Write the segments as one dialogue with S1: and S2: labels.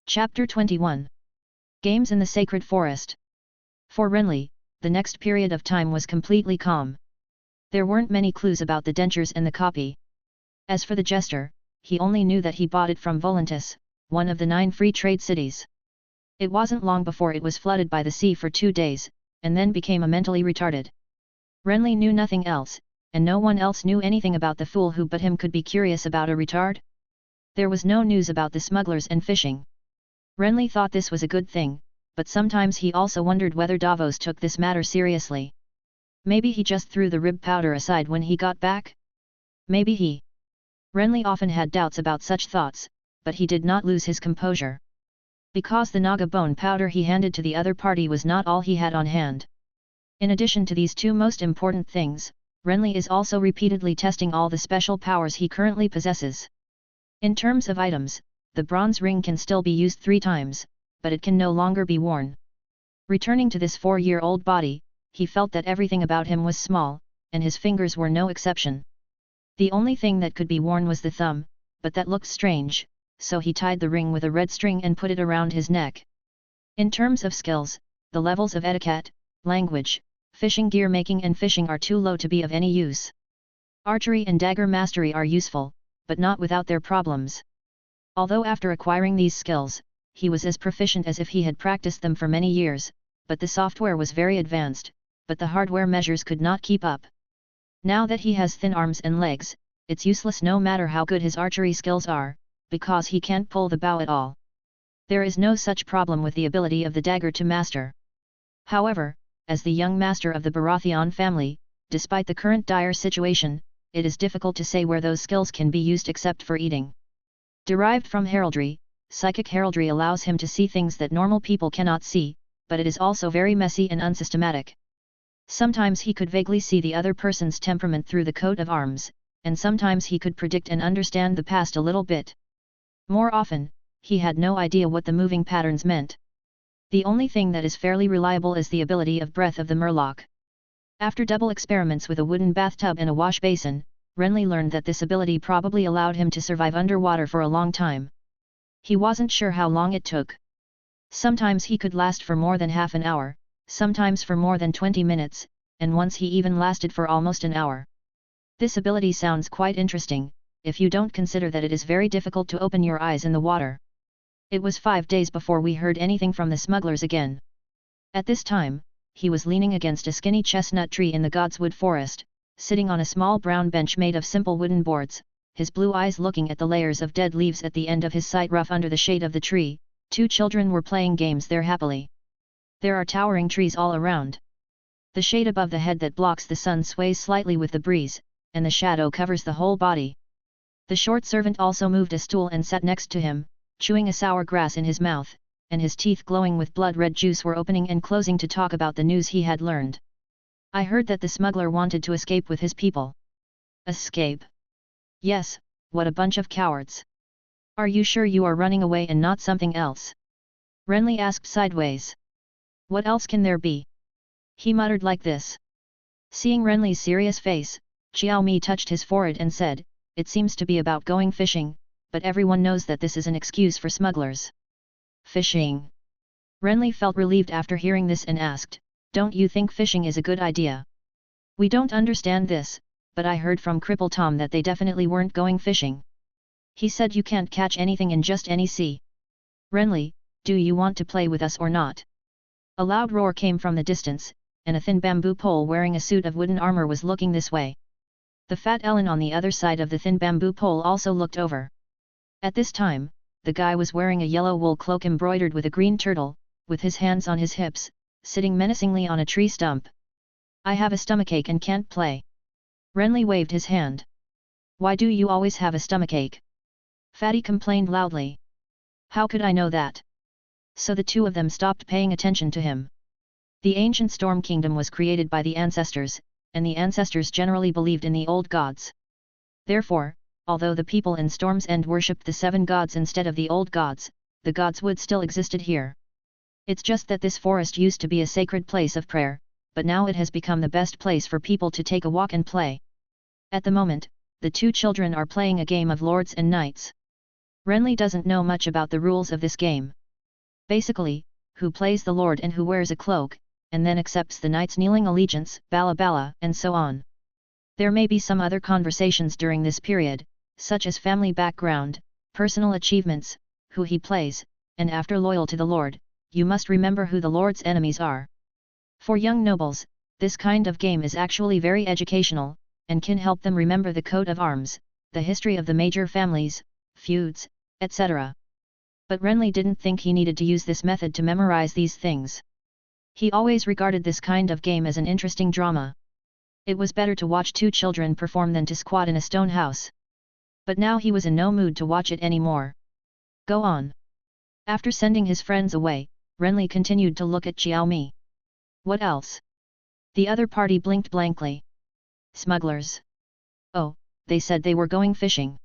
S1: Chapter 21. Games in the Sacred Forest. For Renly, the next period of time was completely calm. There weren't many clues about the dentures and the copy. As for the jester, he only knew that he bought it from Volantis, one of the 9 free trade cities. It wasn't long before it was flooded by the sea for 2 days, and then became a mentally retarded. Renly knew nothing else, and no one else knew anything about the fool who but him could be curious about a retard. There was no news about the smugglers and fishing. Renly thought this was a good thing, but sometimes he also wondered whether Davos took this matter seriously. Maybe he just threw the rib powder aside when he got back? Maybe he. Renly often had doubts about such thoughts, but he did not lose his composure. Because the Naga bone powder he handed to the other party was not all he had on hand. In addition to these 2 most important things, Renly is also repeatedly testing all the special powers he currently possesses. In terms of items, the bronze ring can still be used 3 times, but it can no longer be worn. Returning to this 4-year-old body, he felt that everything about him was small, and his fingers were no exception. The only thing that could be worn was the thumb, but that looked strange, so he tied the ring with a red string and put it around his neck. In terms of skills, the levels of etiquette, language, fishing gear making and fishing are too low to be of any use. Archery and dagger mastery are useful, but not without their problems. Although after acquiring these skills, he was as proficient as if he had practiced them for many years, but the software was very advanced, but the hardware measures could not keep up. Now that he has thin arms and legs, it's useless no matter how good his archery skills are, because he can't pull the bow at all. There is no such problem with the ability of the dagger to master. However, as the young master of the Baratheon family, despite the current dire situation, it is difficult to say where those skills can be used except for eating. Derived from heraldry, psychic heraldry allows him to see things that normal people cannot see, but it is also very messy and unsystematic. Sometimes he could vaguely see the other person's temperament through the coat of arms, and sometimes he could predict and understand the past a little bit. More often, he had no idea what the moving patterns meant. The only thing that is fairly reliable is the ability of breath of the Murloc. After double experiments with a wooden bathtub and a wash basin, Renly learned that this ability probably allowed him to survive underwater for a long time. He wasn't sure how long it took. Sometimes he could last for more than half an hour, sometimes for more than 20 minutes, and once he even lasted for almost an hour. This ability sounds quite interesting, if you don't consider that it is very difficult to open your eyes in the water. It was 5 days before we heard anything from the smugglers again. At this time, he was leaning against a skinny chestnut tree in the Godswood forest, sitting on a small brown bench made of simple wooden boards, his blue eyes looking at the layers of dead leaves at the end of his sight rough under the shade of the tree. 2 children were playing games there happily. There are towering trees all around. The shade above the head that blocks the sun sways slightly with the breeze, and the shadow covers the whole body. The short servant also moved a stool and sat next to him, chewing a sour grass in his mouth, and his teeth glowing with blood-red juice were opening and closing to talk about the news he had learned. I heard that the smuggler wanted to escape with his people. Escape? Yes, what a bunch of cowards. Are you sure you are running away and not something else? Renly asked sideways. What else can there be? He muttered like this. Seeing Renly's serious face, Xiaomi touched his forehead and said, it seems to be about going fishing, but everyone knows that this is an excuse for smugglers. Fishing? Renly felt relieved after hearing this and asked, don't you think fishing is a good idea? We don't understand this, but I heard from Cripple Tom that they definitely weren't going fishing. He said you can't catch anything in just any sea. Renly, do you want to play with us or not? A loud roar came from the distance, and a thin bamboo pole wearing a suit of wooden armor was looking this way. The fat Ellen on the other side of the thin bamboo pole also looked over. At this time, the guy was wearing a yellow wool cloak embroidered with a green turtle, with his hands on his hips, sitting menacingly on a tree stump. I have a stomachache and can't play. Renly waved his hand. Why do you always have a stomachache? Fatty complained loudly. How could I know that? So the 2 of them stopped paying attention to him. The ancient Storm Kingdom was created by the ancestors, and the ancestors generally believed in the old gods. Therefore, although the people in Storm's End worshipped the 7 gods instead of the old gods, the Godswood still existed here. It's just that this forest used to be a sacred place of prayer, but now it has become the best place for people to take a walk and play. At the moment, the 2 children are playing a game of Lords and Knights. Renly doesn't know much about the rules of this game. Basically, who plays the lord and who wears a cloak, and then accepts the knight's kneeling allegiance, bala bala, and so on. There may be some other conversations during this period, such as family background, personal achievements, who he plays, and after loyal to the lord, you must remember who the lord's enemies are. For young nobles, this kind of game is actually very educational, and can help them remember the coat of arms, the history of the major families, feuds, etc. But Renly didn't think he needed to use this method to memorize these things. He always regarded this kind of game as an interesting drama. It was better to watch two children perform than to squat in a stone house. But now he was in no mood to watch it anymore. Go on. After sending his friends away, Renly continued to look at Xiaomi. What else? The other party blinked blankly. Smugglers. Oh, they said they were going fishing.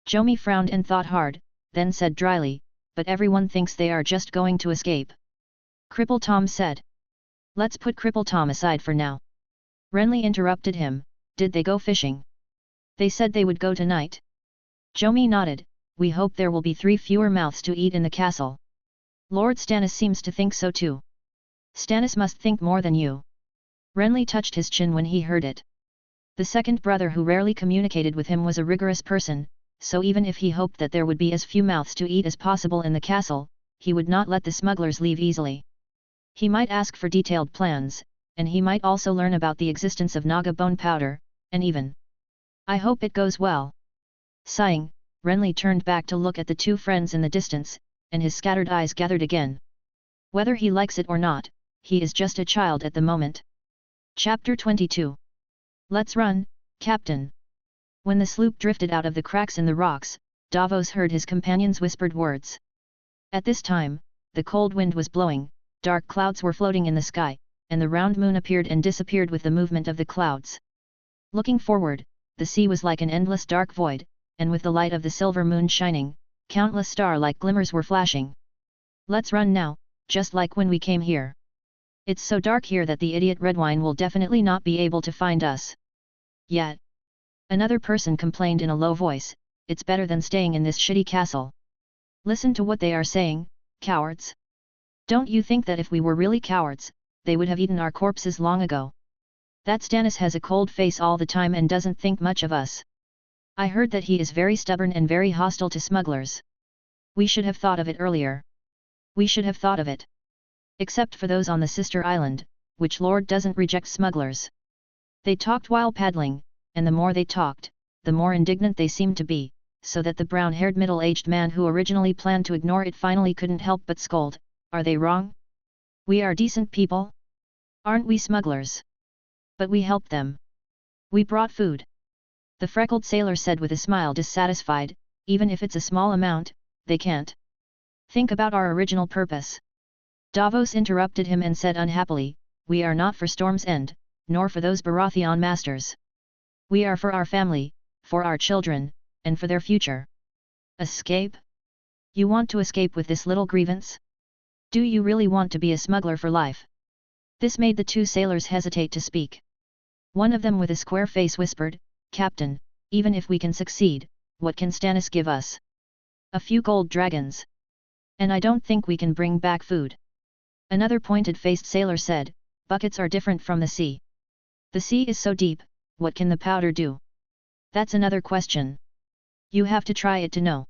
S1: Xiaomi frowned and thought hard, then said dryly, but everyone thinks they are just going to escape. Cripple Tom said. Let's put Cripple Tom aside for now. Renly interrupted him, did they go fishing? They said they would go tonight. Xiaomi nodded, we hope there will be 3 fewer mouths to eat in the castle. Lord Stannis seems to think so too. Stannis must think more than you. Renly touched his chin when he heard it. The second brother who rarely communicated with him was a rigorous person, so even if he hoped that there would be as few mouths to eat as possible in the castle, he would not let the smugglers leave easily. He might ask for detailed plans, and he might also learn about the existence of Naga bone powder, and even. I hope it goes well. Sighing, Renly turned back to look at the two friends in the distance, and his scattered eyes gathered again. Whether he likes it or not, he is just a child at the moment. Chapter 22. Let's run, Captain. When the sloop drifted out of the cracks in the rocks, Davos heard his companion's whispered words. At this time, the cold wind was blowing, dark clouds were floating in the sky, and the round moon appeared and disappeared with the movement of the clouds. Looking forward, the sea was like an endless dark void, and with the light of the silver moon shining, countless star-like glimmers were flashing. Let's run now, just like when we came here. It's so dark here that the idiot Redwine will definitely not be able to find us. Yet. Another person complained in a low voice, it's better than staying in this shitty castle. Listen to what they are saying, cowards. Don't you think that if we were really cowards, they would have eaten our corpses long ago? That Stannis has a cold face all the time and doesn't think much of us. I heard that he is very stubborn and very hostile to smugglers. We should have thought of it earlier. We should have thought of it. Except for those on the sister island, which lord doesn't reject smugglers. They talked while paddling, and the more they talked, the more indignant they seemed to be, so that the brown-haired middle-aged man who originally planned to ignore it finally couldn't help but scold, are they wrong? We are decent people? Aren't we smugglers? But we helped them. We brought food. The freckled sailor said with a smile, dissatisfied, even if it's a small amount, they can't think about our original purpose. Davos interrupted him and said unhappily, we are not for Storm's End, nor for those Baratheon masters. We are for our family, for our children, and for their future. Escape? You want to escape with this little grievance? Do you really want to be a smuggler for life? This made the two sailors hesitate to speak. One of them with a square face whispered, Captain, even if we can succeed, what can Stannis give us? A few gold dragons. And I don't think we can bring back food. Another pointed-faced sailor said, buckets are different from the sea. The sea is so deep, what can the powder do? That's another question. You have to try it to know.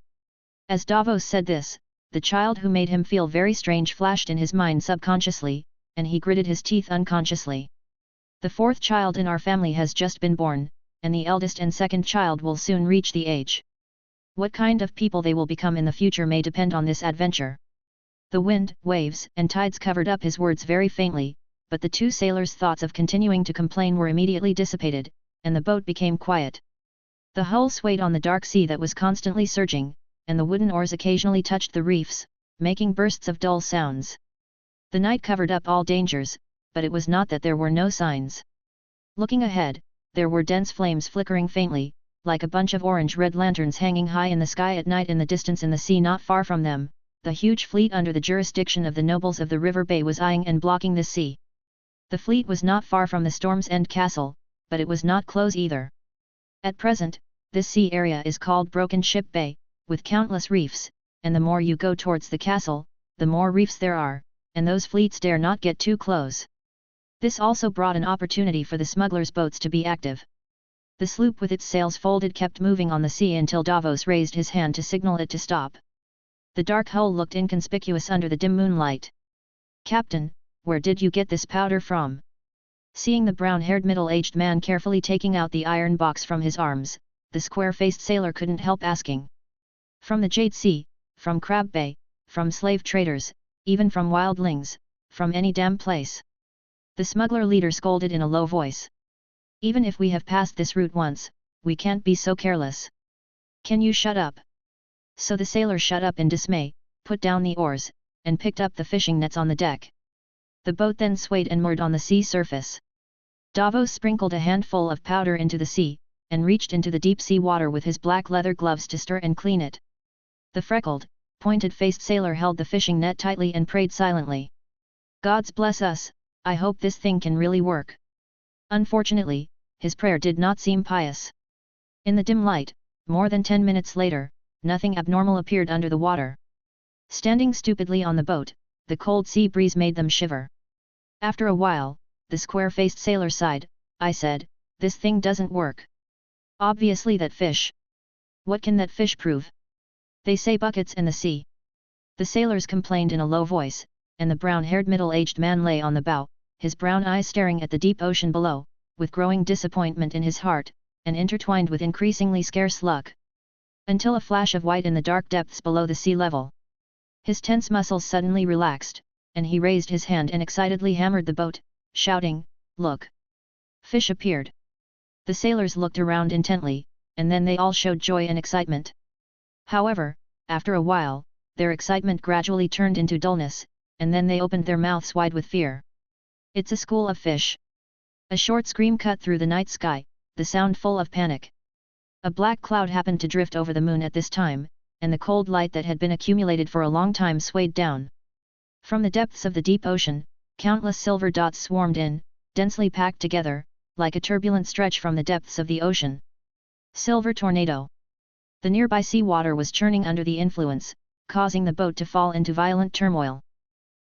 S1: As Davos said this, the child who made him feel very strange flashed in his mind subconsciously, and he gritted his teeth unconsciously. The fourth child in our family has just been born, and the eldest and second child will soon reach the age. What kind of people they will become in the future may depend on this adventure. The wind, waves, and tides covered up his words very faintly, but the two sailors' thoughts of continuing to complain were immediately dissipated, and the boat became quiet. The hull swayed on the dark sea that was constantly surging, and the wooden oars occasionally touched the reefs, making bursts of dull sounds. The night covered up all dangers, but it was not that there were no signs. Looking ahead, there were dense flames flickering faintly, like a bunch of orange-red lanterns hanging high in the sky at night. In the distance in the sea not far from them, the huge fleet under the jurisdiction of the nobles of the river bay was eyeing and blocking the sea. The fleet was not far from the Storm's End castle, but it was not close either. At present, this sea area is called Broken Ship Bay, with countless reefs, and the more you go towards the castle, the more reefs there are, and those fleets dare not get too close. This also brought an opportunity for the smugglers' boats to be active. The sloop with its sails folded kept moving on the sea until Davos raised his hand to signal it to stop. The dark hull looked inconspicuous under the dim moonlight. "Captain, where did you get this powder from?" Seeing the brown-haired middle-aged man carefully taking out the iron box from his arms, the square-faced sailor couldn't help asking. "From the Jade Sea, from Crab Bay, from slave traders, even from wildlings, from any damn place." The smuggler leader scolded in a low voice. "Even if we have passed this route once, we can't be so careless. Can you shut up?" So the sailor shut up in dismay, put down the oars, and picked up the fishing nets on the deck. The boat then swayed and moored on the sea surface. Davos sprinkled a handful of powder into the sea, and reached into the deep-sea water with his black leather gloves to stir and clean it. The freckled, pointed-faced sailor held the fishing net tightly and prayed silently. "Gods bless us, I hope this thing can really work." Unfortunately, his prayer did not seem pious. In the dim light, more than 10 minutes later, nothing abnormal appeared under the water. Standing stupidly on the boat, the cold sea breeze made them shiver. After a while, the square-faced sailor sighed. "I said, this thing doesn't work. Obviously that fish. What can that fish prove? They say buckets in the sea." The sailors complained in a low voice, and the brown-haired middle-aged man lay on the bow, his brown eyes staring at the deep ocean below, with growing disappointment in his heart, and intertwined with increasingly scarce luck. Until a flash of white in the dark depths below the sea level. His tense muscles suddenly relaxed, and he raised his hand and excitedly hammered the boat, shouting, "Look!" Fish appeared. The sailors looked around intently, and then they all showed joy and excitement. However, after a while, their excitement gradually turned into dullness, and then they opened their mouths wide with fear. "It's a school of fish!" A short scream cut through the night sky, the sound full of panic. A black cloud happened to drift over the moon at this time, and the cold light that had been accumulated for a long time swayed down. From the depths of the deep ocean, countless silver dots swarmed in, densely packed together, like a turbulent stretch from the depths of the ocean. Silver tornado. The nearby sea water was churning under the influence, causing the boat to fall into violent turmoil.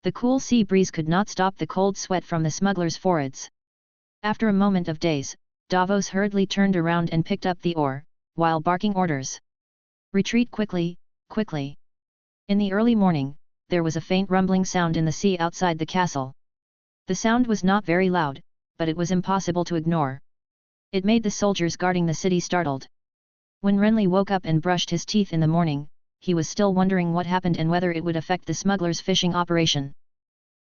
S1: The cool sea breeze could not stop the cold sweat from the smugglers' foreheads. After a moment of daze, Davos hurriedly turned around and picked up the oar, while barking orders. "Retreat quickly, quickly!" In the early morning, there was a faint rumbling sound in the sea outside the castle. The sound was not very loud, but it was impossible to ignore. It made the soldiers guarding the city startled. When Renly woke up and brushed his teeth in the morning, he was still wondering what happened and whether it would affect the smugglers' fishing operation.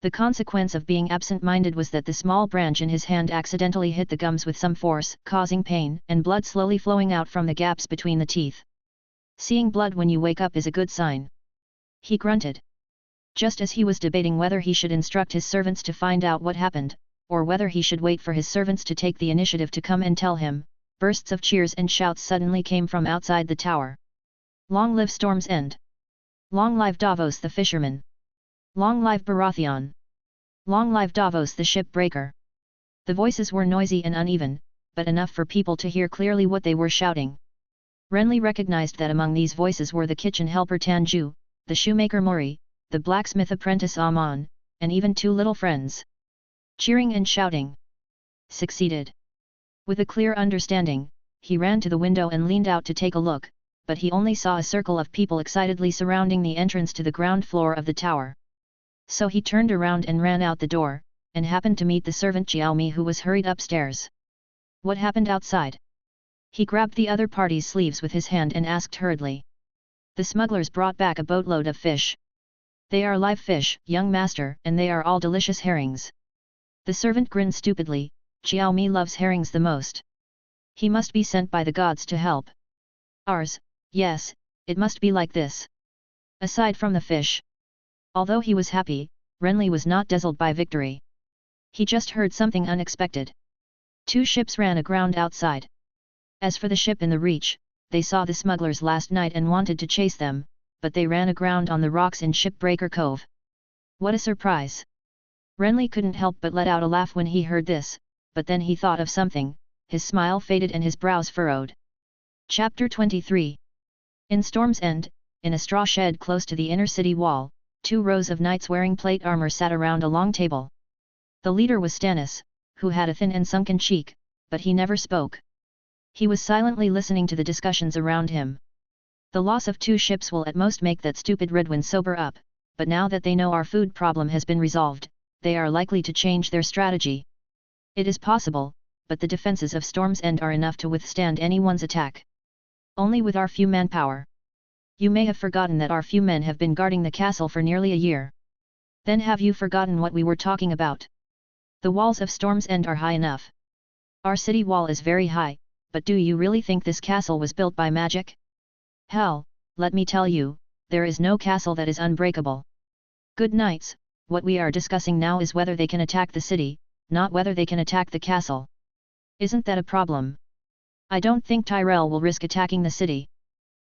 S1: The consequence of being absent-minded was that the small branch in his hand accidentally hit the gums with some force, causing pain and blood slowly flowing out from the gaps between the teeth. "Seeing blood when you wake up is a good sign," he grunted. Just as he was debating whether he should instruct his servants to find out what happened, or whether he should wait for his servants to take the initiative to come and tell him, bursts of cheers and shouts suddenly came from outside the tower. "Long live Storm's End! Long live Davos the fisherman! Long live Baratheon! Long live Davos the shipbreaker!" The voices were noisy and uneven, but enough for people to hear clearly what they were shouting. Renly recognized that among these voices were the kitchen helper Tanju, the shoemaker Mori, the blacksmith apprentice Amon, and even 2 little friends. Cheering and shouting succeeded. With a clear understanding, he ran to the window and leaned out to take a look, but he only saw a circle of people excitedly surrounding the entrance to the ground floor of the tower. So he turned around and ran out the door, and happened to meet the servant Xiaomi, who was hurried upstairs. "What happened outside?" He grabbed the other party's sleeves with his hand and asked hurriedly. "The smugglers brought back a boatload of fish. They are live fish, young master, and they are all delicious herrings." The servant grinned stupidly. "Xiaomi loves herrings the most. He must be sent by the gods to help. Ours, yes, it must be like this." Aside from the fish. Although he was happy, Renly was not dazzled by victory. He just heard something unexpected. 2 ships ran aground outside. As for the ship in the Reach, they saw the smugglers last night and wanted to chase them, but they ran aground on the rocks in Shipbreaker Cove. What a surprise! Renly couldn't help but let out a laugh when he heard this, but then he thought of something, his smile faded and his brows furrowed. Chapter 23. In Storm's End, in a straw shed close to the inner city wall, 2 rows of knights wearing plate armor sat around a long table. The leader was Stannis, who had a thin and sunken cheek, but he never spoke. He was silently listening to the discussions around him. The loss of 2 ships will at most make that stupid Redwyn sober up, but now that they know our food problem has been resolved, they are likely to change their strategy. It is possible, but the defenses of Storm's End are enough to withstand anyone's attack. Only with our few manpower. You may have forgotten that our few men have been guarding the castle for nearly a year. Then have you forgotten what we were talking about? The walls of Storm's End are high enough. Our city wall is very high, but do you really think this castle was built by magic? Hell, let me tell you, there is no castle that is unbreakable. Good knights, what we are discussing now is whether they can attack the city, not whether they can attack the castle. Isn't that a problem? I don't think Tyrell will risk attacking the city.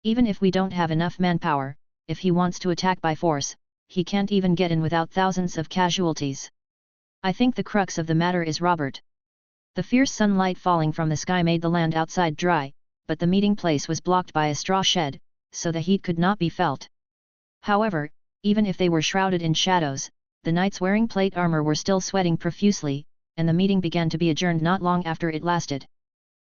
S1: Even if we don't have enough manpower, if he wants to attack by force, he can't even get in without thousands of casualties. I think the crux of the matter is Robert. The fierce sunlight falling from the sky made the land outside dry, but the meeting place was blocked by a straw shed, so the heat could not be felt. However, even if they were shrouded in shadows, the knights wearing plate armor were still sweating profusely, and the meeting began to be adjourned not long after it lasted.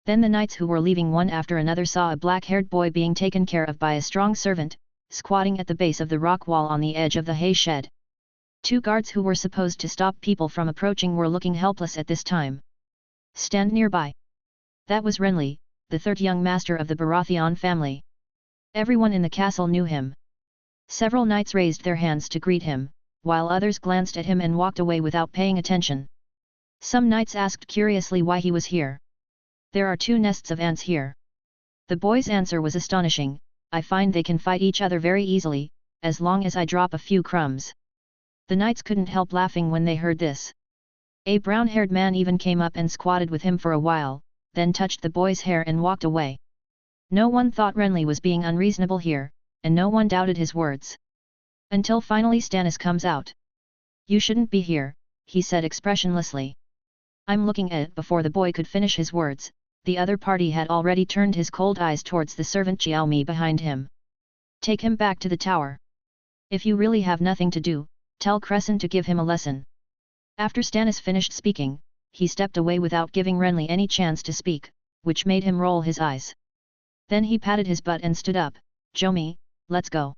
S1: Then the knights who were leaving one after another saw a black-haired boy being taken care of by a strong servant, squatting at the base of the rock wall on the edge of the hay shed. 2 guards who were supposed to stop people from approaching were looking helpless at this time. Stand nearby. That was Renly, the 3rd young master of the Baratheon family. Everyone in the castle knew him. Several knights raised their hands to greet him, while others glanced at him and walked away without paying attention. Some knights asked curiously why he was here. There are 2 nests of ants here. The boy's answer was astonishing. I find they can fight each other very easily, as long as I drop a few crumbs. The knights couldn't help laughing when they heard this. A brown-haired man even came up and squatted with him for a while, then touched the boy's hair and walked away. No one thought Renly was being unreasonable here, and no one doubted his words. Until finally Stannis comes out. You shouldn't be here, he said expressionlessly. I'm looking at it. Before the boy could finish his words, the other party had already turned his cold eyes towards the servant Xiaomi behind him. Take him back to the tower. If you really have nothing to do, tell Crescent to give him a lesson. After Stannis finished speaking, he stepped away without giving Renly any chance to speak, which made him roll his eyes. Then he patted his butt and stood up. Xiaomi, let's go.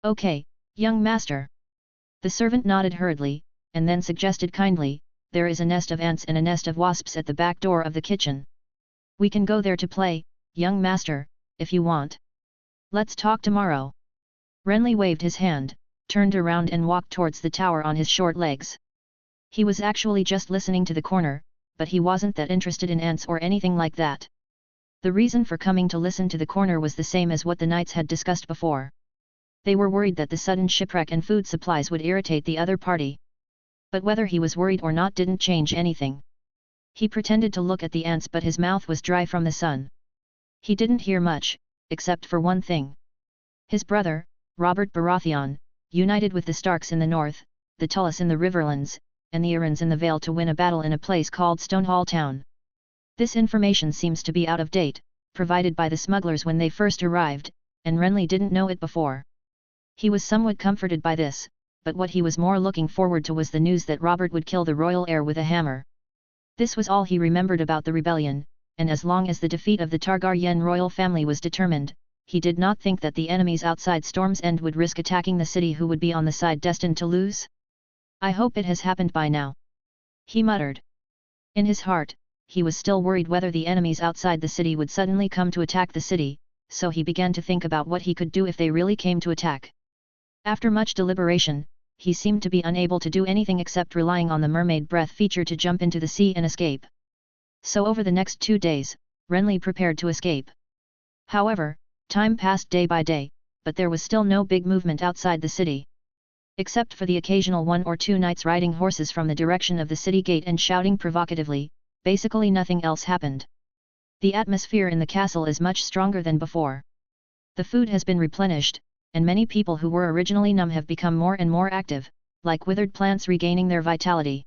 S1: Okay, young master. The servant nodded hurriedly, and then suggested kindly, there is a nest of ants and a nest of wasps at the back door of the kitchen. We can go there to play, young master, if you want. Let's talk tomorrow. Renly waved his hand, turned around and walked towards the tower on his short legs. He was actually just listening to the corner, but he wasn't that interested in ants or anything like that. The reason for coming to listen to the corner was the same as what the knights had discussed before. They were worried that the sudden shipwreck and food supplies would irritate the other party. But whether he was worried or not didn't change anything. He pretended to look at the ants, but his mouth was dry from the sun. He didn't hear much, except for one thing. His brother, Robert Baratheon, united with the Starks in the north, the Tullus in the Riverlands, and the Arryns in the Vale to win a battle in a place called Stonehall Town. This information seems to be out of date, provided by the smugglers when they first arrived, and Renly didn't know it before. He was somewhat comforted by this, but what he was more looking forward to was the news that Robert would kill the royal heir with a hammer. This was all he remembered about the rebellion, and as long as the defeat of the Targaryen royal family was determined, he did not think that the enemies outside Storm's End would risk attacking the city who would be on the side destined to lose. I hope it has happened by now. He muttered. In his heart, he was still worried whether the enemies outside the city would suddenly come to attack the city, so he began to think about what he could do if they really came to attack. After much deliberation, he seemed to be unable to do anything except relying on the mermaid breath feature to jump into the sea and escape. So over the next 2 days, Renly prepared to escape. However, time passed day by day, but there was still no big movement outside the city. Except for the occasional 1 or 2 knights riding horses from the direction of the city gate and shouting provocatively, basically nothing else happened. The atmosphere in the castle is much stronger than before. The food has been replenished, and many people who were originally numb have become more and more active, like withered plants regaining their vitality.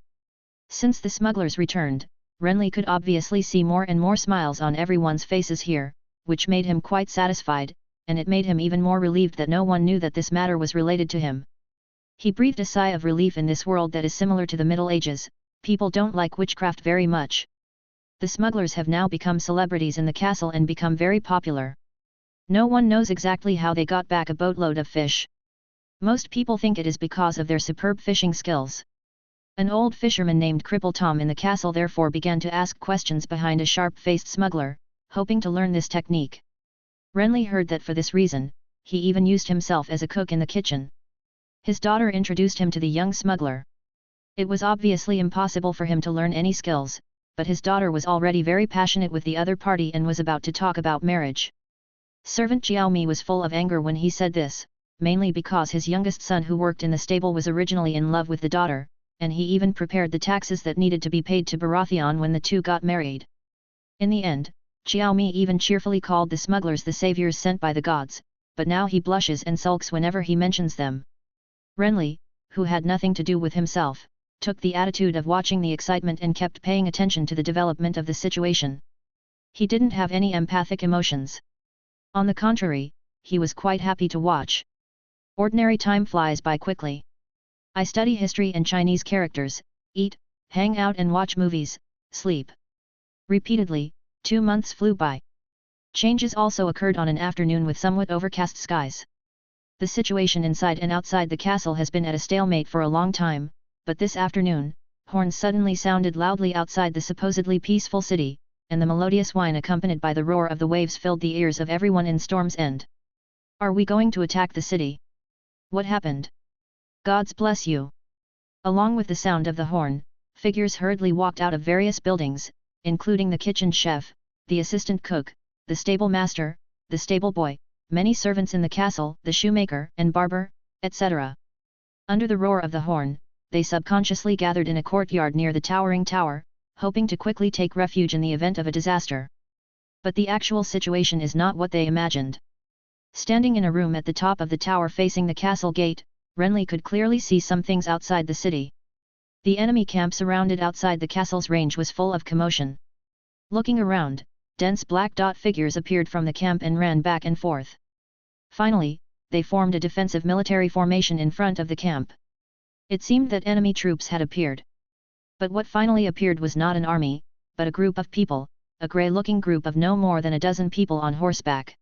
S1: Since the smugglers returned, Renly could obviously see more and more smiles on everyone's faces here, which made him quite satisfied, and it made him even more relieved that no one knew that this matter was related to him. He breathed a sigh of relief. In this world that is similar to the Middle Ages, people don't like witchcraft very much. The smugglers have now become celebrities in the castle and become very popular. No one knows exactly how they got back a boatload of fish. Most people think it is because of their superb fishing skills. An old fisherman named Cripple Tom in the castle therefore began to ask questions behind a sharp-faced smuggler, hoping to learn this technique. Renly heard that for this reason, he even used himself as a cook in the kitchen. His daughter introduced him to the young smuggler. It was obviously impossible for him to learn any skills, but his daughter was already very passionate with the other party and was about to talk about marriage. Servant Xiaomi was full of anger when he said this, mainly because his youngest son who worked in the stable was originally in love with the daughter, and he even prepared the taxes that needed to be paid to Baratheon when the two got married. In the end, Xiaomi even cheerfully called the smugglers the saviors sent by the gods, but now he blushes and sulks whenever he mentions them. Renly, who had nothing to do with himself, took the attitude of watching the excitement and kept paying attention to the development of the situation. He didn't have any empathic emotions. On the contrary, he was quite happy to watch. Ordinary time flies by quickly. I study history and Chinese characters, eat, hang out and watch movies, sleep. Repeatedly, 2 months flew by. Changes also occurred on an afternoon with somewhat overcast skies. The situation inside and outside the castle has been at a stalemate for a long time, but this afternoon, horns suddenly sounded loudly outside the supposedly peaceful city, and the melodious whine accompanied by the roar of the waves filled the ears of everyone in Storm's End. Are we going to attack the city? What happened? Gods bless you! Along with the sound of the horn, figures hurriedly walked out of various buildings, including the kitchen chef, the assistant cook, the stable master, the stable boy, many servants in the castle, the shoemaker and barber, etc. Under the roar of the horn, they subconsciously gathered in a courtyard near the towering tower, hoping to quickly take refuge in the event of a disaster. But the actual situation is not what they imagined. Standing in a room at the top of the tower facing the castle gate, Renly could clearly see some things outside the city. The enemy camp surrounded outside the castle's range was full of commotion. Looking around, dense black dot figures appeared from the camp and ran back and forth. Finally, they formed a defensive military formation in front of the camp. It seemed that enemy troops had appeared. But what finally appeared was not an army, but a group of people, a grey-looking group of no more than a dozen people on horseback.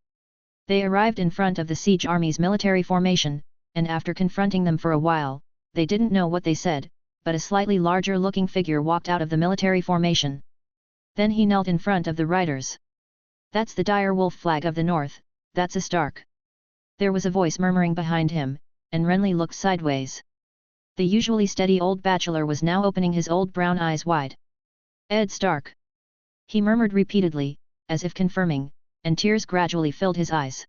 S1: They arrived in front of the siege army's military formation, and after confronting them for a while, they didn't know what they said, but a slightly larger-looking figure walked out of the military formation. Then he knelt in front of the riders. "That's the dire wolf flag of the north, that's a Stark." There was a voice murmuring behind him, and Renly looked sideways. The usually steady old bachelor was now opening his old brown eyes wide. "Ed Stark!" he murmured repeatedly, as if confirming, and tears gradually filled his eyes.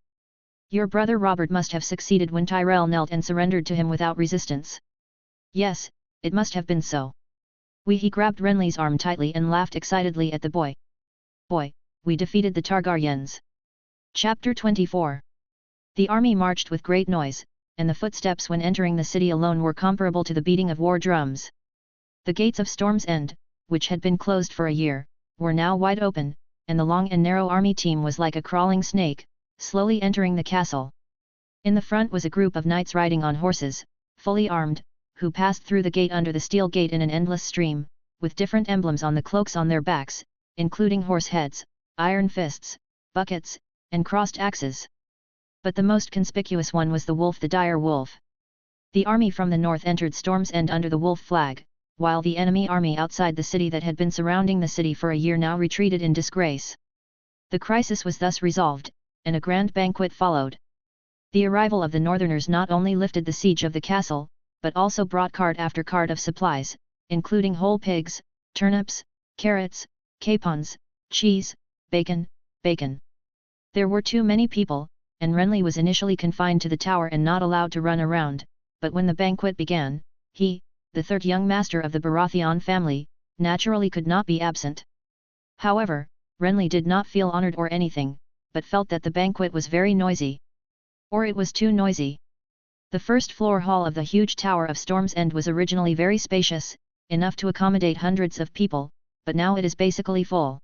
S1: "Your brother Robert must have succeeded when Tyrell knelt and surrendered to him without resistance." "Yes, it must have been so." He grabbed Renly's arm tightly and laughed excitedly at the boy. "Boy, we defeated the Targaryens." Chapter 24. The army marched with great noise, and the footsteps when entering the city alone were comparable to the beating of war drums. The gates of Storm's End, which had been closed for a year, were now wide open, and the long and narrow army team was like a crawling snake, slowly entering the castle. In the front was a group of knights riding on horses, fully armed, who passed through the gate under the steel gate in an endless stream, with different emblems on the cloaks on their backs, including horse heads, iron fists, buckets, and crossed axes. But the most conspicuous one was the wolf, the dire wolf. The army from the north entered Storm's End under the wolf flag, while the enemy army outside the city that had been surrounding the city for a year now retreated in disgrace. The crisis was thus resolved, and a grand banquet followed. The arrival of the northerners not only lifted the siege of the castle, but also brought cart after cart of supplies, including whole pigs, turnips, carrots, capons, cheese, bacon. There were too many people, and Renly was initially confined to the tower and not allowed to run around, but when the banquet began, he, the third young master of the Baratheon family, naturally could not be absent. However, Renly did not feel honored or anything, but felt that the banquet was very noisy. Or it was too noisy. The first floor hall of the huge tower of Storm's End was originally very spacious, enough to accommodate hundreds of people, but now it is basically full.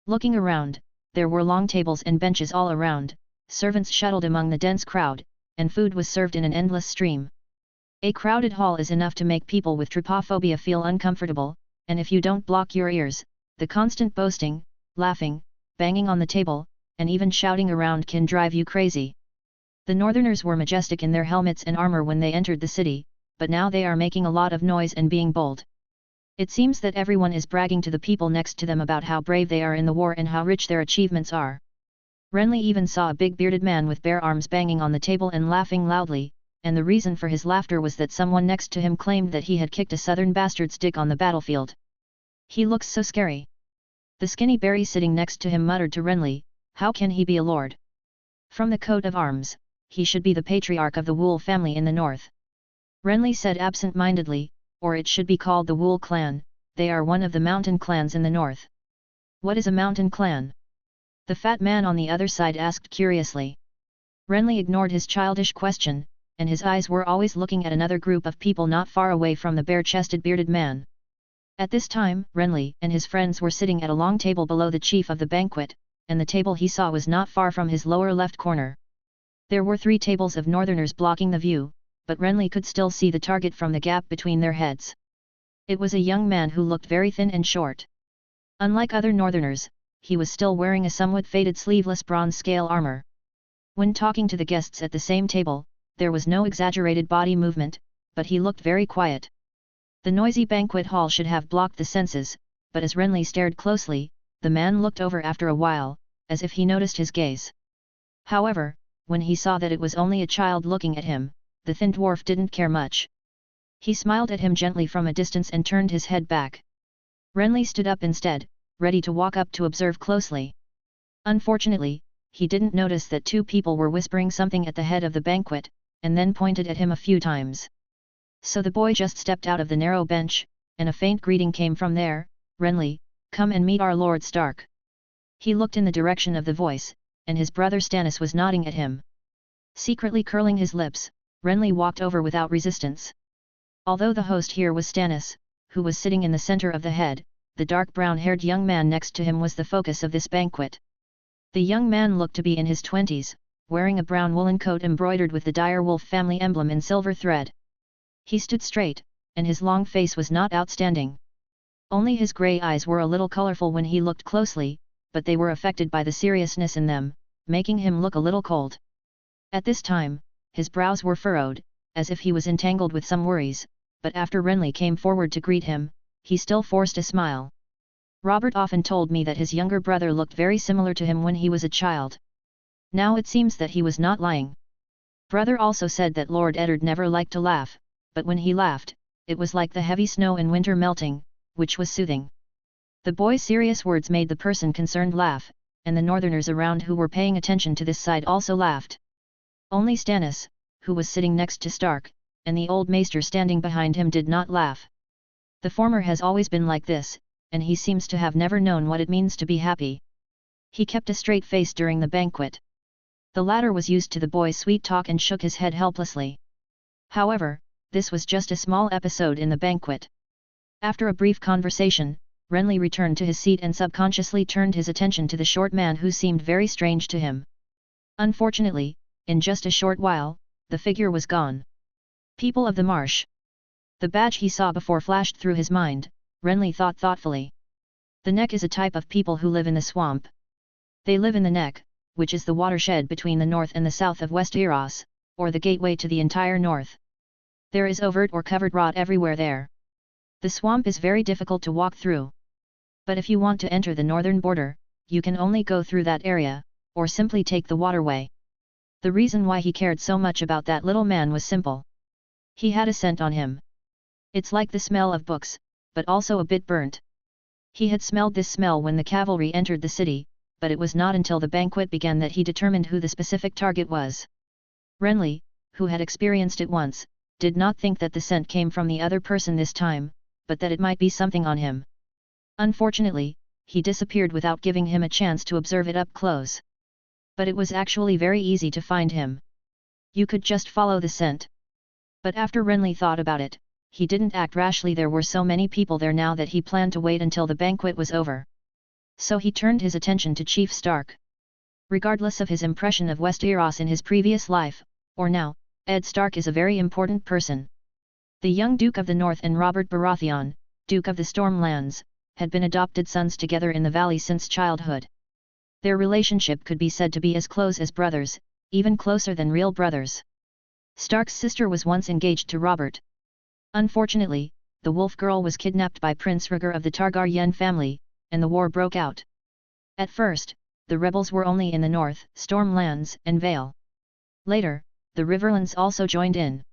S1: Looking around, there were long tables and benches all around, servants shuttled among the dense crowd, and food was served in an endless stream. A crowded hall is enough to make people with trypophobia feel uncomfortable, and if you don't block your ears, the constant boasting, laughing, banging on the table, and even shouting around can drive you crazy. The Northerners were majestic in their helmets and armor when they entered the city, but now they are making a lot of noise and being bold. It seems that everyone is bragging to the people next to them about how brave they are in the war and how rich their achievements are. Renly even saw a big bearded man with bare arms banging on the table and laughing loudly, and the reason for his laughter was that someone next to him claimed that he had kicked a southern bastard's dick on the battlefield. He looks so scary. The skinny berry sitting next to him muttered to Renly, how can he be a lord? From the coat of arms, he should be the patriarch of the Wool family in the north. Renly said absent-mindedly, or it should be called the Wool clan, they are one of the mountain clans in the north. What is a mountain clan? The fat man on the other side asked curiously. Renly ignored his childish question, and his eyes were always looking at another group of people not far away from the bare-chested bearded man. At this time, Renly and his friends were sitting at a long table below the chief of the banquet, and the table he saw was not far from his lower left corner. There were 3 tables of Northerners blocking the view, but Renly could still see the target from the gap between their heads. It was a young man who looked very thin and short. Unlike other Northerners, he was still wearing a somewhat faded sleeveless bronze scale armor. When talking to the guests at the same table, there was no exaggerated body movement, but he looked very quiet. The noisy banquet hall should have blocked the senses, but as Renly stared closely, the man looked over after a while, as if he noticed his gaze. However, when he saw that it was only a child looking at him, the thin dwarf didn't care much. He smiled at him gently from a distance and turned his head back. Renly stood up instead, ready to walk up to observe closely. Unfortunately, he didn't notice that 2 people were whispering something at the head of the banquet, and then pointed at him a few times. So the boy just stepped out of the narrow bench, and a faint greeting came from there, Renly, come and meet our Lord Stark. He looked in the direction of the voice, and his brother Stannis was nodding at him. Secretly curling his lips, Renly walked over without resistance. Although the host here was Stannis, who was sitting in the center of the head, the dark brown-haired young man next to him was the focus of this banquet. The young man looked to be in his 20s, wearing a brown woolen coat embroidered with the dire wolf family emblem in silver thread. He stood straight, and his long face was not outstanding. Only his grey eyes were a little colorful when he looked closely, but they were affected by the seriousness in them, making him look a little cold. At this time, his brows were furrowed, as if he was entangled with some worries, but after Renly came forward to greet him, he still forced a smile. Robert often told me that his younger brother looked very similar to him when he was a child. Now it seems that he was not lying. Brother also said that Lord Eddard never liked to laugh, but when he laughed, it was like the heavy snow in winter melting, which was soothing. The boy's serious words made the person concerned laugh, and the Northerners around who were paying attention to this side also laughed. Only Stannis, who was sitting next to Stark, and the old maester standing behind him did not laugh. The former has always been like this, and he seems to have never known what it means to be happy. He kept a straight face during the banquet. The latter was used to the boy's sweet talk and shook his head helplessly. However, this was just a small episode in the banquet. After a brief conversation, Renly returned to his seat and subconsciously turned his attention to the short man who seemed very strange to him. Unfortunately, in just a short while, the figure was gone. People of the marsh. The badge he saw before flashed through his mind, Renly thought thoughtfully. The Neck is a type of people who live in the swamp. They live in the Neck, which is the watershed between the north and the south of Westeros, or the gateway to the entire north. There is overt or covered rot everywhere there. The swamp is very difficult to walk through. But if you want to enter the northern border, you can only go through that area, or simply take the waterway. The reason why he cared so much about that little man was simple. He had a scent on him. It's like the smell of books, but also a bit burnt. He had smelled this smell when the cavalry entered the city, but it was not until the banquet began that he determined who the specific target was. Renly, who had experienced it once, did not think that the scent came from the other person this time, but that it might be something on him. Unfortunately, he disappeared without giving him a chance to observe it up close. But it was actually very easy to find him. You could just follow the scent. But after Renly thought about it, he didn't act rashly. There were so many people there now that he planned to wait until the banquet was over. So he turned his attention to Chief Stark. Regardless of his impression of Westeros in his previous life, or now, Ed Stark is a very important person. The young Duke of the North and Robert Baratheon, Duke of the Stormlands, had been adopted sons together in the valley since childhood. Their relationship could be said to be as close as brothers, even closer than real brothers. Stark's sister was once engaged to Robert. Unfortunately, the wolf girl was kidnapped by Prince Rhaegar of the Targaryen family, and the war broke out. At first, the rebels were only in the north, Stormlands and Vale. Later, the Riverlands also joined in.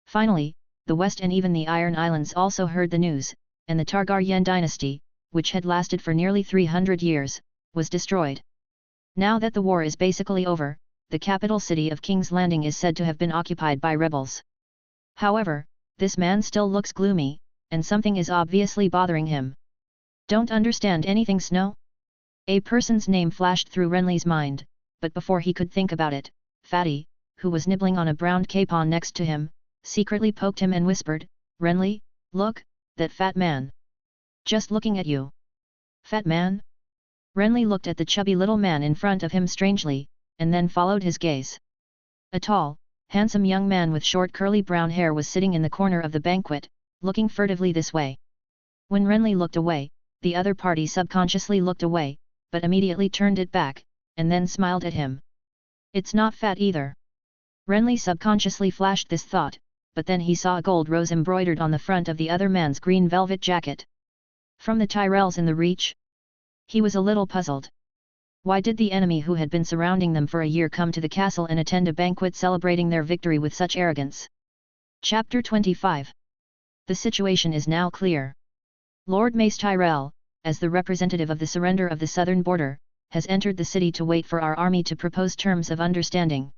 S1: Finally, the West and even the Iron Islands also heard the news, and the Targaryen dynasty, which had lasted for nearly 300 years, was destroyed. Now that the war is basically over, the capital city of King's Landing is said to have been occupied by rebels. However, this man still looks gloomy, and something is obviously bothering him. Don't understand anything, Snow? A person's name flashed through Renly's mind, but before he could think about it, Fatty, who was nibbling on a browned capon next to him, secretly poked him and whispered, "Renly, look, that fat man. Just looking at you." Fat man? Renly looked at the chubby little man in front of him strangely, and then followed his gaze. A tall, handsome young man with short curly brown hair was sitting in the corner of the banquet, looking furtively this way. When Renly looked away, the other party subconsciously looked away, but immediately turned it back, and then smiled at him. "It's not fat either." Renly subconsciously flashed this thought, but then he saw a gold rose embroidered on the front of the other man's green velvet jacket. From the Tyrells in the Reach? He was a little puzzled. Why did the enemy who had been surrounding them for a year come to the castle and attend a banquet celebrating their victory with such arrogance? Chapter 25. The situation is now clear. Lord Mace Tyrell, as the representative of the surrender of the southern border, has entered the city to wait for our army to propose terms of understanding.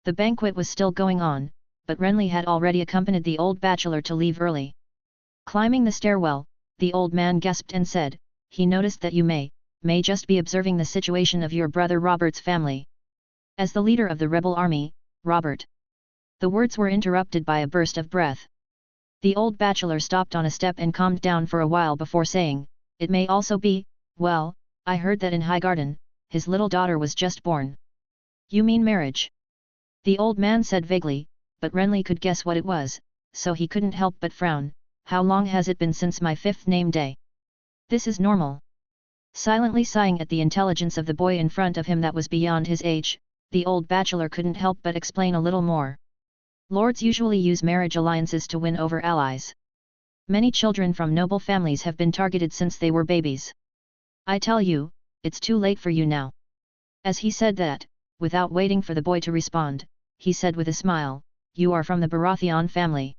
S1: The banquet was still going on, but Renly had already accompanied the old bachelor to leave early. Climbing the stairwell, the old man gasped and said, "He noticed that you may just be observing the situation of your brother Robert's family. As the leader of the rebel army, Robert." The words were interrupted by a burst of breath. The old bachelor stopped on a step and calmed down for a while before saying, "It may also be, well, I heard that in Highgarden, his little daughter was just born." "You mean marriage?" The old man said vaguely, but Renly could guess what it was, so he couldn't help but frown. "How long has it been since my 5th name day? This is normal." Silently sighing at the intelligence of the boy in front of him that was beyond his age, the old bachelor couldn't help but explain a little more. Lords usually use marriage alliances to win over allies. Many children from noble families have been targeted since they were babies. "I tell you, it's too late for you now." As he said that, without waiting for the boy to respond, he said with a smile, "You are from the Baratheon family.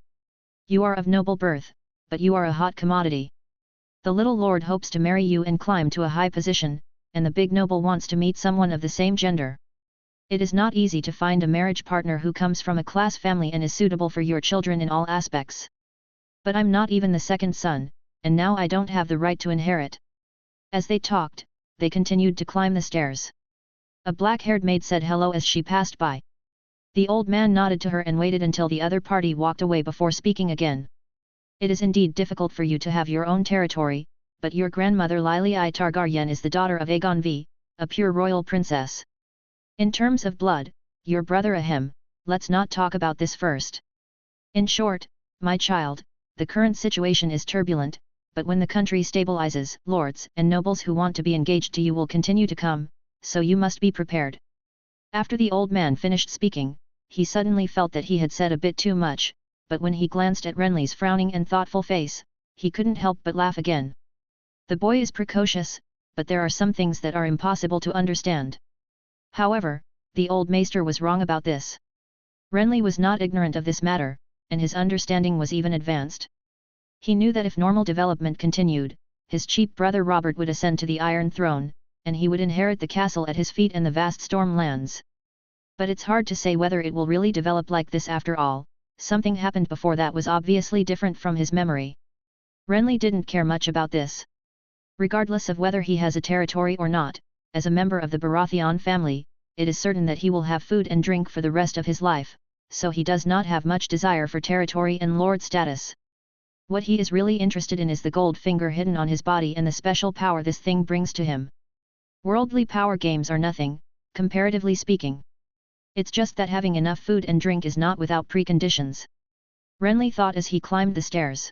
S1: You are of noble birth, but you are a hot commodity. The little lord hopes to marry you and climb to a high position, and the big noble wants to meet someone of the same gender. It is not easy to find a marriage partner who comes from a class family and is suitable for your children in all aspects. But I'm not even the second son, and now I don't have the right to inherit." As they talked, they continued to climb the stairs. A black-haired maid said hello as she passed by. The old man nodded to her and waited until the other party walked away before speaking again. "It is indeed difficult for you to have your own territory, but your grandmother Lily I Targaryen is the daughter of Aegon V, a pure royal princess. In terms of blood, your brother Ahem, let's not talk about this first. In short, my child, the current situation is turbulent, but when the country stabilizes, lords and nobles who want to be engaged to you will continue to come, so you must be prepared." After the old man finished speaking, he suddenly felt that he had said a bit too much, but when he glanced at Renly's frowning and thoughtful face, he couldn't help but laugh again. The boy is precocious, but there are some things that are impossible to understand. However, the old maester was wrong about this. Renly was not ignorant of this matter, and his understanding was even advanced. He knew that if normal development continued, his cheap brother Robert would ascend to the Iron Throne, and he would inherit the castle at his feet and the vast Stormlands. But it's hard to say whether it will really develop like this after all. Something happened before that was obviously different from his memory. Renly didn't care much about this. Regardless of whether he has a territory or not, as a member of the Baratheon family, it is certain that he will have food and drink for the rest of his life, so he does not have much desire for territory and lord status. What he is really interested in is the gold finger hidden on his body and the special power this thing brings to him. Worldly power games are nothing, comparatively speaking. It's just that having enough food and drink is not without preconditions. Renly thought as he climbed the stairs.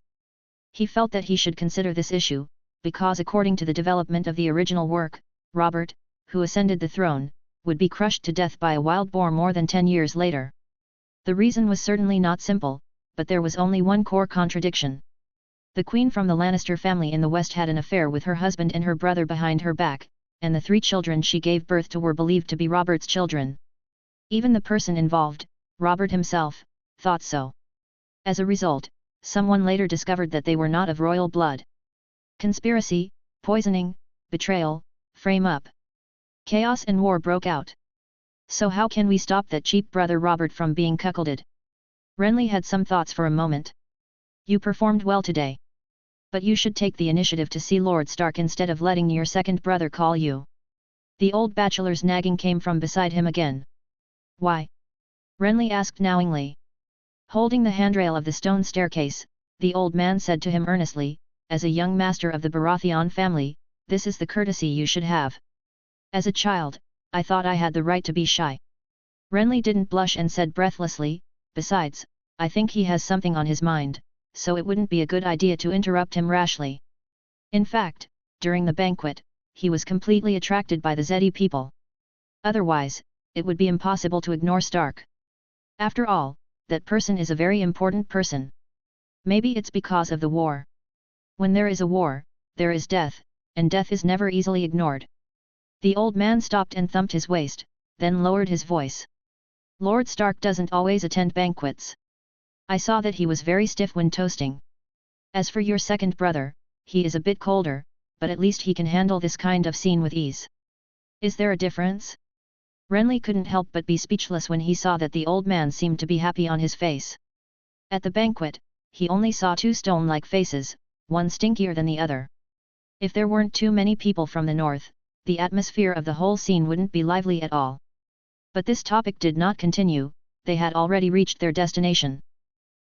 S1: He felt that he should consider this issue, because according to the development of the original work, Robert, who ascended the throne, would be crushed to death by a wild boar more than 10 years later. The reason was certainly not simple, but there was only one core contradiction. The queen from the Lannister family in the west had an affair with her husband and her brother behind her back, and the 3 children she gave birth to were believed to be Robert's children. Even the person involved, Robert himself, thought so. As a result, someone later discovered that they were not of royal blood. Conspiracy, poisoning, betrayal, frame up. Chaos and war broke out. So how can we stop that cheap brother Robert from being cuckolded? Renly had some thoughts for a moment. You performed well today. But you should take the initiative to see Lord Stark instead of letting your second brother call you. The old bachelor's nagging came from beside him again. Why? Renly asked knowingly. Holding the handrail of the stone staircase, the old man said to him earnestly, as a young master of the Baratheon family, this is the courtesy you should have. As a child, I thought I had the right to be shy. Renly didn't blush and said breathlessly, besides, I think he has something on his mind, so it wouldn't be a good idea to interrupt him rashly. In fact, during the banquet, he was completely attracted by the Zedi people. Otherwise, it would be impossible to ignore Stark. After all, that person is a very important person. Maybe it's because of the war. When there is a war, there is death, and death is never easily ignored. The old man stopped and thumped his waist, then lowered his voice. Lord Stark doesn't always attend banquets. I saw that he was very stiff when toasting. As for your second brother, he is a bit colder, but at least he can handle this kind of scene with ease. Is there a difference? Renly couldn't help but be speechless when he saw that the old man seemed to be happy on his face. At the banquet, he only saw 2 stone-like faces, one stinkier than the other. If there weren't too many people from the north, the atmosphere of the whole scene wouldn't be lively at all. But this topic did not continue, they had already reached their destination.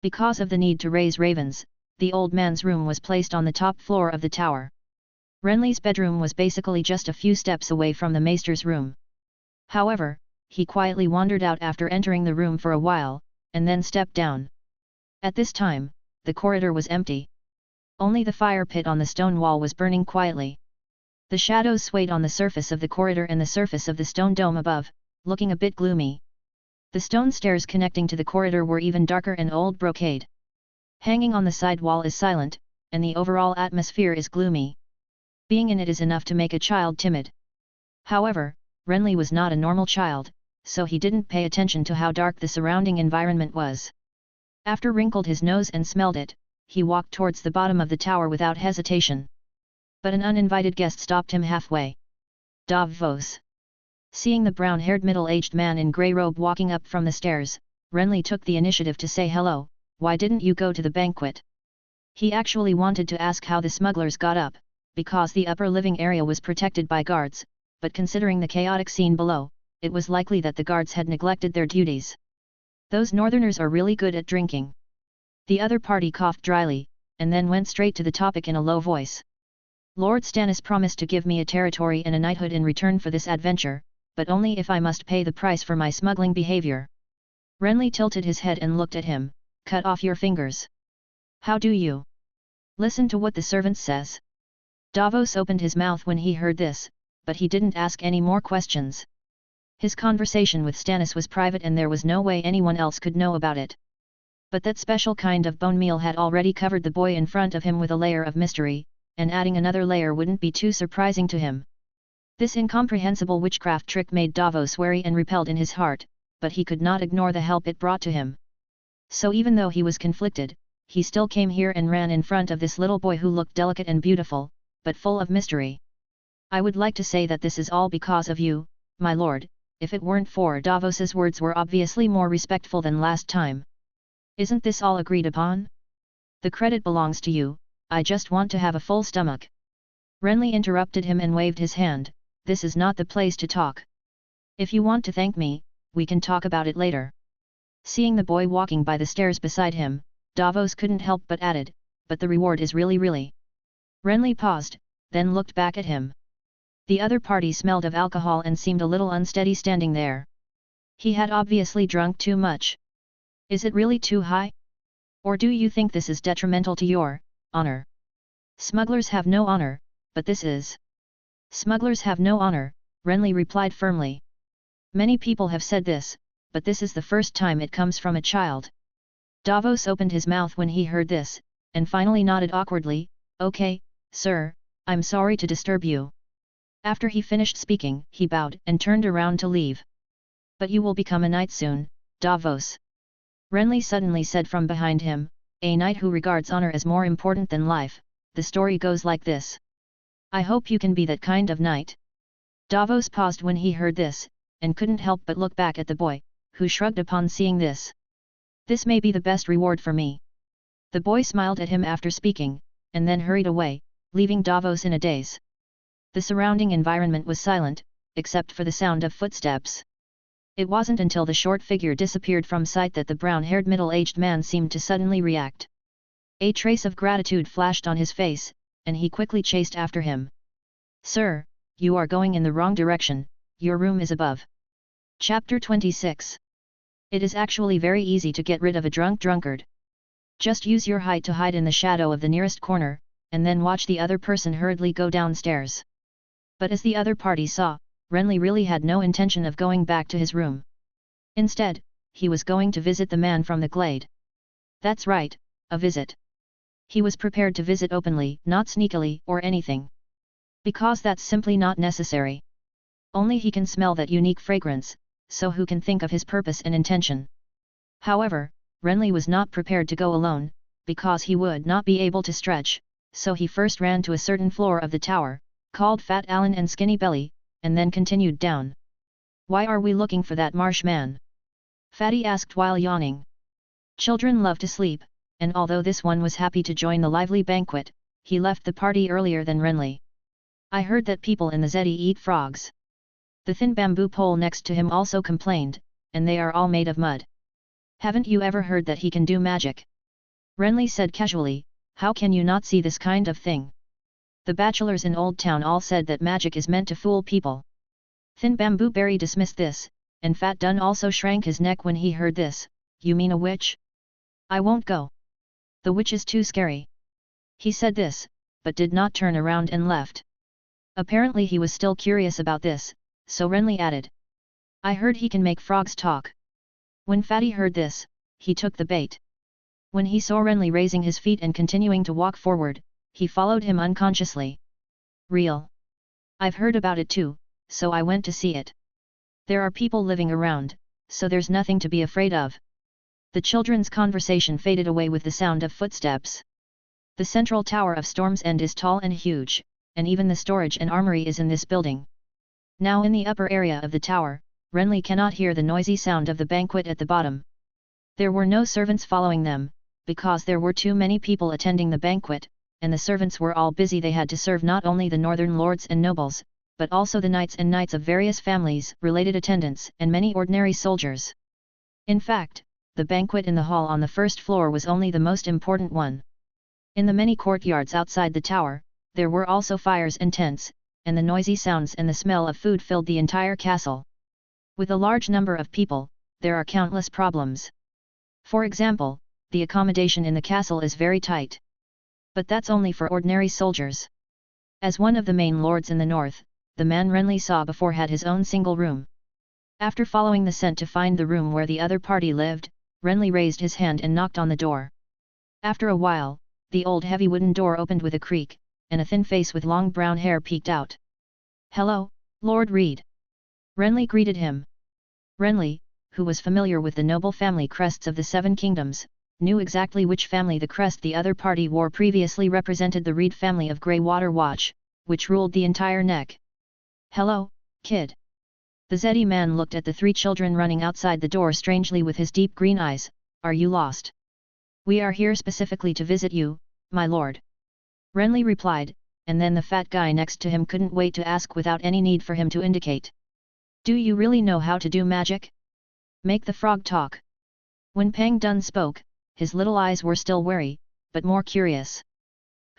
S1: Because of the need to raise ravens, the old man's room was placed on the top floor of the tower. Renly's bedroom was basically just a few steps away from the maester's room. However, he quietly wandered out after entering the room for a while, and then stepped down. At this time, the corridor was empty. Only the fire pit on the stone wall was burning quietly. The shadows swayed on the surface of the corridor and the surface of the stone dome above, looking a bit gloomy. The stone stairs connecting to the corridor were even darker and old brocade. Hanging on the side wall is silent, and the overall atmosphere is gloomy. Being in it is enough to make a child timid. However, Renly was not a normal child, so he didn't pay attention to how dark the surrounding environment was. After wrinkled his nose and smelled it, he walked towards the bottom of the tower without hesitation. But an uninvited guest stopped him halfway. Davos. Seeing the brown-haired middle-aged man in grey robe walking up from the stairs, Renly took the initiative to say hello, why didn't you go to the banquet? He actually wanted to ask how the smugglers got up, because the upper living area was protected by guards, but considering the chaotic scene below, it was likely that the guards had neglected their duties. Those northerners are really good at drinking. The other party coughed dryly, and then went straight to the topic in a low voice. Lord Stannis promised to give me a territory and a knighthood in return for this adventure, but only if I must pay the price for my smuggling behavior. Renly tilted his head and looked at him, cut off your fingers. How do you? Listen to what the servant says. Davos opened his mouth when he heard this, but he didn't ask any more questions. His conversation with Stannis was private and there was no way anyone else could know about it. But that special kind of bone meal had already covered the boy in front of him with a layer of mystery, and adding another layer wouldn't be too surprising to him. This incomprehensible witchcraft trick made Davos wary and repelled in his heart, but he could not ignore the help it brought to him. So even though he was conflicted, he still came here and ran in front of this little boy who looked delicate and beautiful, but full of mystery. I would like to say that this is all because of you, my lord, if it weren't for Davos's words were obviously more respectful than last time. Isn't this all agreed upon? The credit belongs to you, I just want to have a full stomach. Renly interrupted him and waved his hand, this is not the place to talk. If you want to thank me, we can talk about it later. Seeing the boy walking by the stairs beside him, Davos couldn't help but added, but the reward is really. Renly paused, then looked back at him. The other party smelled of alcohol and seemed a little unsteady standing there. He had obviously drunk too much. Is it really too high? Or do you think this is detrimental to your honor? Smugglers have no honor, but this is. Smugglers have no honor, Renly replied firmly. Many people have said this, but this is the first time it comes from a child. Davos opened his mouth when he heard this, and finally nodded awkwardly, okay, sir, I'm sorry to disturb you. After he finished speaking, he bowed and turned around to leave. But you will become a knight soon, Davos. Renly suddenly said from behind him, a knight who regards honor as more important than life. The story goes like this. I hope you can be that kind of knight. Davos paused when he heard this, and couldn't help but look back at the boy, who shrugged upon seeing this. This may be the best reward for me. The boy smiled at him after speaking, and then hurried away, leaving Davos in a daze. The surrounding environment was silent, except for the sound of footsteps. It wasn't until the short figure disappeared from sight that the brown-haired middle-aged man seemed to suddenly react. A trace of gratitude flashed on his face, and he quickly chased after him. Sir, you are going in the wrong direction, your room is above. Chapter 26. It is actually very easy to get rid of a drunkard. Just use your height to hide in the shadow of the nearest corner, and then watch the other person hurriedly go downstairs. But as the other party saw, Renly really had no intention of going back to his room. Instead, he was going to visit the man from the glade. That's right, a visit. He was prepared to visit openly, not sneakily or anything. Because that's simply not necessary. Only he can smell that unique fragrance, so who can think of his purpose and intention? However, Renly was not prepared to go alone, because he would not be able to stretch, so he first ran to a certain floor of the tower, called Fat Alan and Skinny Belly, and then continued down. Why are we looking for that marsh man? Fatty asked while yawning. Children love to sleep, and although this one was happy to join the lively banquet, he left the party earlier than Renly. I heard that people in the Zedi eat frogs. The thin bamboo pole next to him also complained, and they are all made of mud. Haven't you ever heard that he can do magic? Renly said casually, how can you not see this kind of thing? The bachelors in Old Town all said that magic is meant to fool people. Thin Bamboo Berry dismissed this, and Fat Dun also shrank his neck when he heard this. You mean a witch? I won't go. The witch is too scary. He said this, but did not turn around and left. Apparently he was still curious about this, so Renly added. I heard he can make frogs talk. When Fatty heard this, he took the bait. When he saw Renly raising his feet and continuing to walk forward, he followed him unconsciously. Real. I've heard about it too, so I went to see it. There are people living around, so there's nothing to be afraid of. The children's conversation faded away with the sound of footsteps. The central tower of Storm's End is tall and huge, and even the storage and armory is in this building. Now in the upper area of the tower, Renly cannot hear the noisy sound of the banquet at the bottom. There were no servants following them, because there were too many people attending the banquet, and the servants were all busy. They had to serve not only the northern lords and nobles, but also the knights and knights of various families, related attendants, and many ordinary soldiers. In fact, the banquet in the hall on the first floor was only the most important one. In the many courtyards outside the tower, there were also fires and tents, and the noisy sounds and the smell of food filled the entire castle. With a large number of people, there are countless problems. For example, the accommodation in the castle is very tight. But that's only for ordinary soldiers. As one of the main lords in the north, the man Renly saw before had his own single room. After following the scent to find the room where the other party lived, Renly raised his hand and knocked on the door. After a while, the old heavy wooden door opened with a creak, and a thin face with long brown hair peeked out. Hello, Lord Reed. Renly greeted him. Renly, who was familiar with the noble family crests of the Seven Kingdoms, knew exactly which family the crest the other party wore previously represented the Reed family of Greywater Watch, which ruled the entire neck. Hello, kid. The Zedi man looked at the three children running outside the door strangely with his deep green eyes. Are you lost? We are here specifically to visit you, my lord. Renly replied, and then the fat guy next to him couldn't wait to ask without any need for him to indicate. Do you really know how to do magic? Make the frog talk. When Pang Dun spoke, his little eyes were still wary, but more curious.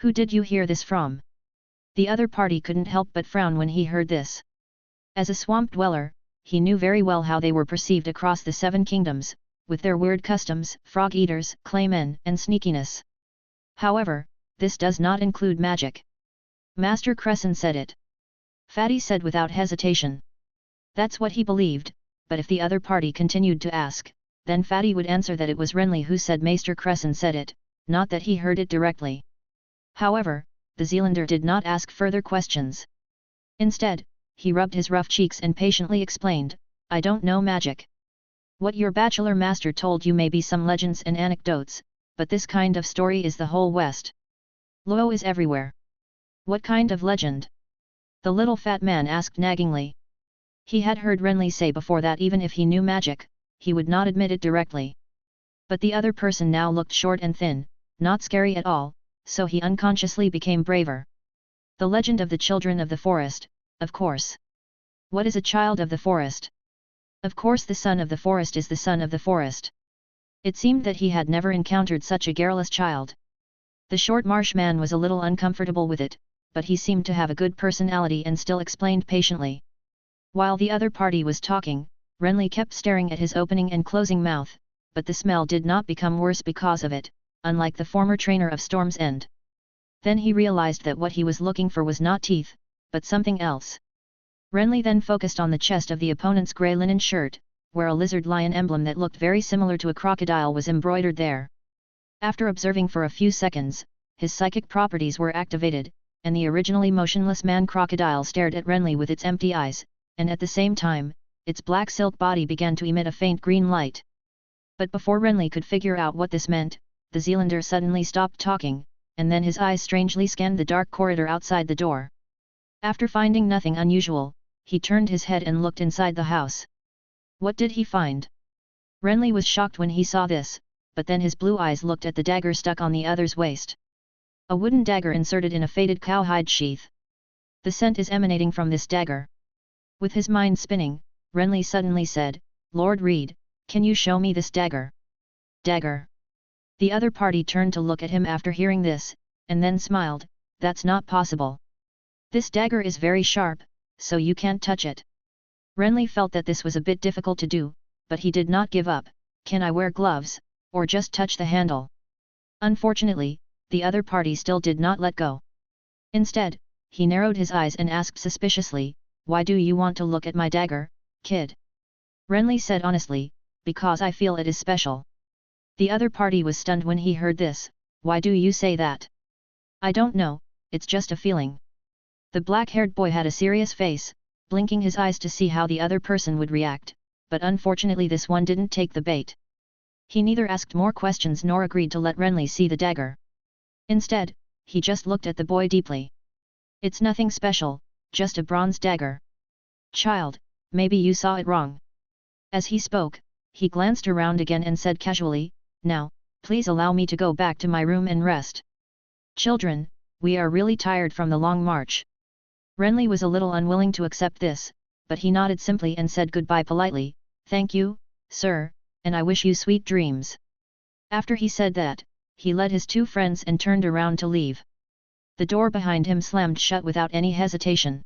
S1: Who did you hear this from? The other party couldn't help but frown when he heard this. As a swamp dweller, he knew very well how they were perceived across the Seven Kingdoms, with their weird customs, frog eaters, claymen, and sneakiness. However, this does not include magic. Master Crescent said it. Fatty said without hesitation. That's what he believed, but if the other party continued to ask, then Fatty would answer that it was Renly who said Maester Crescent said it, not that he heard it directly. However, the Zealander did not ask further questions. Instead, he rubbed his rough cheeks and patiently explained, I don't know magic. What your bachelor master told you may be some legends and anecdotes, but this kind of story is the whole West. Luo is everywhere. What kind of legend? The little fat man asked naggingly. He had heard Renly say before that even if he knew magic, he would not admit it directly. But the other person now looked short and thin, not scary at all, so he unconsciously became braver. The legend of the children of the forest, of course. What is a child of the forest? Of course the son of the forest is the son of the forest. It seemed that he had never encountered such a garrulous child. The short marshman was a little uncomfortable with it, but he seemed to have a good personality and still explained patiently. While the other party was talking, Renly kept staring at his opening and closing mouth, but the smell did not become worse because of it, unlike the former trainer of Storm's End. Then he realized that what he was looking for was not teeth, but something else. Renly then focused on the chest of the opponent's grey linen shirt, where a lizard lion emblem that looked very similar to a crocodile was embroidered there. After observing for a few seconds, his psychic properties were activated, and the originally motionless man-crocodile stared at Renly with its empty eyes, and at the same time, its black silk body began to emit a faint green light. But before Renly could figure out what this meant, the Zealander suddenly stopped talking, and then his eyes strangely scanned the dark corridor outside the door. After finding nothing unusual, he turned his head and looked inside the house. What did he find? Renly was shocked when he saw this, but then his blue eyes looked at the dagger stuck on the other's waist. A wooden dagger inserted in a faded cowhide sheath. The scent is emanating from this dagger. With his mind spinning, Renly suddenly said, Lord Reed, can you show me this dagger? Dagger. The other party turned to look at him after hearing this, and then smiled, that's not possible. This dagger is very sharp, so you can't touch it. Renly felt that this was a bit difficult to do, but he did not give up. Can I wear gloves, or just touch the handle? Unfortunately, the other party still did not let go. Instead, he narrowed his eyes and asked suspiciously, why do you want to look at my dagger, kid? Renly said honestly, because I feel it is special. The other party was stunned when he heard this, why do you say that? I don't know, it's just a feeling. The black-haired boy had a serious face, blinking his eyes to see how the other person would react, but unfortunately this one didn't take the bait. He neither asked more questions nor agreed to let Renly see the dagger. Instead, he just looked at the boy deeply. It's nothing special, just a bronze dagger. Child, maybe you saw it wrong. As he spoke, he glanced around again and said casually, now, please allow me to go back to my room and rest. Children, we are really tired from the long march. Renly was a little unwilling to accept this, but he nodded simply and said goodbye politely, thank you, sir, and I wish you sweet dreams. After he said that, he led his two friends and turned around to leave. The door behind him slammed shut without any hesitation.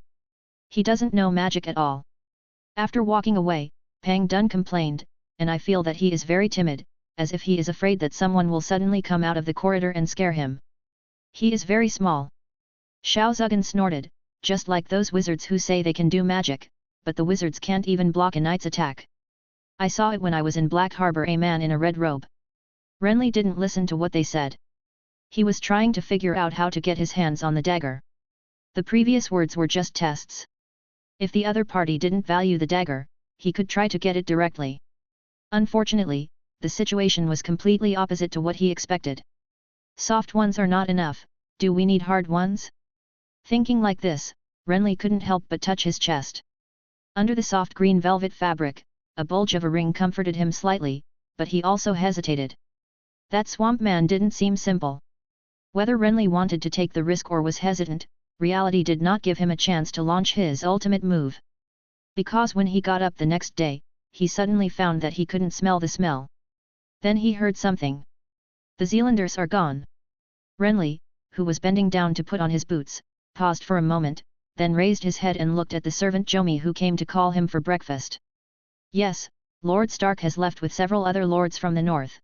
S1: He doesn't know magic at all. After walking away, Pang Dun complained, and I feel that he is very timid, as if he is afraid that someone will suddenly come out of the corridor and scare him. He is very small. Xiao Zugan snorted, just like those wizards who say they can do magic, but the wizards can't even block a knight's attack. I saw it when I was in Black Harbor, a man in a red robe. Renly didn't listen to what they said. He was trying to figure out how to get his hands on the dagger. The previous words were just tests. If the other party didn't value the dagger, he could try to get it directly. Unfortunately, the situation was completely opposite to what he expected. Soft ones are not enough, do we need hard ones? Thinking like this, Renly couldn't help but touch his chest. Under the soft green velvet fabric, a bulge of a ring comforted him slightly, but he also hesitated. That swamp man didn't seem simple. Whether Renly wanted to take the risk or was hesitant, reality did not give him a chance to launch his ultimate move. Because when he got up the next day, he suddenly found that he couldn't smell the smell. Then he heard something. The Zealanders are gone. Renly, who was bending down to put on his boots, paused for a moment, then raised his head and looked at the servant Jomi who came to call him for breakfast. Yes, Lord Stark has left with several other lords from the north.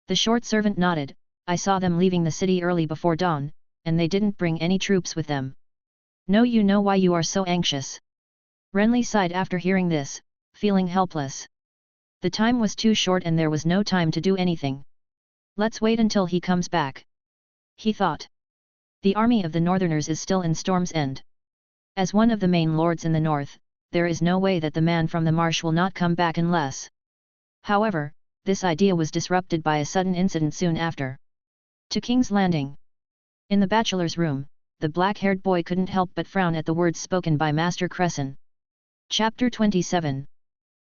S1: The short servant nodded. I saw them leaving the city early before dawn, and they didn't bring any troops with them. No, you know why you are so anxious. Renly sighed after hearing this, feeling helpless. The time was too short and there was no time to do anything. Let's wait until he comes back, he thought. The army of the Northerners is still in Storm's End. As one of the main lords in the north, there is no way that the man from the marsh will not come back unless. However, this idea was disrupted by a sudden incident soon after. To King's Landing. In the bachelor's room, the black-haired boy couldn't help but frown at the words spoken by Master Cresson. Chapter 27.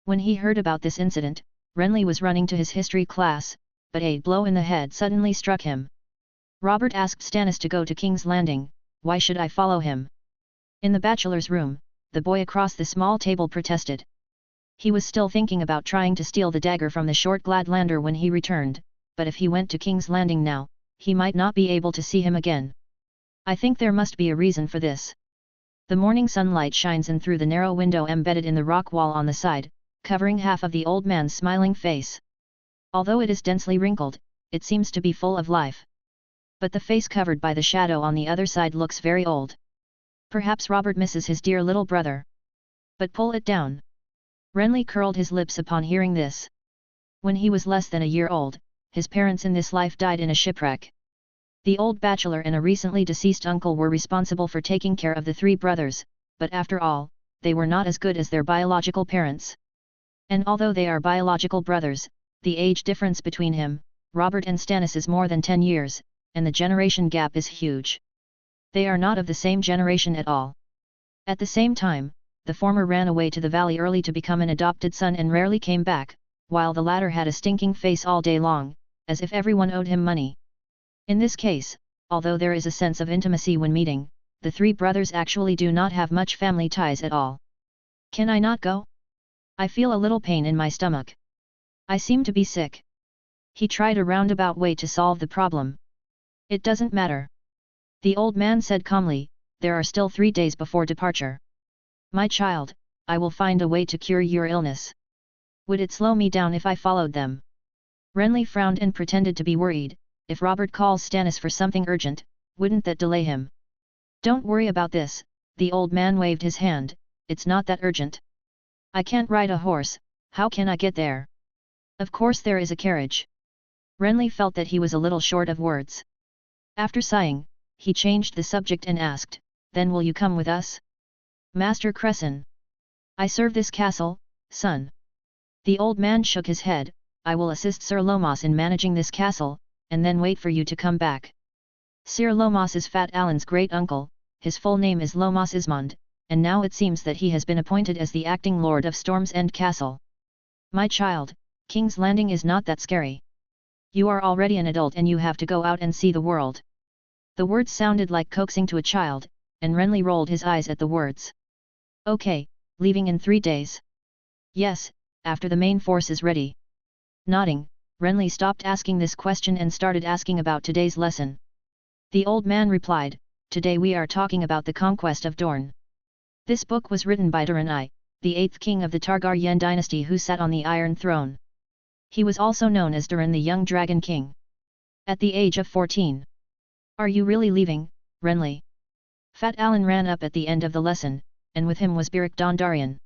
S1: When he heard about this incident, Renly was running to his history class, but a blow in the head suddenly struck him. Robert asked Stannis to go to King's Landing. Why should I follow him? In the bachelor's room, the boy across the small table protested. He was still thinking about trying to steal the dagger from the short Gladlander when he returned, but if he went to King's Landing now, he might not be able to see him again. I think there must be a reason for this. The morning sunlight shines in through the narrow window embedded in the rock wall on the side, covering half of the old man's smiling face. Although it is densely wrinkled, it seems to be full of life. But the face covered by the shadow on the other side looks very old. Perhaps Robert misses his dear little brother. But pull it down. Renly curled his lips upon hearing this. When he was less than a year old, his parents in this life died in a shipwreck. The old bachelor and a recently deceased uncle were responsible for taking care of the three brothers, but after all, they were not as good as their biological parents. And although they are biological brothers, the age difference between him, Robert and Stannis is more than 10 years, and the generation gap is huge. They are not of the same generation at all. At the same time, the former ran away to the valley early to become an adopted son and rarely came back, while the latter had a stinking face all day long, as if everyone owed him money. In this case, although there is a sense of intimacy when meeting, the three brothers actually do not have much family ties at all. Can I not go? I feel a little pain in my stomach. I seem to be sick. He tried a roundabout way to solve the problem. It doesn't matter. The old man said calmly, there are still 3 days before departure. My child, I will find a way to cure your illness. Would it slow me down if I followed them? Renly frowned and pretended to be worried. If Robert calls Stannis for something urgent, wouldn't that delay him? Don't worry about this, the old man waved his hand, it's not that urgent. I can't ride a horse, how can I get there? Of course there is a carriage. Renly felt that he was a little short of words. After sighing, he changed the subject and asked, then will you come with us? Master Cresson. I serve this castle, son. The old man shook his head, I will assist Sir Lomas in managing this castle, and then wait for you to come back. Sir Lomas is Fat Alan's great-uncle, his full name is Lomas Ismond, and now it seems that he has been appointed as the acting lord of Storm's End Castle. My child, King's Landing is not that scary. You are already an adult and you have to go out and see the world. The words sounded like coaxing to a child, and Renly rolled his eyes at the words. Okay, leaving in 3 days. Yes, after the main force is ready. Nodding, Renly stopped asking this question and started asking about today's lesson. The old man replied, today we are talking about the conquest of Dorne. This book was written by Doran I, the 8th king of the Targaryen dynasty who sat on the Iron Throne. He was also known as Doran the Young Dragon King. At the age of 14. Are you really leaving, Renly? Fat Alan ran up at the end of the lesson, and with him was Beric Dondarrion.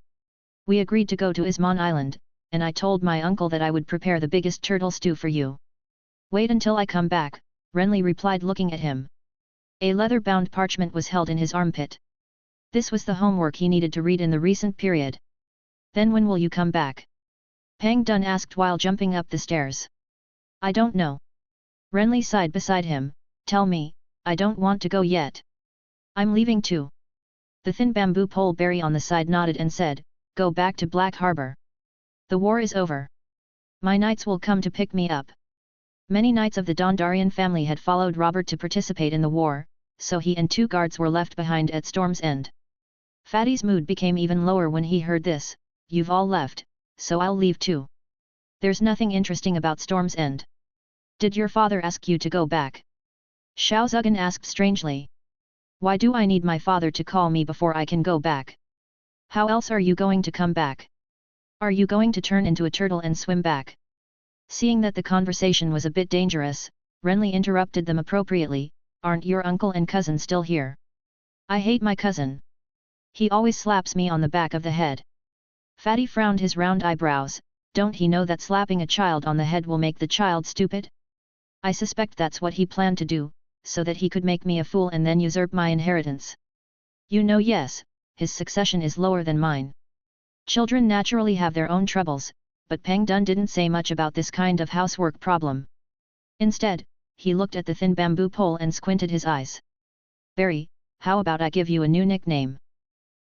S1: We agreed to go to Ismon Island, and I told my uncle that I would prepare the biggest turtle stew for you. Wait until I come back, Renly replied looking at him. A leather-bound parchment was held in his armpit. This was the homework he needed to read in the recent period. Then when will you come back? Pang Dun asked while jumping up the stairs. I don't know. Renly sighed beside him, tell me, I don't want to go yet. I'm leaving too. The thin bamboo pole berry on the side nodded and said, go back to Black Harbor. The war is over. My knights will come to pick me up. Many knights of the Dondarrion family had followed Robert to participate in the war, so he and 2 guards were left behind at Storm's End. Fatty's mood became even lower when he heard this, you've all left, so I'll leave too. There's nothing interesting about Storm's End. Did your father ask you to go back? Xiao Zuggan asked strangely. Why do I need my father to call me before I can go back? How else are you going to come back? Are you going to turn into a turtle and swim back? Seeing that the conversation was a bit dangerous, Renly interrupted them appropriately. Aren't your uncle and cousin still here? I hate my cousin. He always slaps me on the back of the head. Fatty frowned his round eyebrows. Don't he know that slapping a child on the head will make the child stupid? I suspect that's what he planned to do, so that he could make me a fool and then usurp my inheritance. You know, yes, his succession is lower than mine. Children naturally have their own troubles, but Peng Dun didn't say much about this kind of housework problem. Instead, he looked at the thin bamboo pole and squinted his eyes. Barry, how about I give you a new nickname?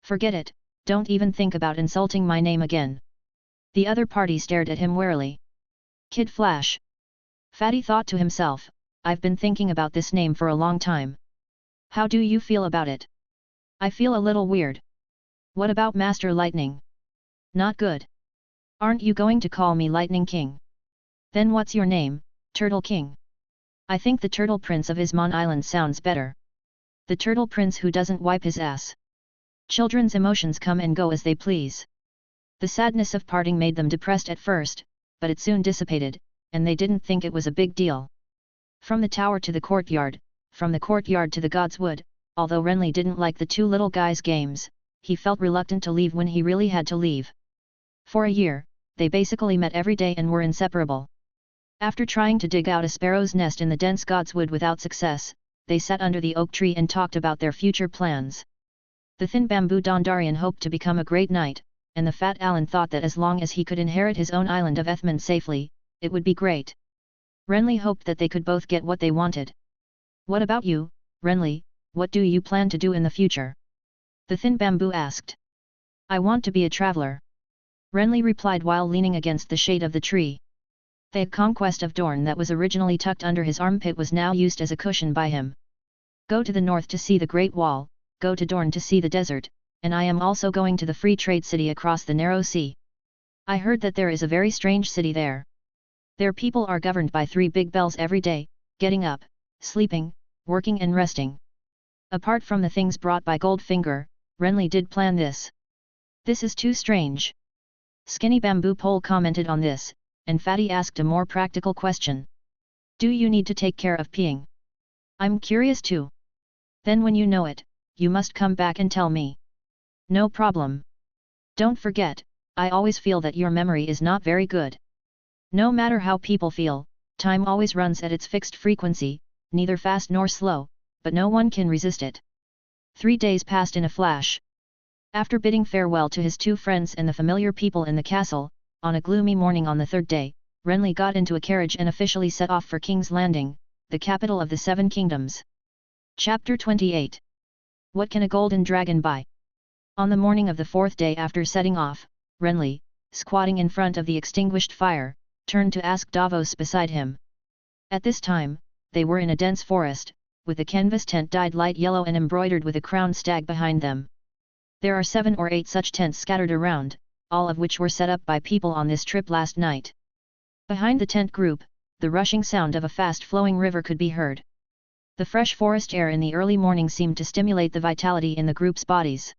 S1: Forget it, don't even think about insulting my name again. The other party stared at him warily. Kid Flash. Fatty thought to himself, I've been thinking about this name for a long time. How do you feel about it? I feel a little weird. What about Master Lightning? Not good. Aren't you going to call me Lightning King? Then what's your name, Turtle King? I think the Turtle Prince of Ismon Island sounds better. The Turtle Prince who doesn't wipe his ass. Children's emotions come and go as they please. The sadness of parting made them depressed at first, but it soon dissipated, and they didn't think it was a big deal. From the tower to the courtyard, from the courtyard to the God's Wood, although Renly didn't like the two little guys' games, he felt reluctant to leave when he really had to leave. For a year, they basically met every day and were inseparable. After trying to dig out a sparrow's nest in the dense God's Wood without success, they sat under the oak tree and talked about their future plans. The thin bamboo Dondarian hoped to become a great knight, and the fat Alan thought that as long as he could inherit his own island of Ethmond safely, it would be great. Renly hoped that they could both get what they wanted. What about you, Renly, what do you plan to do in the future? The thin bamboo asked. I want to be a traveler. Renly replied while leaning against the shade of the tree. The conquest of Dorne that was originally tucked under his armpit was now used as a cushion by him. Go to the north to see the Great Wall, go to Dorne to see the desert, and I am also going to the free trade city across the narrow sea. I heard that there is a very strange city there. Their people are governed by 3 big bells every day, getting up, sleeping, working and resting. Apart from the things brought by Goldfinger, Renly did plan this. This is too strange. Skinny Bamboo Pole commented on this, and Fatty asked a more practical question. Do you need to take care of peeing? I'm curious too. Then when you know it, you must come back and tell me. No problem. Don't forget, I always feel that your memory is not very good. No matter how people feel, time always runs at its fixed frequency, neither fast nor slow, but no one can resist it. 3 days passed in a flash. After bidding farewell to his 2 friends and the familiar people in the castle, on a gloomy morning on the 3rd day, Renly got into a carriage and officially set off for King's Landing, the capital of the 7 kingdoms. Chapter 28. What can a golden dragon buy? On the morning of the 4th day after setting off, Renly, squatting in front of the extinguished fire, turned to ask Davos beside him. At this time, they were in a dense forest, with a canvas tent dyed light yellow and embroidered with a crowned stag behind them. There are 7 or 8 such tents scattered around, all of which were set up by people on this trip last night. Behind the tent group, the rushing sound of a fast-flowing river could be heard. The fresh forest air in the early morning seemed to stimulate the vitality in the group's bodies.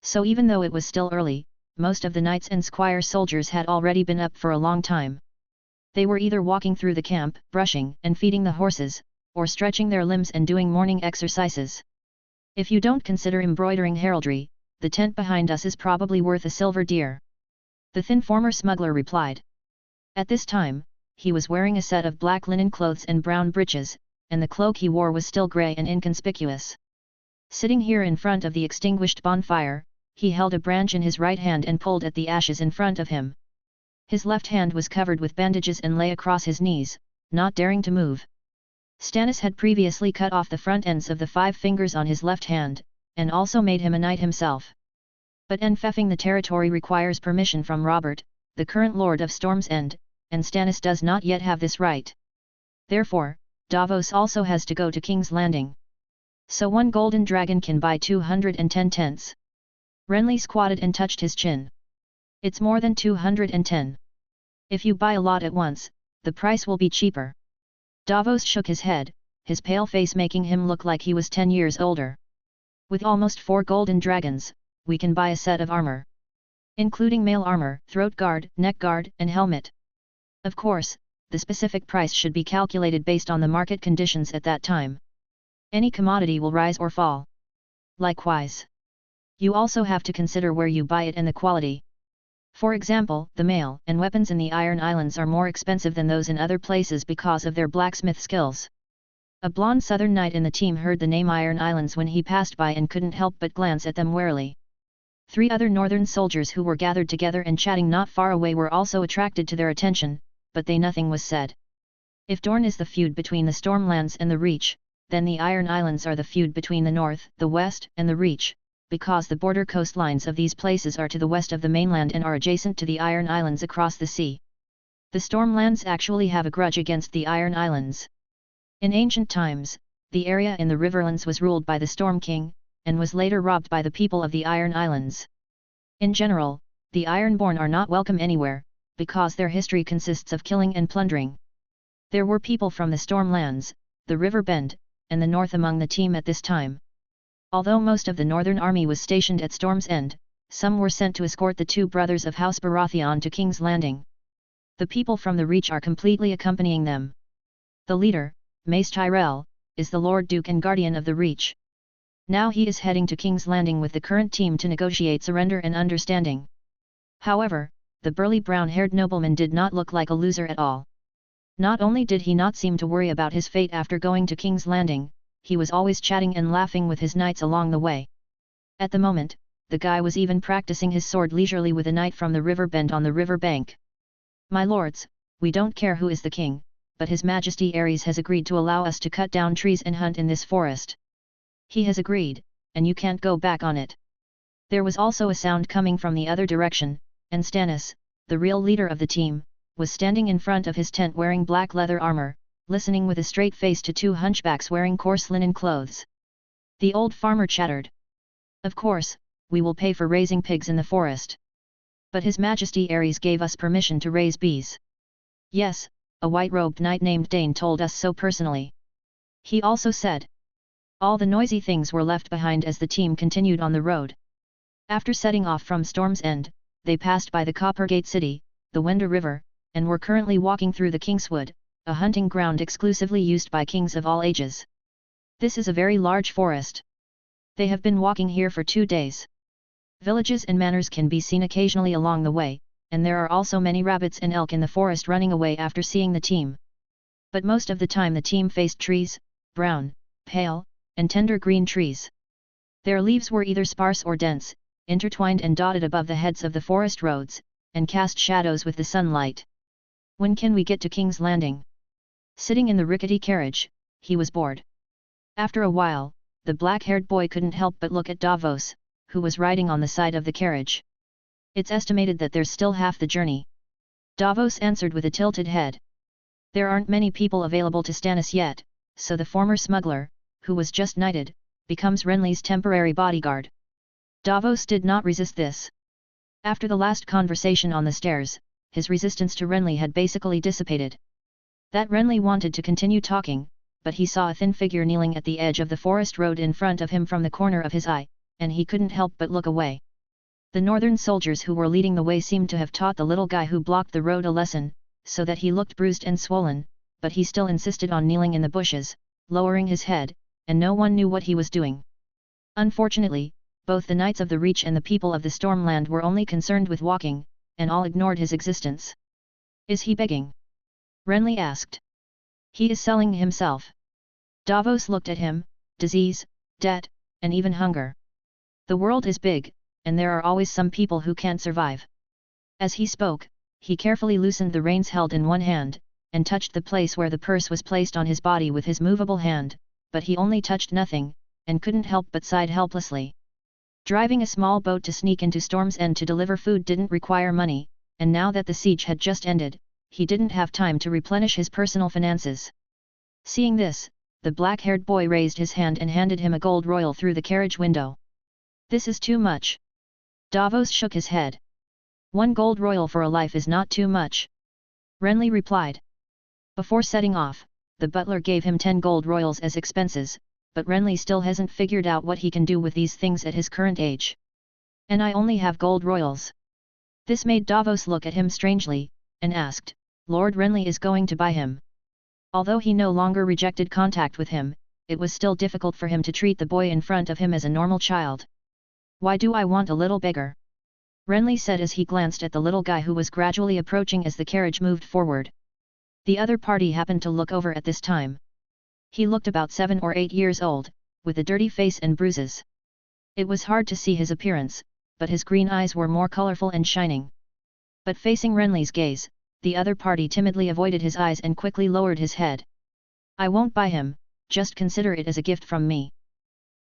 S1: So even though it was still early, most of the knights and squire soldiers had already been up for a long time. They were either walking through the camp, brushing and feeding the horses, or stretching their limbs and doing morning exercises. If you don't consider embroidering heraldry, the tent behind us is probably worth a silver deer. The thin former smuggler replied. At this time, he was wearing a set of black linen clothes and brown breeches, and the cloak he wore was still grey and inconspicuous. Sitting here in front of the extinguished bonfire, he held a branch in his right hand and pulled at the ashes in front of him. His left hand was covered with bandages and lay across his knees, not daring to move. Stannis had previously cut off the front ends of the 5 fingers on his left hand, and also made him a knight himself. But enfeffing the territory requires permission from Robert, the current Lord of Storm's End, and Stannis does not yet have this right. Therefore, Davos also has to go to King's Landing. So 1 golden dragon can buy 210 tents. Renly squatted and touched his chin. It's more than 210. If you buy a lot at once, the price will be cheaper. Davos shook his head, his pale face making him look like he was 10 years older. With almost 4 golden dragons, we can buy a set of armor. including mail armor, throat guard, neck guard, and helmet. Of course, the specific price should be calculated based on the market conditions at that time. Any commodity will rise or fall. Likewise, you also have to consider where you buy it and the quality. For example, the mail and weapons in the Iron Islands are more expensive than those in other places because of their blacksmith skills. A blonde southern knight in the team heard the name Iron Islands when he passed by and couldn't help but glance at them warily. 3 other northern soldiers who were gathered together and chatting not far away were also attracted to their attention, but nothing was said. If Dorne is the feud between the Stormlands and the Reach, then the Iron Islands are the feud between the North, the West, and the Reach, because the border coastlines of these places are to the west of the mainland and are adjacent to the Iron Islands across the sea. The Stormlands actually have a grudge against the Iron Islands. In ancient times, the area in the Riverlands was ruled by the Storm King, and was later robbed by the people of the Iron Islands. In general, the Ironborn are not welcome anywhere, because their history consists of killing and plundering. There were people from the Stormlands, the River Bend, and the North among the team at this time. Although most of the Northern Army was stationed at Storm's End, some were sent to escort the 2 brothers of House Baratheon to King's Landing. The people from the Reach are completely accompanying them. The leader, Mace Tyrell, is the Lord Duke and Guardian of the Reach. Now he is heading to King's Landing with the current team to negotiate surrender and understanding. However, the burly brown-haired nobleman did not look like a loser at all. Not only did he not seem to worry about his fate after going to King's Landing, he was always chatting and laughing with his knights along the way. At the moment, the guy was even practicing his sword leisurely with a knight from the river bend on the river bank. "My lords, we don't care who is the king, but His Majesty Aerys has agreed to allow us to cut down trees and hunt in this forest. He has agreed, and you can't go back on it." There was also a sound coming from the other direction, and Stannis, the real leader of the team, was standing in front of his tent wearing black leather armor, listening with a straight face to 2 hunchbacks wearing coarse linen clothes. The old farmer chattered. "Of course, we will pay for raising pigs in the forest. But His Majesty Aerys gave us permission to raise bees." "Yes, a white-robed knight named Dane told us so personally," he also said. All the noisy things were left behind as the team continued on the road. After setting off from Storm's End, they passed by the Coppergate City, the Wenda River, and were currently walking through the Kingswood, a hunting ground exclusively used by kings of all ages. This is a very large forest. They have been walking here for 2 days. Villages and manors can be seen occasionally along the way, and there are also many rabbits and elk in the forest running away after seeing the team. But most of the time the team faced trees, brown, pale, and tender green trees. Their leaves were either sparse or dense, intertwined and dotted above the heads of the forest roads, and cast shadows with the sunlight. "When can we get to King's Landing?" Sitting in the rickety carriage, he was bored. After a while, the black-haired boy couldn't help but look at Davos, who was riding on the side of the carriage. "It's estimated that there's still half the journey," Davos answered with a tilted head. "There aren't many people available to Stannis yet, so the former smuggler, who was just knighted, becomes Renly's temporary bodyguard." Davos did not resist this. After the last conversation on the stairs, his resistance to Renly had basically dissipated. That Renly wanted to continue talking, but he saw a thin figure kneeling at the edge of the forest road in front of him from the corner of his eye, and he couldn't help but look away. The northern soldiers who were leading the way seemed to have taught the little guy who blocked the road a lesson, so that he looked bruised and swollen, but he still insisted on kneeling in the bushes, lowering his head, and no one knew what he was doing. Unfortunately, both the Knights of the Reach and the people of the Stormland were only concerned with walking, and all ignored his existence. "Is he begging?" Renly asked. "He is selling himself." Davos looked at him. "Disease, debt, and even hunger. The world is big, and there are always some people who can't survive." As he spoke, he carefully loosened the reins held in one hand, and touched the place where the purse was placed on his body with his movable hand, but he only touched nothing, and couldn't help but sighed helplessly. Driving a small boat to sneak into Storm's End to deliver food didn't require money, and now that the siege had just ended, he didn't have time to replenish his personal finances. Seeing this, the black-haired boy raised his hand and handed him a gold royal through the carriage window. "This is too much." Davos shook his head. "1 gold royal for a life is not too much," Renly replied. Before setting off, the butler gave him 10 gold royals as expenses, but Renly still hasn't figured out what he can do with these things at his current age. "And I only have gold royals. This made Davos look at him strangely, and asked, "Lord Renly is going to buy him?" Although he no longer rejected contact with him, it was still difficult for him to treat the boy in front of him as a normal child. "Why do I want a little beggar?" Renly said as he glanced at the little guy who was gradually approaching as the carriage moved forward. The other party happened to look over at this time. He looked about 7 or 8 years old, with a dirty face and bruises. It was hard to see his appearance, but his green eyes were more colorful and shining. But facing Renly's gaze, the other party timidly avoided his eyes and quickly lowered his head. "I won't buy him, just consider it as a gift from me."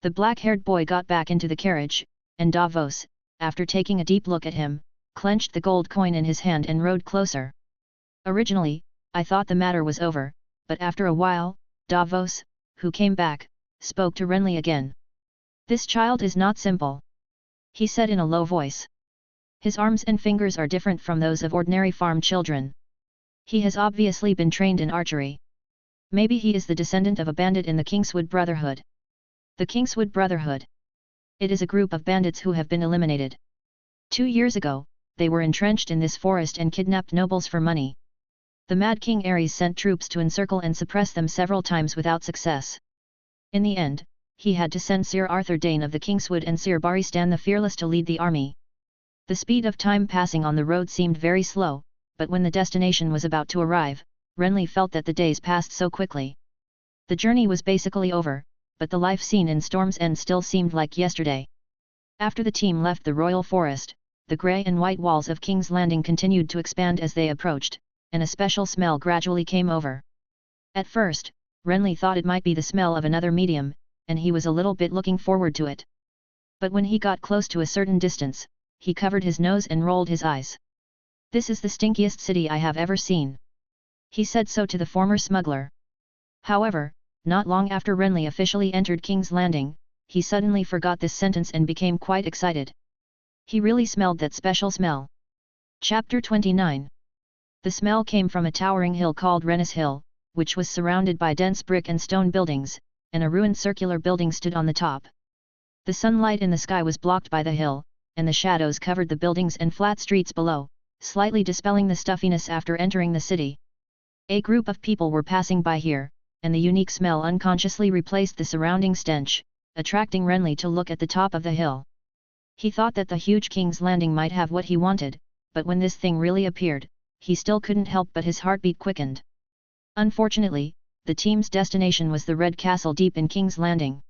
S1: The black-haired boy got back into the carriage, and Davos, after taking a deep look at him, clenched the gold coin in his hand and rode closer. "Originally, I thought the matter was over, but after a while, Davos, who came back, spoke to Renly again. "This child is not simple," he said in a low voice. "His arms and fingers are different from those of ordinary farm children. He has obviously been trained in archery. Maybe he is the descendant of a bandit in the Kingswood Brotherhood." The Kingswood Brotherhood. It is a group of bandits who have been eliminated. 2 years ago, they were entrenched in this forest and kidnapped nobles for money. The Mad King Aerys sent troops to encircle and suppress them several times without success. In the end, he had to send Sir Arthur Dane of the Kingswood and Sir Barristan the Fearless to lead the army. The speed of time passing on the road seemed very slow, but when the destination was about to arrive, Renly felt that the days passed so quickly. The journey was basically over, but the life scene in Storm's End still seemed like yesterday. After the team left the royal forest, the grey and white walls of King's Landing continued to expand as they approached, and a special smell gradually came over. At first, Renly thought it might be the smell of another medium, and he was a little bit looking forward to it. But when he got close to a certain distance, he covered his nose and rolled his eyes. "This is the stinkiest city I have ever seen," he said so to the former smuggler. However, not long after Renly officially entered King's Landing, he suddenly forgot this sentence and became quite excited. He really smelled that special smell. Chapter 29. The smell came from a towering hill called Rennis Hill, which was surrounded by dense brick and stone buildings, and a ruined circular building stood on the top. The sunlight in the sky was blocked by the hill, and the shadows covered the buildings and flat streets below, slightly dispelling the stuffiness after entering the city. A group of people were passing by here, and the unique smell unconsciously replaced the surrounding stench, attracting Renly to look at the top of the hill. He thought that the huge King's Landing might have what he wanted, but when this thing really appeared, he still couldn't help but his heartbeat quickened. Unfortunately, the team's destination was the Red Castle deep in King's Landing.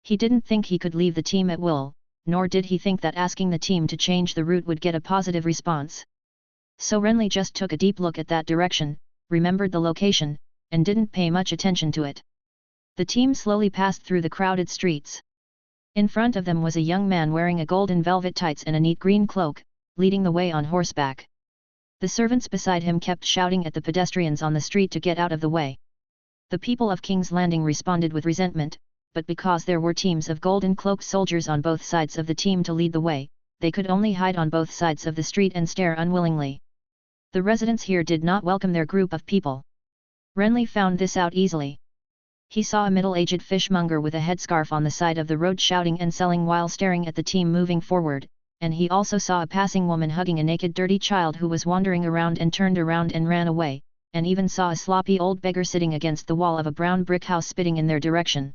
S1: He didn't think he could leave the team at will, nor did he think that asking the team to change the route would get a positive response. So Renly just took a deep look at that direction, remembered the location, and didn't pay much attention to it. The team slowly passed through the crowded streets. In front of them was a young man wearing a golden velvet tights and a neat green cloak, leading the way on horseback. The servants beside him kept shouting at the pedestrians on the street to get out of the way. The people of King's Landing responded with resentment, but because there were teams of golden-cloaked soldiers on both sides of the team to lead the way, they could only hide on both sides of the street and stare unwillingly. The residents here did not welcome their group of people. Renly found this out easily. He saw a middle-aged fishmonger with a headscarf on the side of the road shouting and selling while staring at the team moving forward, and he also saw a passing woman hugging a naked dirty child who was wandering around and turned around and ran away, and even saw a sloppy old beggar sitting against the wall of a brown brick house spitting in their direction.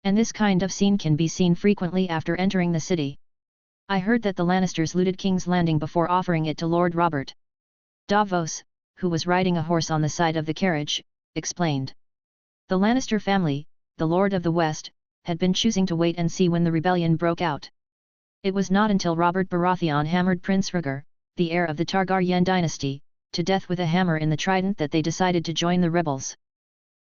S1: And this kind of scene can be seen frequently after entering the city. "I heard that the Lannisters looted King's Landing before offering it to Lord Robert." Davos, who was riding a horse on the side of the carriage, explained. The Lannister family, the Lord of the West, had been choosing to wait and see when the rebellion broke out. It was not until Robert Baratheon hammered Prince Rhaegar, the heir of the Targaryen dynasty, to death with a hammer in the trident that they decided to join the rebels.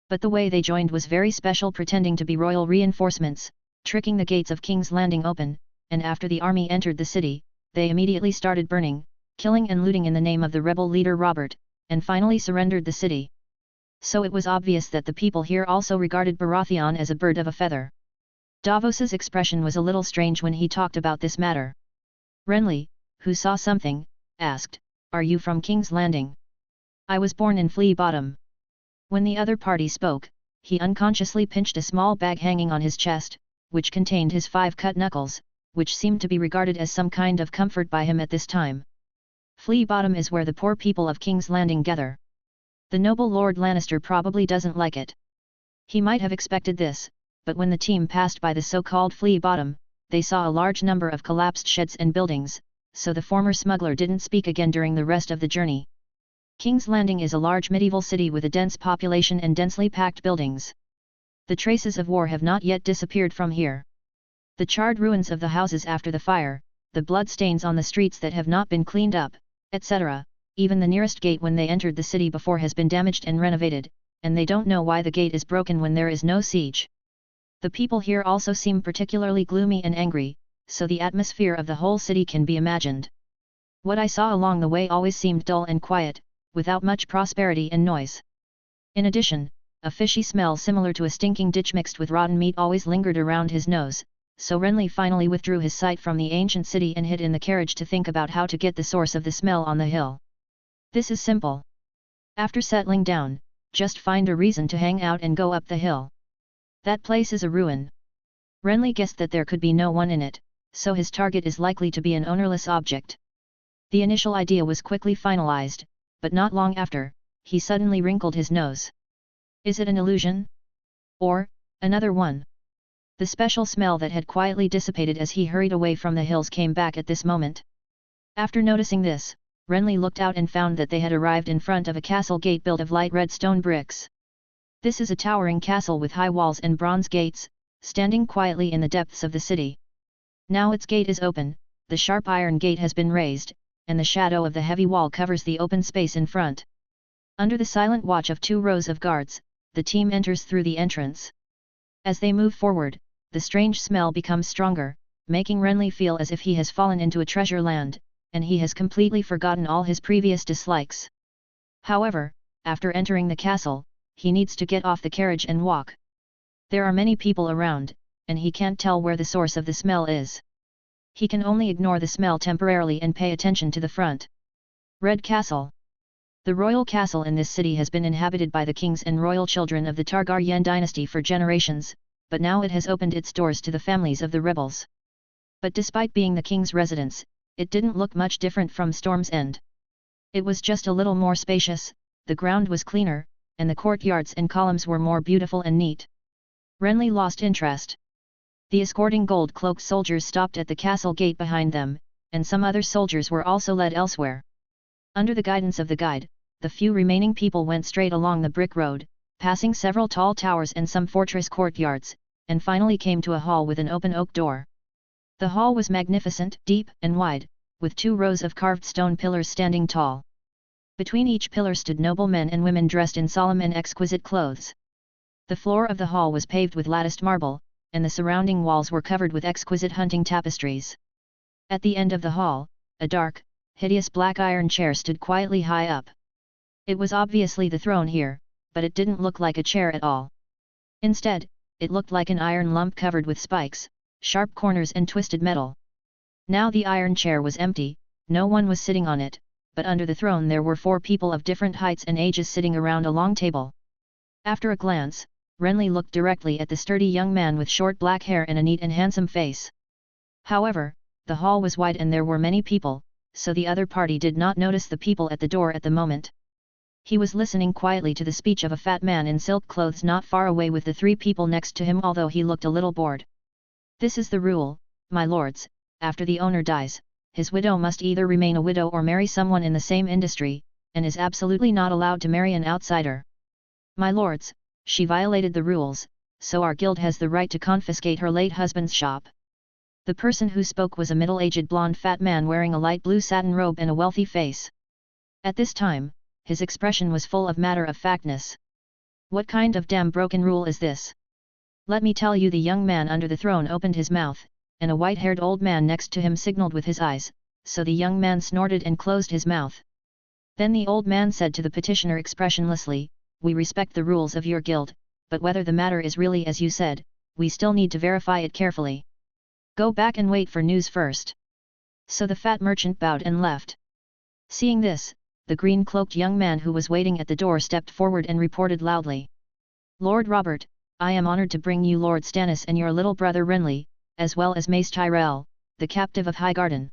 S1: But the way they joined was very special, pretending to be royal reinforcements, tricking the gates of King's Landing open, and after the army entered the city, they immediately started burning, killing and looting in the name of the rebel leader Robert, and finally surrendered the city. So it was obvious that the people here also regarded Baratheon as a bird of a feather. Davos's expression was a little strange when he talked about this matter. Renly, who saw something, asked, "Are you from King's Landing?" "I was born in Flea Bottom." When the other party spoke, he unconsciously pinched a small bag hanging on his chest, which contained his 5 cut knuckles, which seemed to be regarded as some kind of comfort by him at this time. Flea Bottom is where the poor people of King's Landing gather. The noble Lord Lannister probably doesn't like it. He might have expected this, but when the team passed by the so-called Flea Bottom, they saw a large number of collapsed sheds and buildings, so the former smuggler didn't speak again during the rest of the journey. King's Landing is a large medieval city with a dense population and densely packed buildings. The traces of war have not yet disappeared from here. The charred ruins of the houses after the fire, the bloodstains on the streets that have not been cleaned up, etc., even the nearest gate when they entered the city before has been damaged and renovated, and they don't know why the gate is broken when there is no siege. The people here also seem particularly gloomy and angry, so the atmosphere of the whole city can be imagined. What I saw along the way always seemed dull and quiet, without much prosperity and noise. In addition, a fishy smell similar to a stinking ditch mixed with rotten meat always lingered around his nose, so Renly finally withdrew his sight from the ancient city and hid in the carriage to think about how to get the source of the smell on the hill. This is simple. After settling down, just find a reason to hang out and go up the hill. That place is a ruin. Renly guessed that there could be no one in it, so his target is likely to be an ownerless object. The initial idea was quickly finalized, but not long after, he suddenly wrinkled his nose. Is it an illusion? Or, another one? The special smell that had quietly dissipated as he hurried away from the hills came back at this moment. After noticing this, Renly looked out and found that they had arrived in front of a castle gate built of light red stone bricks. This is a towering castle with high walls and bronze gates, standing quietly in the depths of the city. Now its gate is open, the sharp iron gate has been raised, and the shadow of the heavy wall covers the open space in front. Under the silent watch of 2 rows of guards, the team enters through the entrance. As they move forward, the strange smell becomes stronger, making Renly feel as if he has fallen into a treasure land, and he has completely forgotten all his previous dislikes. However, after entering the castle, he needs to get off the carriage and walk. There are many people around, and he can't tell where the source of the smell is. He can only ignore the smell temporarily and pay attention to the front. Red Castle. The royal castle in this city has been inhabited by the kings and royal children of the Targaryen dynasty for generations, but now it has opened its doors to the families of the rebels. But despite being the king's residence, it didn't look much different from Storm's End. It was just a little more spacious, the ground was cleaner, and the courtyards and columns were more beautiful and neat. Renly lost interest. The escorting gold-cloaked soldiers stopped at the castle gate behind them, and some other soldiers were also led elsewhere. Under the guidance of the guide, the few remaining people went straight along the brick road, passing several tall towers and some fortress courtyards, and finally came to a hall with an open oak door. The hall was magnificent, deep and wide, with 2 rows of carved stone pillars standing tall. Between each pillar stood noble men and women dressed in solemn and exquisite clothes. The floor of the hall was paved with latticed marble, and the surrounding walls were covered with exquisite hunting tapestries. At the end of the hall, a dark, hideous black iron chair stood quietly high up. It was obviously the throne here, but it didn't look like a chair at all. Instead, it looked like an iron lump covered with spikes, sharp corners and twisted metal. Now the iron chair was empty, no one was sitting on it, but under the throne there were 4 people of different heights and ages sitting around a long table. After a glance, Renly looked directly at the sturdy young man with short black hair and a neat and handsome face. However, the hall was wide and there were many people, so the other party did not notice the people at the door at the moment. He was listening quietly to the speech of a fat man in silk clothes not far away with the 3 people next to him, although he looked a little bored. This is the rule, my lords, after the owner dies, his widow must either remain a widow or marry someone in the same industry, and is absolutely not allowed to marry an outsider. My lords, she violated the rules, so our guild has the right to confiscate her late husband's shop. The person who spoke was a middle-aged blonde fat man wearing a light blue satin robe and a wealthy face. At this time, his expression was full of matter-of-factness. What kind of damn broken rule is this? Let me tell you. The young man under the throne opened his mouth, and a white-haired old man next to him signaled with his eyes, so the young man snorted and closed his mouth. Then the old man said to the petitioner expressionlessly, "We respect the rules of your guild, but whether the matter is really as you said, we still need to verify it carefully. Go back and wait for news first." So the fat merchant bowed and left. Seeing this, the green-cloaked young man who was waiting at the door stepped forward and reported loudly. "Lord Robert, I am honored to bring you Lord Stannis and your little brother Renly, as well as Mace Tyrell, the captive of Highgarden."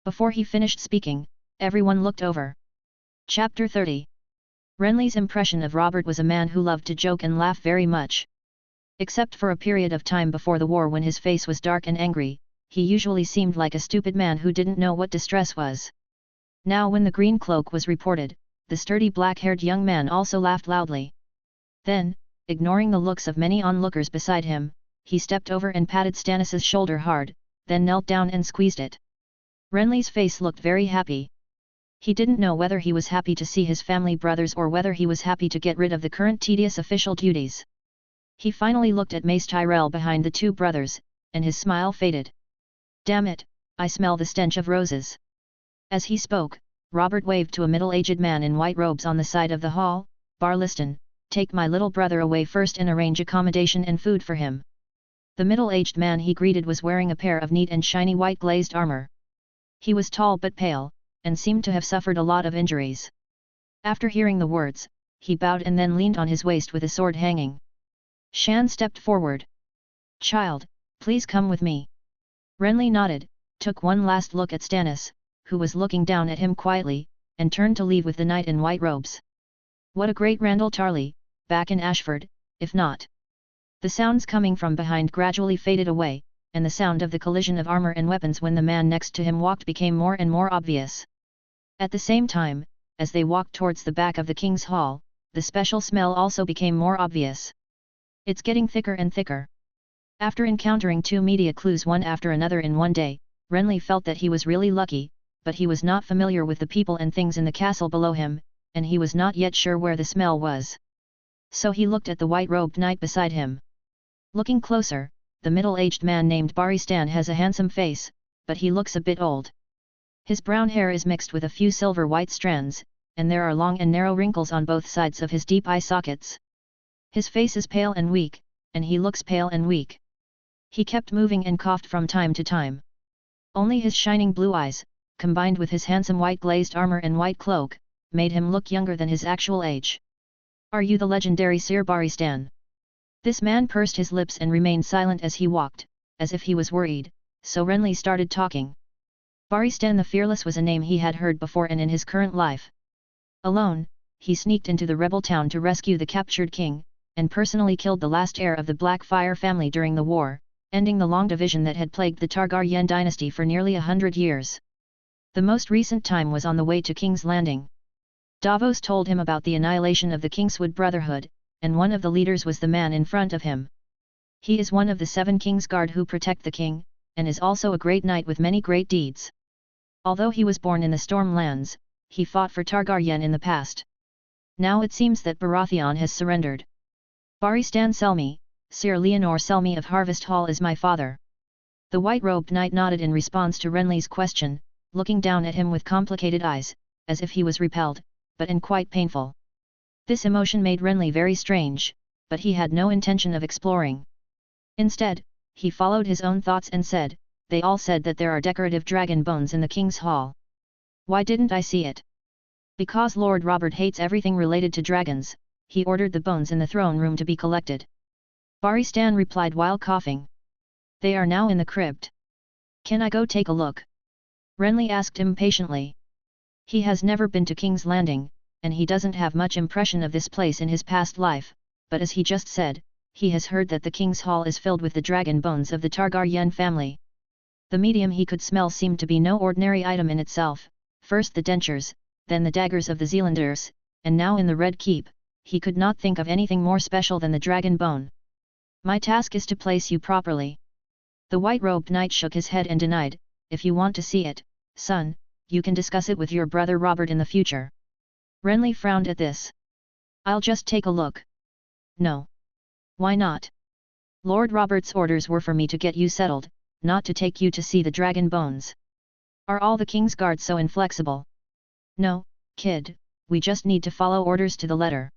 S1: Before he finished speaking, Everyone looked over. Chapter 30. Renly's impression of Robert was a man who loved to joke and laugh very much. Except for a period of time before the war when his face was dark and angry, he usually seemed like a stupid man who didn't know what distress was. Now when the green cloak was reported, the sturdy black-haired young man also laughed loudly. Then, ignoring the looks of many onlookers beside him, he stepped over and patted Stannis's shoulder hard, then knelt down and squeezed it. Renly's face looked very happy. He didn't know whether he was happy to see his family brothers or whether he was happy to get rid of the current tedious official duties. He finally looked at Mace Tyrell behind the two brothers, and his smile faded. "Damn it, I smell the stench of roses." As he spoke, Robert waved to a middle-aged man in white robes on the side of the hall. "Barlistan, take my little brother away first and arrange accommodation and food for him." The middle-aged man he greeted was wearing a pair of neat and shiny white glazed armor. He was tall but pale, and seemed to have suffered a lot of injuries. After hearing the words, he bowed and then leaned on his waist with a sword hanging. Shan stepped forward. "Child, please come with me." Renly nodded, took one last look at Stannis, who was looking down at him quietly, and turned to leave with the knight in white robes. What a great Randall Tarly, back in Ashford, if not. The sounds coming from behind gradually faded away, and the sound of the collision of armor and weapons when the man next to him walked became more and more obvious. At the same time, as they walked towards the back of the King's Hall, the special smell also became more obvious. "It's getting thicker and thicker." After encountering two media clues one after another in one day, Renly felt that he was really lucky, but he was not familiar with the people and things in the castle below him, and he was not yet sure where the smell was. So he looked at the white-robed knight beside him. Looking closer, the middle-aged man named Barristan has a handsome face, but he looks a bit old. His brown hair is mixed with a few silver-white strands, and there are long and narrow wrinkles on both sides of his deep eye sockets. His face is pale and weak, and he looks pale and weak. He kept moving and coughed from time to time. Only his shining blue eyes, combined with his handsome white glazed armor and white cloak, made him look younger than his actual age. "Are you the legendary Sir Barristan?" This man pursed his lips and remained silent as he walked, as if he was worried, so Renly started talking. Barristan the Fearless was a name he had heard before and in his current life. Alone, he sneaked into the rebel town to rescue the captured king, and personally killed the last heir of the Blackfire family during the war, ending the long division that had plagued the Targaryen dynasty for nearly 100 years. The most recent time was on the way to King's Landing. Davos told him about the annihilation of the Kingswood Brotherhood, and one of the leaders was the man in front of him. He is one of the 7 King's Guard who protect the king, and is also a great knight with many great deeds. Although he was born in the Stormlands, he fought for Targaryen in the past. Now it seems that Baratheon has surrendered. Barristan Selmy, Sir Leonor Selmy of Harvest Hall is my father. The white-robed knight nodded in response to Renly's question, looking down at him with complicated eyes, as if he was repelled, but and quite painful. This emotion made Renly very strange, but he had no intention of exploring. Instead, he followed his own thoughts and said, "They all said that there are decorative dragon bones in the King's Hall. Why didn't I see it?" "Because Lord Robert hates everything related to dragons, he ordered the bones in the throne room to be collected." Barristan replied while coughing. "They are now in the crypt. Can I go take a look?" Renly asked impatiently. He has never been to King's Landing, and he doesn't have much impression of this place in his past life, but as he just said, he has heard that the King's Hall is filled with the dragon bones of the Targaryen family. The medium he could smell seemed to be no ordinary item in itself, first the dentures, then the daggers of the Zealanders, and now in the Red Keep, he could not think of anything more special than the dragon bone. "My task is to place you properly." The white-robed knight shook his head and denied, "If you want to see it, son, you can discuss it with your brother Robert in the future." Renly frowned at this. "I'll just take a look." "No. Why not?" "Lord Robert's orders were for me to get you settled, not to take you to see the dragon bones." "Are all the King's Guards so inflexible?" "No, kid, we just need to follow orders to the letter."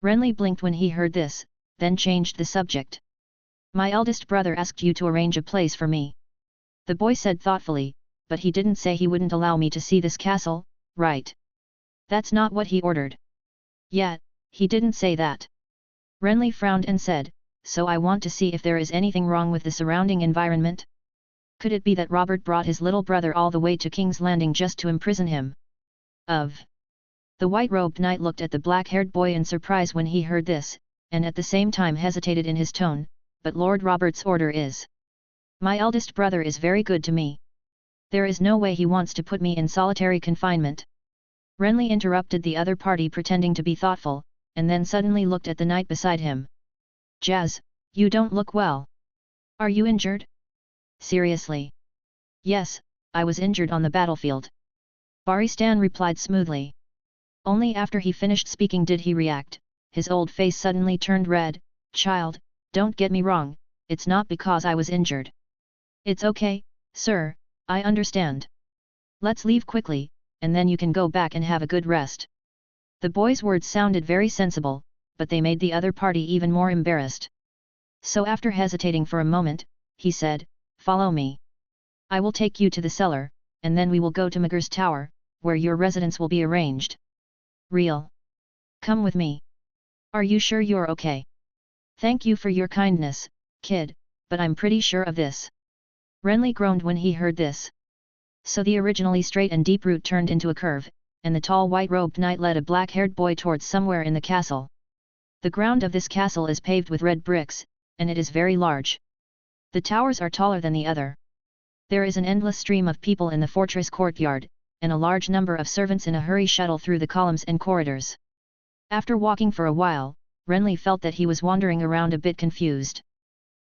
S1: Renly blinked when he heard this, then changed the subject. "My eldest brother asked you to arrange a place for me." The boy said thoughtfully, "But he didn't say he wouldn't allow me to see this castle, right?" "That's not what he ordered." "Yeah, he didn't say that." Renly frowned and said, "So I want to see if there is anything wrong with the surrounding environment? Could it be that Robert brought his little brother all the way to King's Landing just to imprison him, Of. The white-robed knight looked at the black-haired boy in surprise when he heard this, and at the same time hesitated in his tone, but Lord Robert's order is. My eldest brother is very good to me. There is no way he wants to put me in solitary confinement. Renly interrupted the other party pretending to be thoughtful, and then suddenly looked at the knight beside him. Jazz, you don't look well. Are you injured? Seriously? Yes, I was injured on the battlefield. Baristan replied smoothly. Only after he finished speaking did he react, his old face suddenly turned red. Child, don't get me wrong, it's not because I was injured. It's okay, sir, I understand. Let's leave quickly, and then you can go back and have a good rest. The boy's words sounded very sensible, but they made the other party even more embarrassed. So after hesitating for a moment, he said, Follow me. I will take you to the cellar, and then we will go to Magur's tower, where your residence will be arranged. Real. Come with me. Are you sure you're okay? Thank you for your kindness, kid, but I'm pretty sure of this. Renly groaned when he heard this. So the originally straight and deep route turned into a curve, and the tall white-robed knight led a black-haired boy towards somewhere in the castle. The ground of this castle is paved with red bricks, and it is very large. The towers are taller than the other. There is an endless stream of people in the fortress courtyard, and a large number of servants in a hurry shuttle through the columns and corridors. After walking for a while, Renly felt that he was wandering around a bit confused.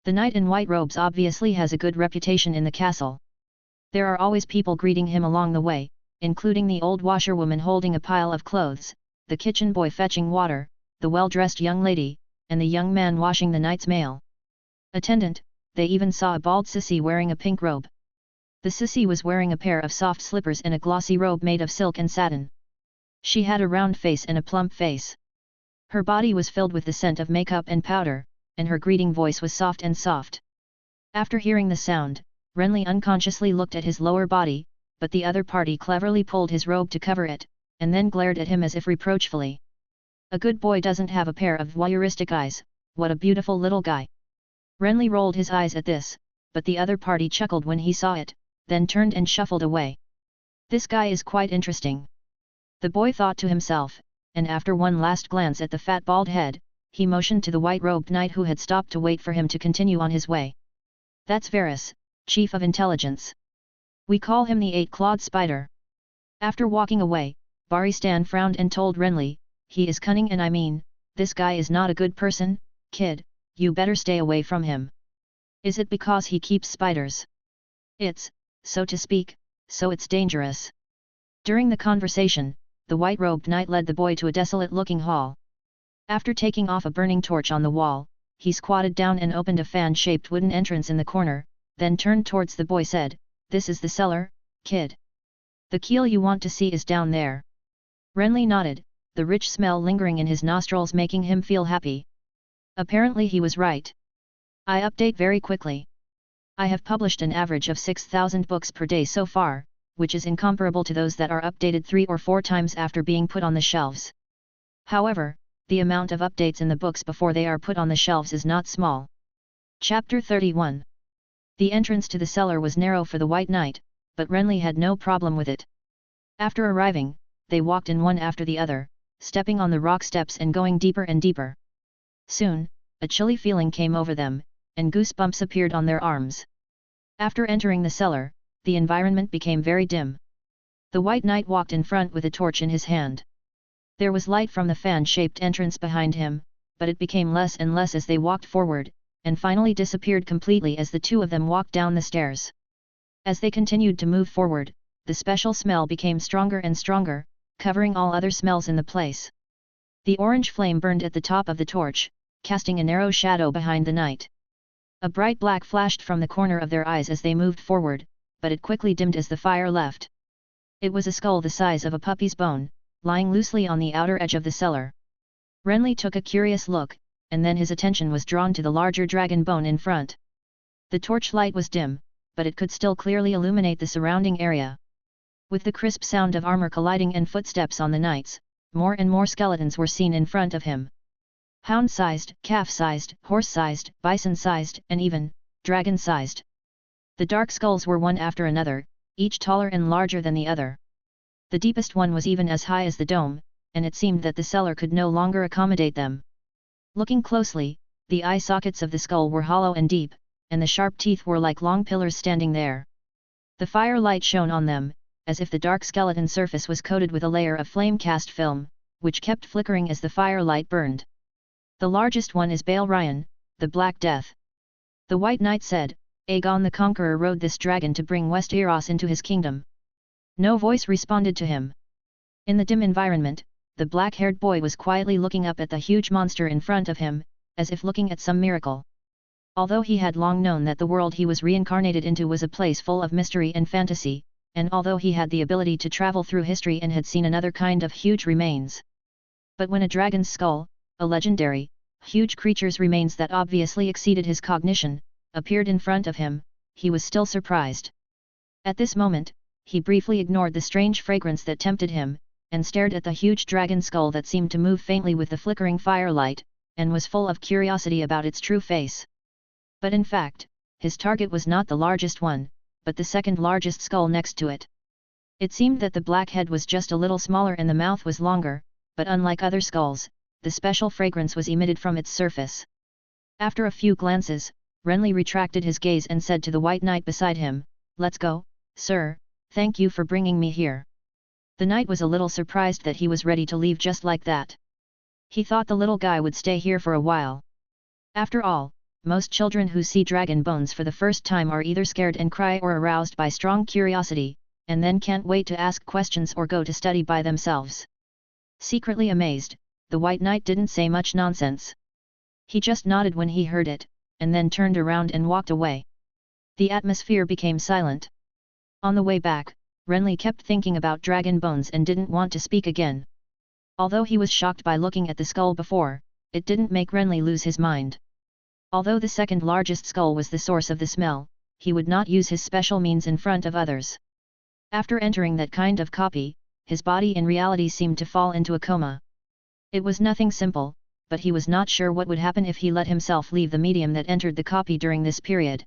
S1: The knight in white robes obviously has a good reputation in the castle. There are always people greeting him along the way, including the old washerwoman holding a pile of clothes, the kitchen boy fetching water, the well-dressed young lady, and the young man washing the knight's mail. Attendant, they even saw a bald sissy wearing a pink robe. The sissy was wearing a pair of soft slippers and a glossy robe made of silk and satin. She had a round face and a plump face. Her body was filled with the scent of makeup and powder, and her greeting voice was soft and soft. After hearing the sound, Renly unconsciously looked at his lower body, but the other party cleverly pulled his robe to cover it, and then glared at him as if reproachfully. A good boy doesn't have a pair of voyeuristic eyes, what a beautiful little guy. Renly rolled his eyes at this, but the other party chuckled when he saw it, then turned and shuffled away. This guy is quite interesting. The boy thought to himself, and after one last glance at the fat bald head, he motioned to the white-robed knight who had stopped to wait for him to continue on his way. That's Varys, Chief of Intelligence. We call him the Eight-Clawed Spider. After walking away, Baristan frowned and told Renly, he is cunning and I mean, this guy is not a good person, kid, you better stay away from him. Is it because he keeps spiders? It's, so to speak, so it's dangerous. During the conversation, the white-robed knight led the boy to a desolate-looking hall. After taking off a burning torch on the wall, he squatted down and opened a fan-shaped wooden entrance in the corner, then turned towards the boy said, This is the cellar, kid. The keel you want to see is down there. Renly nodded, the rich smell lingering in his nostrils making him feel happy. Apparently he was right. I update very quickly. I have published an average of 6,000 books per day so far, which is incomparable to those that are updated 3 or 4 times after being put on the shelves. However, the amount of updates in the books before they are put on the shelves is not small. Chapter 31. The entrance to the cellar was narrow for the White Knight, but Renly had no problem with it. After arriving, they walked in one after the other, stepping on the rock steps and going deeper and deeper. Soon, a chilly feeling came over them, and goosebumps appeared on their arms. After entering the cellar, the environment became very dim. The White Knight walked in front with a torch in his hand. There was light from the fan-shaped entrance behind him, but it became less and less as they walked forward, and finally disappeared completely as the two of them walked down the stairs. As they continued to move forward, the special smell became stronger and stronger, covering all other smells in the place. The orange flame burned at the top of the torch, casting a narrow shadow behind the knight. A bright black flashed from the corner of their eyes as they moved forward, but it quickly dimmed as the fire left. It was a skull the size of a puppy's bone, lying loosely on the outer edge of the cellar. Renly took a curious look, and then his attention was drawn to the larger dragon bone in front. The torchlight was dim, but it could still clearly illuminate the surrounding area. With the crisp sound of armor colliding and footsteps on the knights, more and more skeletons were seen in front of him. Hound-sized, calf-sized, horse-sized, bison-sized, and even, dragon-sized. The dark skulls were one after another, each taller and larger than the other. The deepest one was even as high as the dome, and it seemed that the cellar could no longer accommodate them. Looking closely, the eye sockets of the skull were hollow and deep, and the sharp teeth were like long pillars standing there. The firelight shone on them, as if the dark skeleton surface was coated with a layer of flame-cast film, which kept flickering as the firelight burned. The largest one is Baal Ryan, the Black Death. The White Knight said, Aegon the Conqueror rode this dragon to bring Westeros into his kingdom. No voice responded to him. In the dim environment, the black-haired boy was quietly looking up at the huge monster in front of him, as if looking at some miracle. Although he had long known that the world he was reincarnated into was a place full of mystery and fantasy, and although he had the ability to travel through history and had seen another kind of huge remains. But when a dragon's skull, a legendary, huge creature's remains that obviously exceeded his cognition, appeared in front of him, he was still surprised. At this moment, he briefly ignored the strange fragrance that tempted him, and stared at the huge dragon skull that seemed to move faintly with the flickering firelight, and was full of curiosity about its true face. But in fact, his target was not the largest one, but the second largest skull next to it. It seemed that the black head was just a little smaller and the mouth was longer, but unlike other skulls, the special fragrance was emitted from its surface. After a few glances, Renly retracted his gaze and said to the White Knight beside him, "Let's go, sir, thank you for bringing me here." The knight was a little surprised that he was ready to leave just like that. He thought the little guy would stay here for a while. After all, most children who see dragon bones for the first time are either scared and cry or aroused by strong curiosity, and then can't wait to ask questions or go to study by themselves. Secretly amazed, the White Knight didn't say much nonsense. He just nodded when he heard it, and then turned around and walked away. The atmosphere became silent. On the way back, Renly kept thinking about dragon bones and didn't want to speak again. Although he was shocked by looking at the skull before, it didn't make Renly lose his mind. Although the second largest skull was the source of the smell, he would not use his special means in front of others. After entering that kind of copy, his body in reality seemed to fall into a coma. It was nothing simple, but he was not sure what would happen if he let himself leave the medium that entered the copy during this period.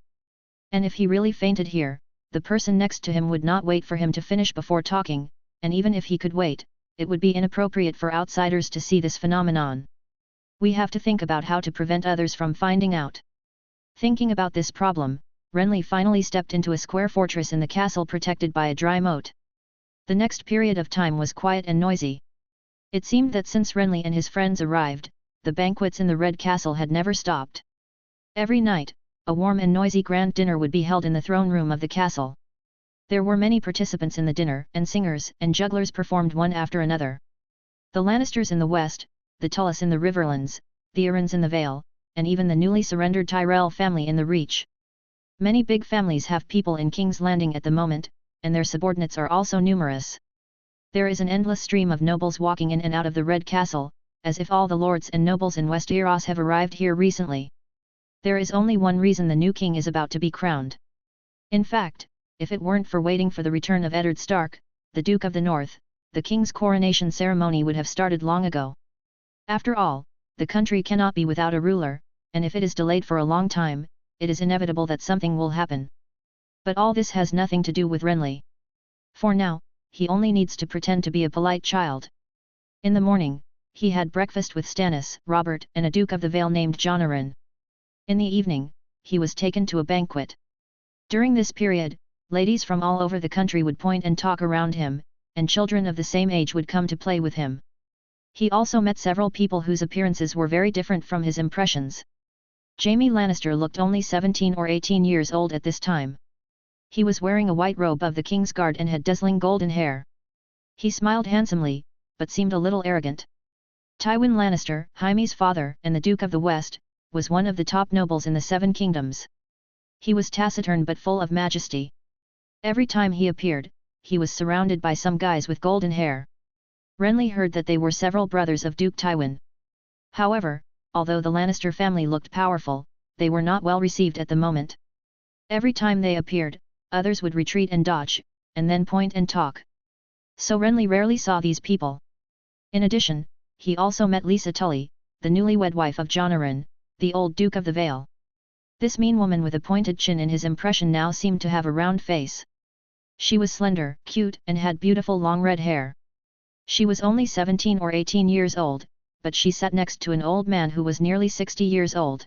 S1: And if he really fainted here, the person next to him would not wait for him to finish before talking, and even if he could wait, it would be inappropriate for outsiders to see this phenomenon. We have to think about how to prevent others from finding out. Thinking about this problem, Renly finally stepped into a square fortress in the castle protected by a dry moat. The next period of time was quiet and noisy. It seemed that since Renly and his friends arrived, the banquets in the Red Castle had never stopped. Every night, a warm and noisy grand dinner would be held in the throne room of the castle. There were many participants in the dinner, and singers and jugglers performed one after another. The Lannisters in the west, the Tullis in the Riverlands, the Arryns in the Vale, and even the newly surrendered Tyrell family in the Reach. Many big families have people in King's Landing at the moment, and their subordinates are also numerous. There is an endless stream of nobles walking in and out of the Red Castle, as if all the lords and nobles in Westeros have arrived here recently. There is only one reason the new king is about to be crowned. In fact, if it weren't for waiting for the return of Eddard Stark, the Duke of the North, the king's coronation ceremony would have started long ago. After all, the country cannot be without a ruler, and if it is delayed for a long time, it is inevitable that something will happen. But all this has nothing to do with Renly. For now, he only needs to pretend to be a polite child. In the morning, he had breakfast with Stannis, Robert, and a Duke of the Vale named Jon Arryn. In the evening, he was taken to a banquet. During this period, ladies from all over the country would point and talk around him, and children of the same age would come to play with him. He also met several people whose appearances were very different from his impressions. Jaime Lannister looked only 17 or 18 years old at this time. He was wearing a white robe of the King's Guard and had dazzling golden hair. He smiled handsomely, but seemed a little arrogant. Tywin Lannister, Jaime's father and the Duke of the West, was one of the top nobles in the Seven Kingdoms. He was taciturn but full of majesty. Every time he appeared, he was surrounded by some guys with golden hair. Renly heard that they were several brothers of Duke Tywin. However, although the Lannister family looked powerful, they were not well received at the moment. Every time they appeared, others would retreat and dodge, and then point and talk. So Renly rarely saw these people. In addition, he also met Lisa Tully, the newlywed wife of Jon Arryn, the old Duke of the Vale. This mean woman with a pointed chin in his impression now seemed to have a round face. She was slender, cute, and had beautiful long red hair. She was only 17 or 18 years old, but she sat next to an old man who was nearly 60 years old.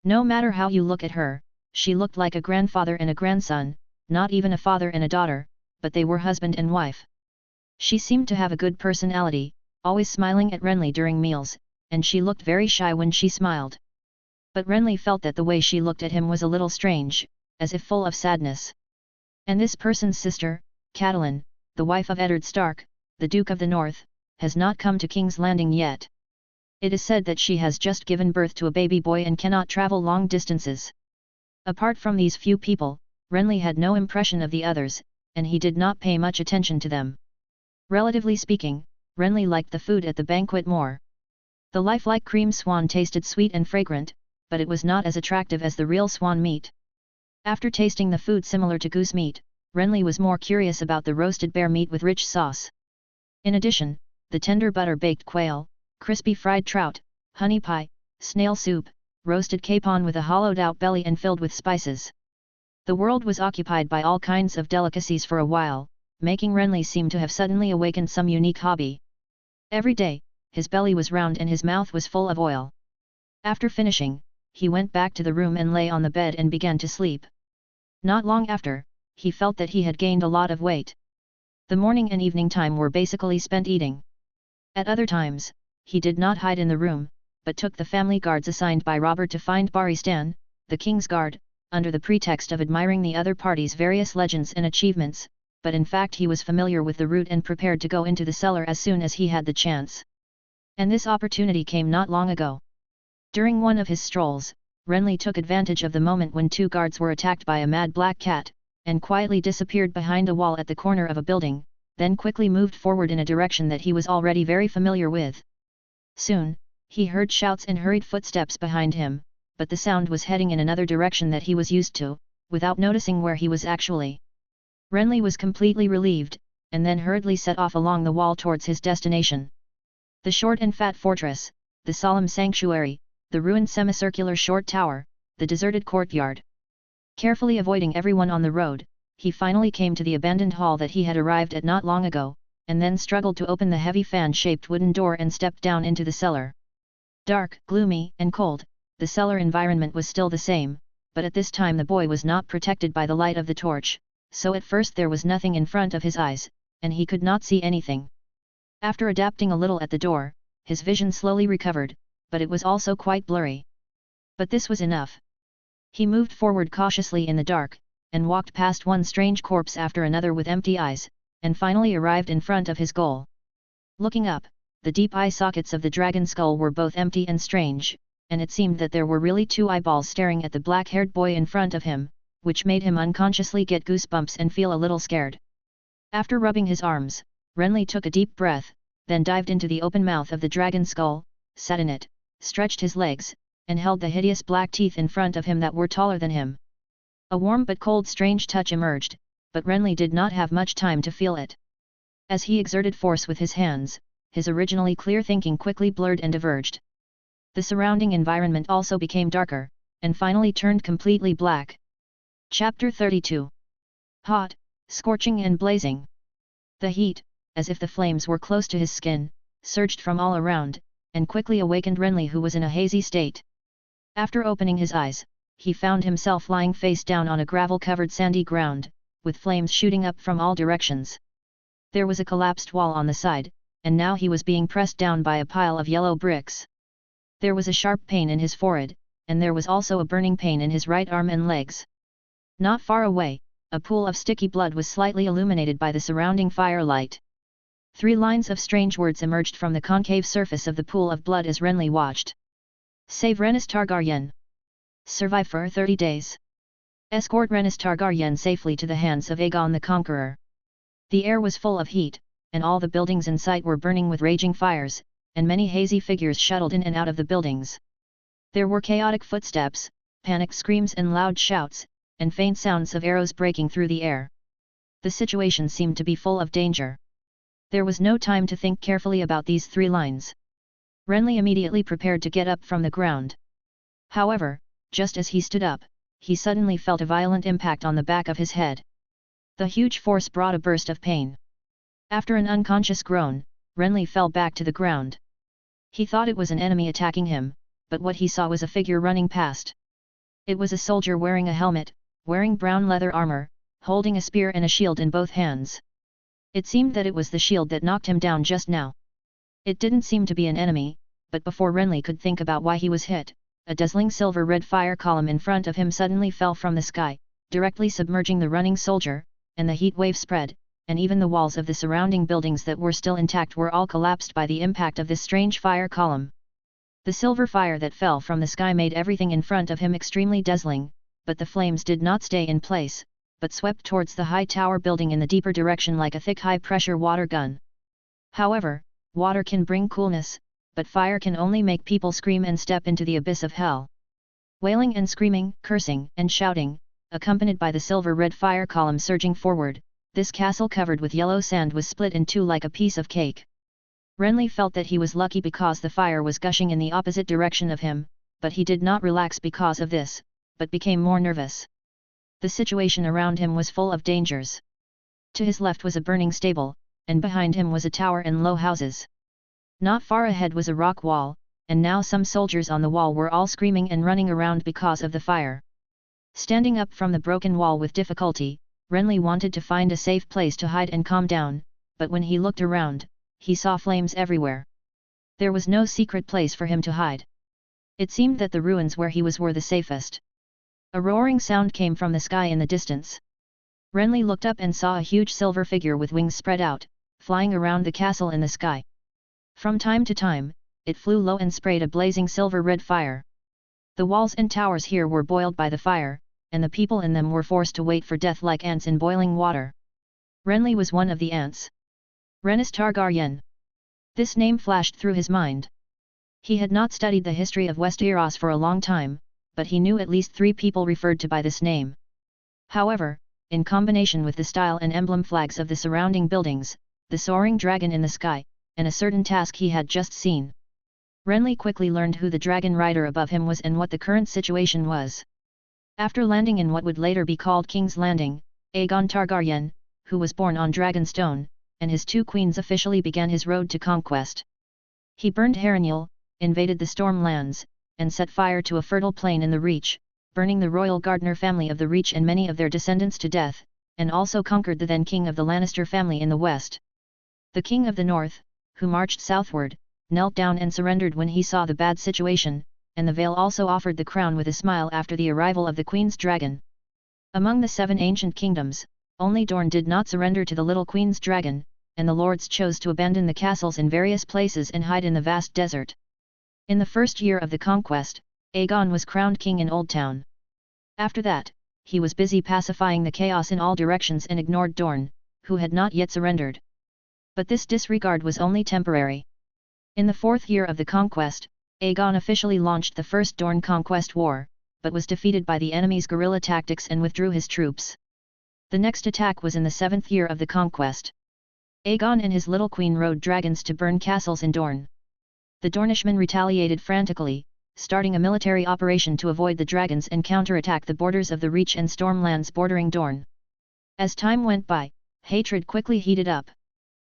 S1: No matter how you look at her, she looked like a grandfather and a grandson, not even a father and a daughter, but they were husband and wife. She seemed to have a good personality, always smiling at Renly during meals, and she looked very shy when she smiled. But Renly felt that the way she looked at him was a little strange, as if full of sadness. And this person's sister, Catelyn, the wife of Eddard Stark, the Duke of the North, has not come to King's Landing yet. It is said that she has just given birth to a baby boy and cannot travel long distances. Apart from these few people, Renly had no impression of the others, and he did not pay much attention to them. Relatively speaking, Renly liked the food at the banquet more. The lifelike cream swan tasted sweet and fragrant, but it was not as attractive as the real swan meat. After tasting the food similar to goose meat, Renly was more curious about the roasted bear meat with rich sauce. In addition, the tender butter-baked quail, crispy fried trout, honey pie, snail soup, roasted capon with a hollowed-out belly and filled with spices. The world was occupied by all kinds of delicacies for a while, making Renly seem to have suddenly awakened some unique hobby. Every day, his belly was round and his mouth was full of oil. After finishing, he went back to the room and lay on the bed and began to sleep. Not long after, he felt that he had gained a lot of weight. The morning and evening time were basically spent eating. At other times, he did not hide in the room, but took the family guards assigned by Robert to find Barristan, the King's Guard, under the pretext of admiring the other party's various legends and achievements, but in fact he was familiar with the route and prepared to go into the cellar as soon as he had the chance. And this opportunity came not long ago. During one of his strolls, Renly took advantage of the moment when two guards were attacked by a mad black cat, and quietly disappeared behind a wall at the corner of a building, then quickly moved forward in a direction that he was already very familiar with. Soon, he heard shouts and hurried footsteps behind him, but the sound was heading in another direction that he was used to, without noticing where he was actually. Renly was completely relieved, and then hurriedly set off along the wall towards his destination. The short and fat fortress, the solemn sanctuary, the ruined semicircular short tower, the deserted courtyard. Carefully avoiding everyone on the road, he finally came to the abandoned hall that he had arrived at not long ago, and then struggled to open the heavy fan-shaped wooden door and stepped down into the cellar. Dark, gloomy, and cold, the cellar environment was still the same, but at this time the boy was not protected by the light of the torch, so at first there was nothing in front of his eyes, and he could not see anything. After adapting a little at the door, his vision slowly recovered, but it was also quite blurry. But this was enough. He moved forward cautiously in the dark, and walked past one strange corpse after another with empty eyes, and finally arrived in front of his goal. Looking up, the deep eye sockets of the dragon skull were both empty and strange, and it seemed that there were really two eyeballs staring at the black-haired boy in front of him, which made him unconsciously get goosebumps and feel a little scared. After rubbing his arms, Renly took a deep breath, then dived into the open mouth of the dragon skull, sat in it, stretched his legs, and held the hideous black teeth in front of him that were taller than him. A warm but cold strange touch emerged, but Renly did not have much time to feel it. As he exerted force with his hands, his originally clear thinking quickly blurred and diverged. The surrounding environment also became darker, and finally turned completely black. Chapter 32. Hot, scorching and blazing. The heat, as if the flames were close to his skin, surged from all around, and quickly awakened Renly, who was in a hazy state. After opening his eyes, he found himself lying face down on a gravel-covered sandy ground, with flames shooting up from all directions. There was a collapsed wall on the side, and now he was being pressed down by a pile of yellow bricks. There was a sharp pain in his forehead, and there was also a burning pain in his right arm and legs. Not far away, a pool of sticky blood was slightly illuminated by the surrounding firelight. 3 lines of strange words emerged from the concave surface of the pool of blood as Renly watched. Save Rhaenys Targaryen. Survive for 30 days. Escort Rhaenys Targaryen safely to the hands of Aegon the Conqueror. The air was full of heat, and all the buildings in sight were burning with raging fires, and many hazy figures shuttled in and out of the buildings. There were chaotic footsteps, panicked screams and loud shouts, and faint sounds of arrows breaking through the air. The situation seemed to be full of danger. There was no time to think carefully about these 3 lines. Renly immediately prepared to get up from the ground. However, just as he stood up, he suddenly felt a violent impact on the back of his head. The huge force brought a burst of pain. After an unconscious groan, Renly fell back to the ground. He thought it was an enemy attacking him, but what he saw was a figure running past. It was a soldier wearing a helmet, wearing brown leather armor, holding a spear and a shield in both hands. It seemed that it was the shield that knocked him down just now. It didn't seem to be an enemy, but before Renly could think about why he was hit, a dazzling silver-red fire column in front of him suddenly fell from the sky, directly submerging the running soldier, and the heat wave spread, and even the walls of the surrounding buildings that were still intact were all collapsed by the impact of this strange fire column. The silver fire that fell from the sky made everything in front of him extremely dazzling, but the flames did not stay in place, but swept towards the high tower building in the deeper direction like a thick high-pressure water gun. However, water can bring coolness, but fire can only make people scream and step into the abyss of hell. Wailing and screaming, cursing and shouting, accompanied by the silver-red fire column surging forward, this castle covered with yellow sand was split in two like a piece of cake. Renly felt that he was lucky because the fire was gushing in the opposite direction of him, but he did not relax because of this, but became more nervous. The situation around him was full of dangers. To his left was a burning stable, and behind him was a tower and low houses. Not far ahead was a rock wall, and now some soldiers on the wall were all screaming and running around because of the fire. Standing up from the broken wall with difficulty, Renly wanted to find a safe place to hide and calm down, but when he looked around, he saw flames everywhere. There was no secret place for him to hide. It seemed that the ruins where he was were the safest. A roaring sound came from the sky in the distance. Renly looked up and saw a huge silver figure with wings spread out, flying around the castle in the sky. From time to time, it flew low and sprayed a blazing silver-red fire. The walls and towers here were boiled by the fire, and the people in them were forced to wait for death like ants in boiling water. Renly was one of the ants. Rhaenys Targaryen. This name flashed through his mind. He had not studied the history of Westeros for a long time, but he knew at least 3 people referred to by this name. However, in combination with the style and emblem flags of the surrounding buildings, the soaring dragon in the sky, and a certain task he had just seen, Renly quickly learned who the dragon rider above him was and what the current situation was. After landing in what would later be called King's Landing, Aegon Targaryen, who was born on Dragonstone, and his 2 queens officially began his road to conquest. He burned Harrenhal, invaded the Stormlands, and set fire to a fertile plain in the Reach, burning the royal Gardner family of the Reach and many of their descendants to death, and also conquered the then king of the Lannister family in the west. The king of the north, who marched southward, knelt down and surrendered when he saw the bad situation, and the Vale also offered the crown with a smile after the arrival of the Queen's dragon. Among the 7 ancient kingdoms, only Dorne did not surrender to the little Queen's dragon, and the lords chose to abandon the castles in various places and hide in the vast desert. In the first year of the conquest, Aegon was crowned king in Old Town. After that, he was busy pacifying the chaos in all directions and ignored Dorne, who had not yet surrendered. But this disregard was only temporary. In the 4th year of the conquest, Aegon officially launched the First Dorne Conquest War, but was defeated by the enemy's guerrilla tactics and withdrew his troops. The next attack was in the 7th year of the conquest. Aegon and his little queen rode dragons to burn castles in Dorne. The Dornishmen retaliated frantically, starting a military operation to avoid the dragons and counterattack the borders of the Reach and Stormlands bordering Dorne. As time went by, hatred quickly heated up.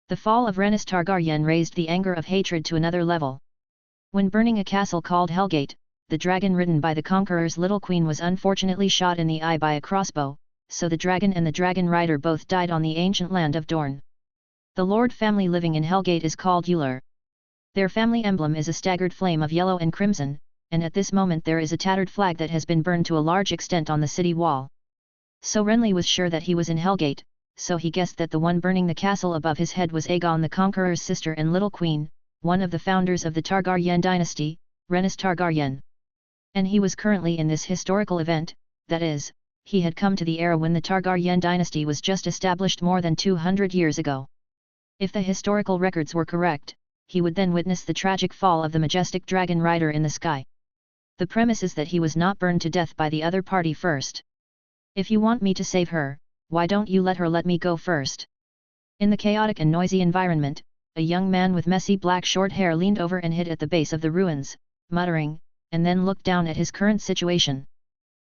S1: The fall of Rhaenys Targaryen raised the anger of hatred to another level. When burning a castle called Hellgate, the dragon ridden by the conqueror's little queen was unfortunately shot in the eye by a crossbow, so the dragon and the dragon rider both died on the ancient land of Dorne. The lord family living in Hellgate is called Uller. Their family emblem is a staggered flame of yellow and crimson, and at this moment there is a tattered flag that has been burned to a large extent on the city wall. So Renly was sure that he was in Hellgate, so he guessed that the one burning the castle above his head was Aegon the Conqueror's sister and little queen, one of the founders of the Targaryen dynasty, Rhaenys Targaryen. And he was currently in this historical event, that is, he had come to the era when the Targaryen dynasty was just established more than 200 years ago. If the historical records were correct, he would then witness the tragic fall of the majestic dragon rider in the sky. The premise is that he was not burned to death by the other party first. If you want me to save her, why don't you let me go first? In the chaotic and noisy environment, a young man with messy black short hair leaned over and hid at the base of the ruins, muttering, and then looked down at his current situation.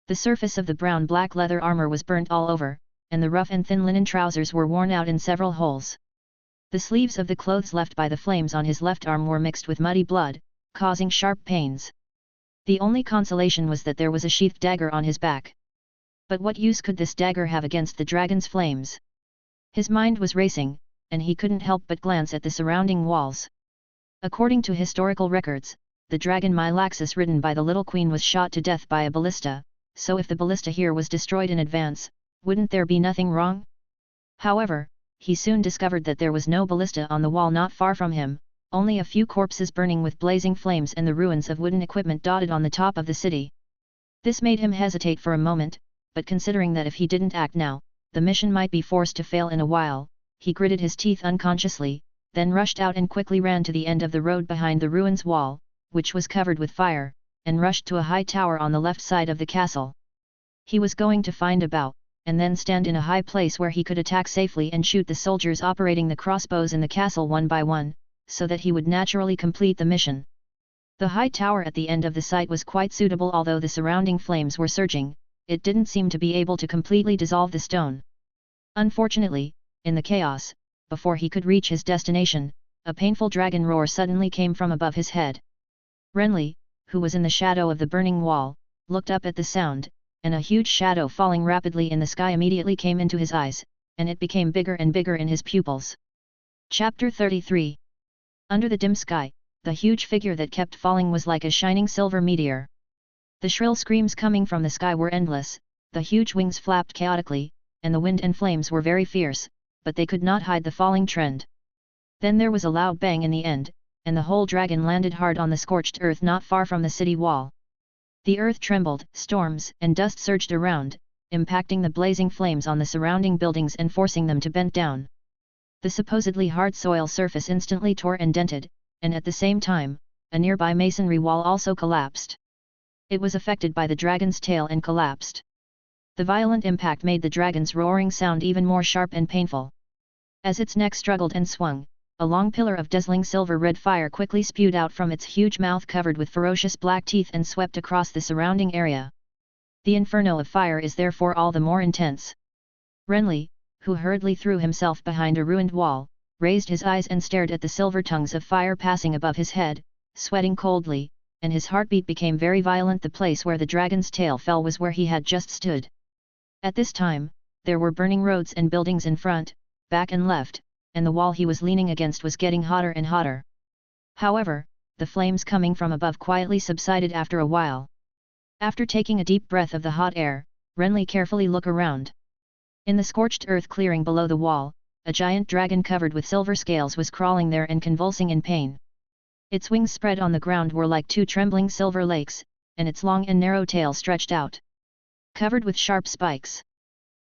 S1: The surface of the brown black leather armor was burnt all over, and the rough and thin linen trousers were worn out in several holes. The sleeves of the clothes left by the flames on his left arm were mixed with muddy blood, causing sharp pains. The only consolation was that there was a sheathed dagger on his back. But what use could this dagger have against the dragon's flames? His mind was racing, and he couldn't help but glance at the surrounding walls. According to historical records, the dragon Mylaxus ridden by the little queen was shot to death by a ballista, so if the ballista here was destroyed in advance, wouldn't there be nothing wrong? However, he soon discovered that there was no ballista on the wall not far from him, only a few corpses burning with blazing flames and the ruins of wooden equipment dotted on the top of the city. This made him hesitate for a moment, but considering that if he didn't act now, the mission might be forced to fail in a while, he gritted his teeth unconsciously, then rushed out and quickly ran to the end of the road behind the ruins wall, which was covered with fire, and rushed to a high tower on the left side of the castle. He was going to find a bow, and then stand in a high place where he could attack safely and shoot the soldiers operating the crossbows in the castle one by one, so that he would naturally complete the mission. The high tower at the end of the site was quite suitable, although the surrounding flames were surging, it didn't seem to be able to completely dissolve the stone. Unfortunately, in the chaos, before he could reach his destination, a painful dragon roar suddenly came from above his head. Renly, who was in the shadow of the burning wall, looked up at the sound, and a huge shadow falling rapidly in the sky immediately came into his eyes, and it became bigger and bigger in his pupils. Chapter 33. Under the dim sky, the huge figure that kept falling was like a shining silver meteor. The shrill screams coming from the sky were endless, the huge wings flapped chaotically, and the wind and flames were very fierce, but they could not hide the falling trend. Then there was a loud bang in the end, and the whole dragon landed hard on the scorched earth not far from the city wall. The earth trembled, storms and dust surged around, impacting the blazing flames on the surrounding buildings and forcing them to bend down. The supposedly hard soil surface instantly tore and dented, and at the same time, a nearby masonry wall also collapsed. It was affected by the dragon's tail and collapsed. The violent impact made the dragon's roaring sound even more sharp and painful. As its neck struggled and swung, a long pillar of dazzling silver-red fire quickly spewed out from its huge mouth covered with ferocious black teeth and swept across the surrounding area. The inferno of fire is therefore all the more intense. Renly, who hurriedly threw himself behind a ruined wall, raised his eyes and stared at the silver tongues of fire passing above his head, sweating coldly, and his heartbeat became very violent. The place where the dragon's tail fell was where he had just stood. At this time, there were burning roads and buildings in front, back and left, and the wall he was leaning against was getting hotter and hotter. However, the flames coming from above quietly subsided after a while. After taking a deep breath of the hot air, Renly carefully looked around. In the scorched earth clearing below the wall, a giant dragon covered with silver scales was crawling there and convulsing in pain. Its wings spread on the ground were like two trembling silver lakes, and its long and narrow tail stretched out, covered with sharp spikes.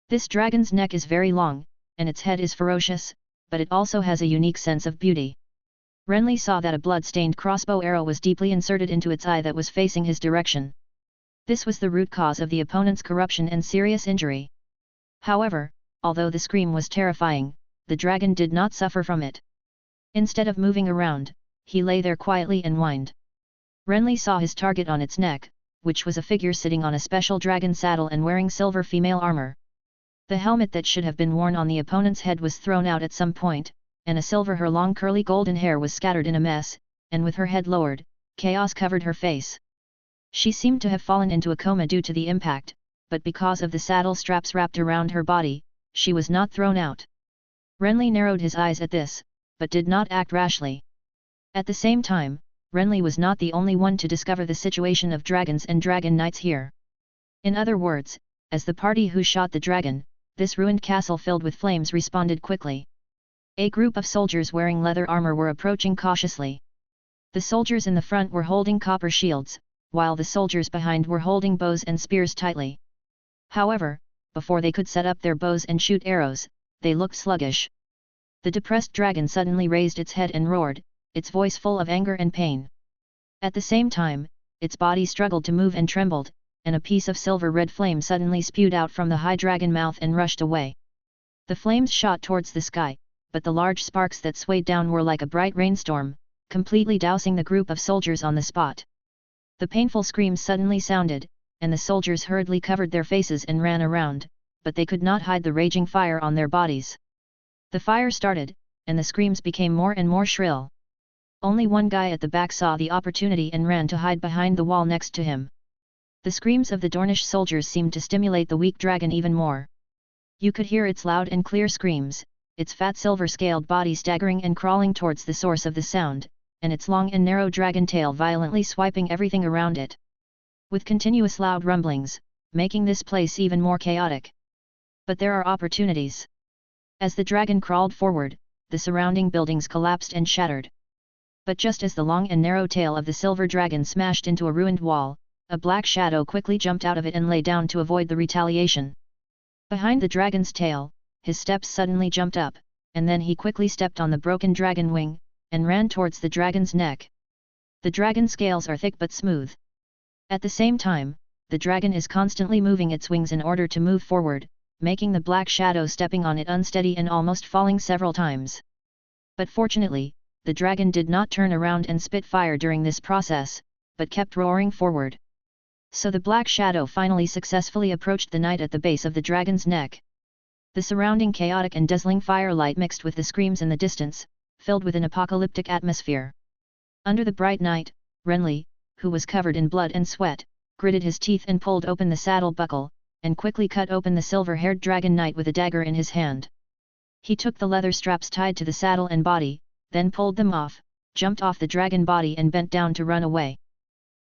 S1: This dragon's neck is very long, and its head is ferocious, but it also has a unique sense of beauty. Renly saw that a blood-stained crossbow arrow was deeply inserted into its eye that was facing his direction. This was the root cause of the opponent's corruption and serious injury. However, although the scream was terrifying, the dragon did not suffer from it. Instead of moving around, he lay there quietly and whined. Renly saw his target on its neck, which was a figure sitting on a special dragon saddle and wearing silver female armor. The helmet that should have been worn on the opponent's head was thrown out at some point, and her long curly golden hair was scattered in a mess, and with her head lowered, chaos covered her face. She seemed to have fallen into a coma due to the impact, but because of the saddle straps wrapped around her body, she was not thrown out. Renly narrowed his eyes at this, but did not act rashly. At the same time, Renly was not the only one to discover the situation of dragons and dragon knights here. In other words, as the party who shot the dragon, this ruined castle filled with flames responded quickly. A group of soldiers wearing leather armor were approaching cautiously. The soldiers in the front were holding copper shields, while the soldiers behind were holding bows and spears tightly. However, before they could set up their bows and shoot arrows, they looked sluggish. The depressed dragon suddenly raised its head and roared, its voice full of anger and pain. At the same time, its body struggled to move and trembled, and a piece of silver-red flame suddenly spewed out from the high dragon mouth and rushed away. The flames shot towards the sky, but the large sparks that swayed down were like a bright rainstorm, completely dousing the group of soldiers on the spot. The painful screams suddenly sounded, and the soldiers hurriedly covered their faces and ran around, but they could not hide the raging fire on their bodies. The fire started, and the screams became more and more shrill. Only one guy at the back saw the opportunity and ran to hide behind the wall next to him. The screams of the Dornish soldiers seemed to stimulate the weak dragon even more. You could hear its loud and clear screams, its fat silver-scaled body staggering and crawling towards the source of the sound, and its long and narrow dragon tail violently swiping everything around it, with continuous loud rumblings, making this place even more chaotic. But there are opportunities. As the dragon crawled forward, the surrounding buildings collapsed and shattered. But just as the long and narrow tail of the silver dragon smashed into a ruined wall, a black shadow quickly jumped out of it and lay down to avoid the retaliation. Behind the dragon's tail, his steps suddenly jumped up, and then he quickly stepped on the broken dragon wing, and ran towards the dragon's neck. The dragon scales are thick but smooth. At the same time, the dragon is constantly moving its wings in order to move forward, making the black shadow stepping on it unsteady and almost falling several times. But fortunately, the dragon did not turn around and spit fire during this process, but kept roaring forward. So the black shadow finally successfully approached the knight at the base of the dragon's neck. The surrounding chaotic and dazzling firelight mixed with the screams in the distance, filled with an apocalyptic atmosphere. Under the bright night, Renly, who was covered in blood and sweat, gritted his teeth and pulled open the saddle buckle, and quickly cut open the silver-haired dragon knight with a dagger in his hand. He took the leather straps tied to the saddle and body, then pulled them off, jumped off the dragon body and bent down to run away.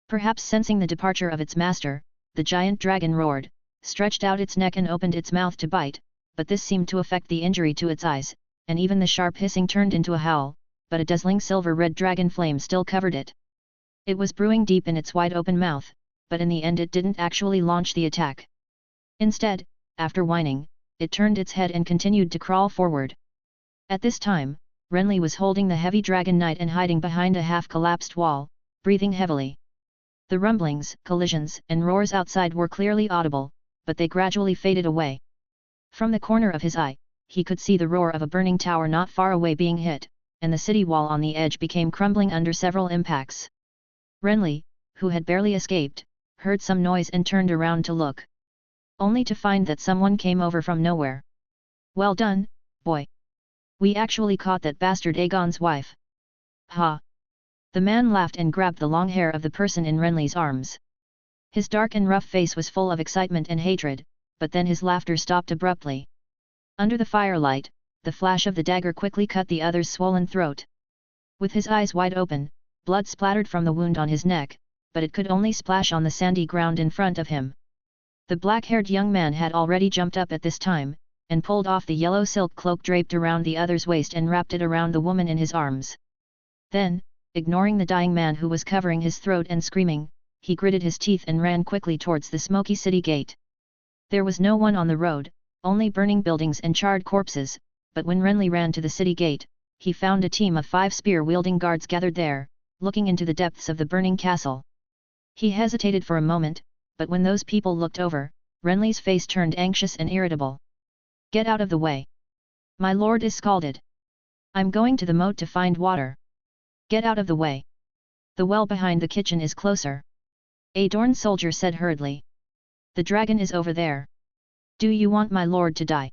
S1: Perhaps sensing the departure of its master, the giant dragon roared, stretched out its neck and opened its mouth to bite, but this seemed to affect the injury to its eyes, and even the sharp hissing turned into a howl, but a dazzling silver-red dragon flame still covered it. It was brewing deep in its wide-open mouth, but in the end it didn't actually launch the attack. Instead, after whining, it turned its head and continued to crawl forward. At this time, Renly was holding the heavy dragon knight and hiding behind a half-collapsed wall, breathing heavily. The rumblings, collisions, and roars outside were clearly audible, but they gradually faded away. From the corner of his eye, he could see the roar of a burning tower not far away being hit, and the city wall on the edge became crumbling under several impacts. Renly, who had barely escaped, heard some noise and turned around to look. Only to find that someone came over from nowhere. "Well done, boy. We actually caught that bastard Aegon's wife." "Ha!" The man laughed and grabbed the long hair of the person in Renly's arms. His dark and rough face was full of excitement and hatred, but then his laughter stopped abruptly. Under the firelight, the flash of the dagger quickly cut the other's swollen throat. With his eyes wide open, blood splattered from the wound on his neck, but it could only splash on the sandy ground in front of him. The black-haired young man had already jumped up at this time, and pulled off the yellow silk cloak draped around the other's waist and wrapped it around the woman in his arms. Then, ignoring the dying man who was covering his throat and screaming, he gritted his teeth and ran quickly towards the smoky city gate. There was no one on the road, only burning buildings and charred corpses, but when Renly ran to the city gate, he found a team of 5 spear-wielding guards gathered there, looking into the depths of the burning castle. He hesitated for a moment, but when those people looked over, Renly's face turned anxious and irritable. "Get out of the way! My lord is scalded. I'm going to the moat to find water. Get out of the way! The well behind the kitchen is closer," a Dorn soldier said hurriedly. "The dragon is over there. Do you want my lord to die?"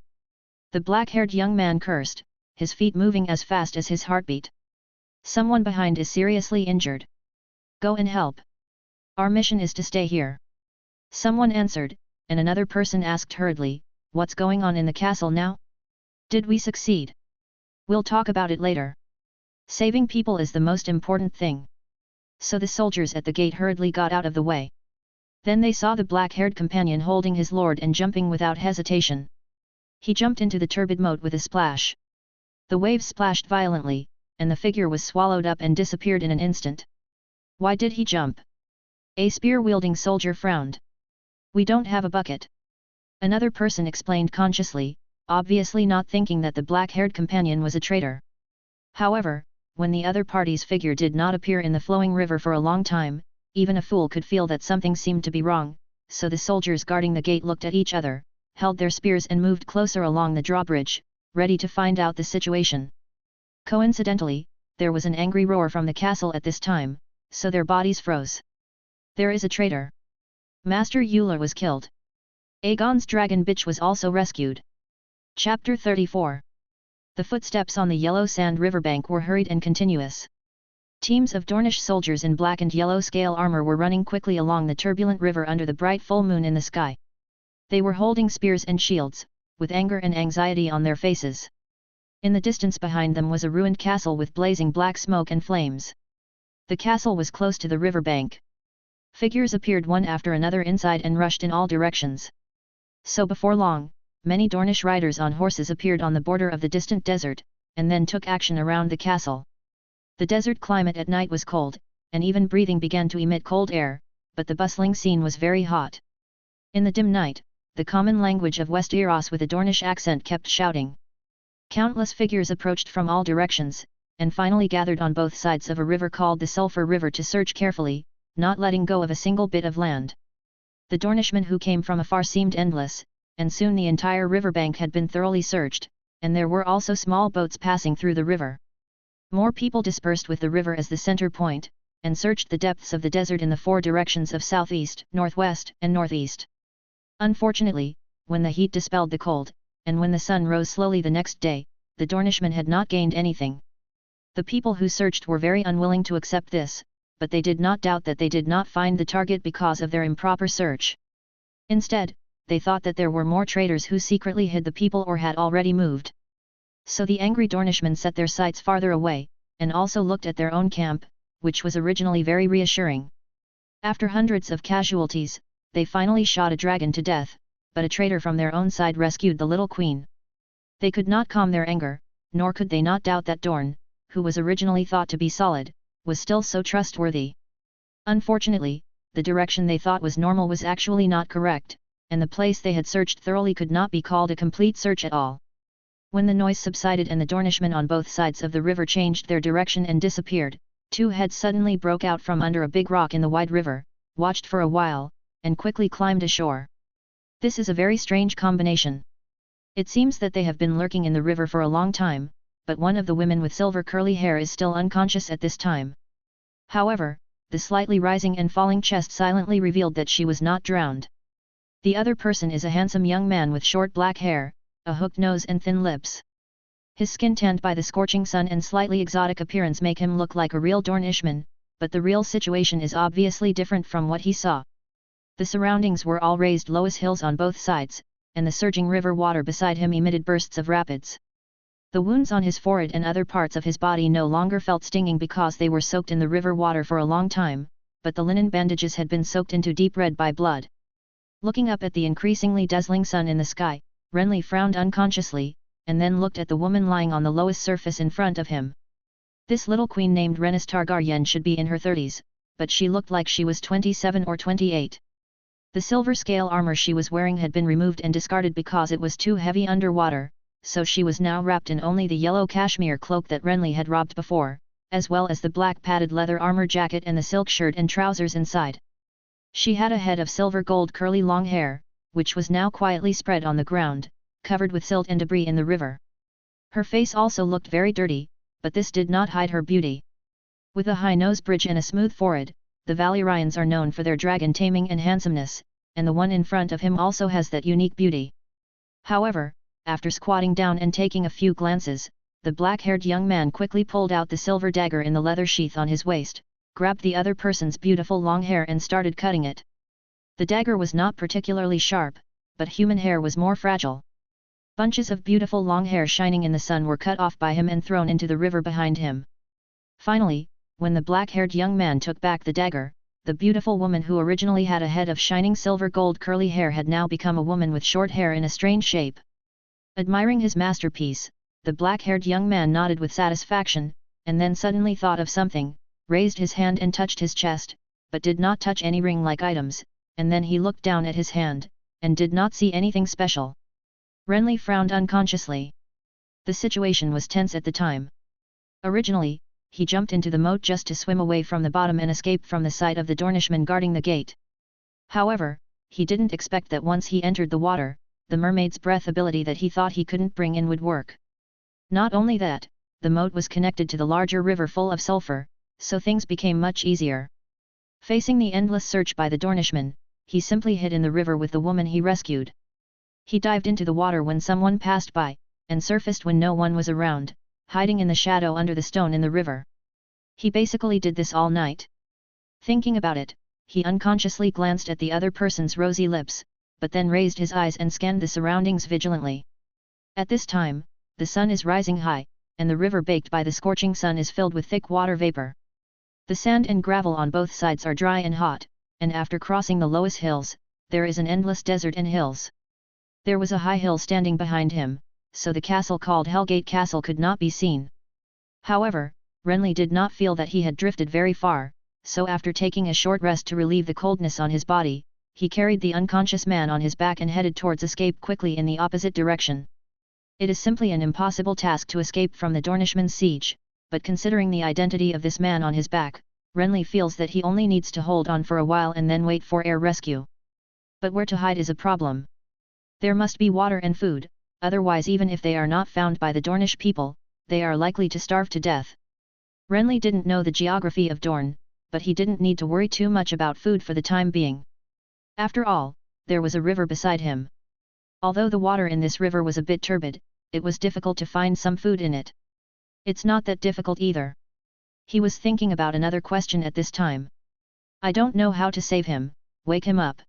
S1: The black-haired young man cursed, his feet moving as fast as his heartbeat. "Someone behind is seriously injured. Go and help. Our mission is to stay here." Someone answered, and another person asked hurriedly, "What's going on in the castle now? Did we succeed? We'll talk about it later. Saving people is the most important thing." So the soldiers at the gate hurriedly got out of the way. Then they saw the black-haired companion holding his lord and jumping without hesitation. He jumped into the turbid moat with a splash. The waves splashed violently, and the figure was swallowed up and disappeared in an instant. "Why did he jump?" A spear-wielding soldier frowned. "We don't have a bucket." Another person explained consciously, obviously not thinking that the black-haired companion was a traitor. However, when the other party's figure did not appear in the flowing river for a long time, even a fool could feel that something seemed to be wrong, so the soldiers guarding the gate looked at each other, held their spears and moved closer along the drawbridge, ready to find out the situation. Coincidentally, there was an angry roar from the castle at this time, so their bodies froze. "There is a traitor. Master Eula was killed." Aegon's dragon bitch was also rescued. Chapter 34. The footsteps on the yellow sand riverbank were hurried and continuous. Teams of Dornish soldiers in black and yellow scale armor were running quickly along the turbulent river under the bright full moon in the sky. They were holding spears and shields, with anger and anxiety on their faces. In the distance behind them was a ruined castle with blazing black smoke and flames. The castle was close to the river bank. Figures appeared one after another inside and rushed in all directions. So before long, many Dornish riders on horses appeared on the border of the distant desert, and then took action around the castle. The desert climate at night was cold, and even breathing began to emit cold air, but the bustling scene was very hot. In the dim night, the common language of Westeros with a Dornish accent kept shouting. Countless figures approached from all directions, and finally gathered on both sides of a river called the Sulphur River to search carefully, not letting go of a single bit of land. The Dornishmen who came from afar seemed endless, and soon the entire riverbank had been thoroughly searched, and there were also small boats passing through the river. More people dispersed with the river as the center point, and searched the depths of the desert in the four directions of southeast, northwest, and northeast. Unfortunately, when the heat dispelled the cold, and when the sun rose slowly the next day, the Dornishmen had not gained anything. The people who searched were very unwilling to accept this, but they did not doubt that they did not find the target because of their improper search. Instead, they thought that there were more traitors who secretly hid the people or had already moved. So the angry Dornishmen set their sights farther away, and also looked at their own camp, which was originally very reassuring. After hundreds of casualties, they finally shot a dragon to death, but a traitor from their own side rescued the little queen. They could not calm their anger, nor could they not doubt that Dorne, who was originally thought to be solid, was still so trustworthy. Unfortunately, the direction they thought was normal was actually not correct, and the place they had searched thoroughly could not be called a complete search at all. When the noise subsided and the Dornishmen on both sides of the river changed their direction and disappeared, two heads suddenly broke out from under a big rock in the wide river, watched for a while, and quickly climbed ashore. This is a very strange combination. It seems that they have been lurking in the river for a long time, but one of the women with silver curly hair is still unconscious at this time. However, the slightly rising and falling chest silently revealed that she was not drowned. The other person is a handsome young man with short black hair, a hooked nose and thin lips. His skin tanned by the scorching sun and slightly exotic appearance make him look like a real Dornishman, but the real situation is obviously different from what he saw. The surroundings were all raised low hills on both sides, and the surging river water beside him emitted bursts of rapids. The wounds on his forehead and other parts of his body no longer felt stinging because they were soaked in the river water for a long time, but the linen bandages had been soaked into deep red by blood. Looking up at the increasingly dazzling sun in the sky, Renly frowned unconsciously, and then looked at the woman lying on the lowest surface in front of him. This little queen named Rhaenys Targaryen should be in her 30s, but she looked like she was 27 or 28. The silver scale armor she was wearing had been removed and discarded because it was too heavy underwater, so she was now wrapped in only the yellow cashmere cloak that Renly had robbed before, as well as the black padded leather armor jacket and the silk shirt and trousers inside. She had a head of silver gold curly long hair, which was now quietly spread on the ground, covered with silt and debris in the river. Her face also looked very dirty, but this did not hide her beauty. With a high nose bridge and a smooth forehead, the Valyrians are known for their dragon taming and handsomeness, and the one in front of him also has that unique beauty. However, after squatting down and taking a few glances, the black-haired young man quickly pulled out the silver dagger in the leather sheath on his waist, grabbed the other person's beautiful long hair and started cutting it. The dagger was not particularly sharp, but human hair was more fragile. Bunches of beautiful long hair shining in the sun were cut off by him and thrown into the river behind him. Finally, when the black-haired young man took back the dagger, the beautiful woman who originally had a head of shining silver gold curly hair had now become a woman with short hair in a strange shape. Admiring his masterpiece, the black-haired young man nodded with satisfaction, and then suddenly thought of something, raised his hand and touched his chest, but did not touch any ring-like items, and then he looked down at his hand, and did not see anything special. Renly frowned unconsciously. The situation was tense at the time. Originally, he jumped into the moat just to swim away from the bottom and escape from the sight of the Dornishmen guarding the gate. However, he didn't expect that once he entered the water, the mermaid's breath ability that he thought he couldn't bring in would work. Not only that, the moat was connected to the larger river full of sulfur, so things became much easier. Facing the endless search by the Dornishmen, he simply hid in the river with the woman he rescued. He dived into the water when someone passed by, and surfaced when no one was around, hiding in the shadow under the stone in the river. He basically did this all night. Thinking about it, he unconsciously glanced at the other person's rosy lips, but then raised his eyes and scanned the surroundings vigilantly. At this time, the sun is rising high, and the river baked by the scorching sun is filled with thick water vapor. The sand and gravel on both sides are dry and hot, and after crossing the lowest hills, there is an endless desert and hills. There was a high hill standing behind him, so the castle called Hellgate Castle could not be seen. However, Renly did not feel that he had drifted very far, so after taking a short rest to relieve the coldness on his body, he carried the unconscious man on his back and headed towards escape quickly in the opposite direction. It is simply an impossible task to escape from the Dornishman's siege, but considering the identity of this man on his back, Renly feels that he only needs to hold on for a while and then wait for air rescue. But where to hide is a problem. There must be water and food, otherwise even if they are not found by the Dornish people, they are likely to starve to death. Renly didn't know the geography of Dorne, but he didn't need to worry too much about food for the time being. After all, there was a river beside him. Although the water in this river was a bit turbid, it was difficult to find some food in it. It's not that difficult either. He was thinking about another question at this time. I don't know how to save him, wake him up.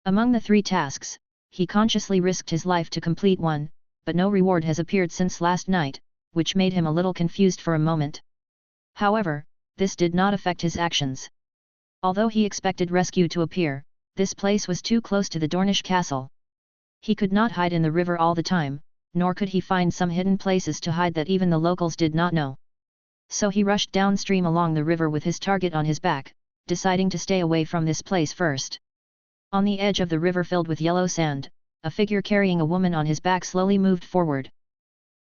S1: Among the 3 tasks, he consciously risked his life to complete one, but no reward has appeared since last night, which made him a little confused for a moment. However, this did not affect his actions. Although he expected rescue to appear, this place was too close to the Dornish castle. He could not hide in the river all the time, nor could he find some hidden places to hide that even the locals did not know. So he rushed downstream along the river with his target on his back, deciding to stay away from this place first. On the edge of the river filled with yellow sand, a figure carrying a woman on his back slowly moved forward.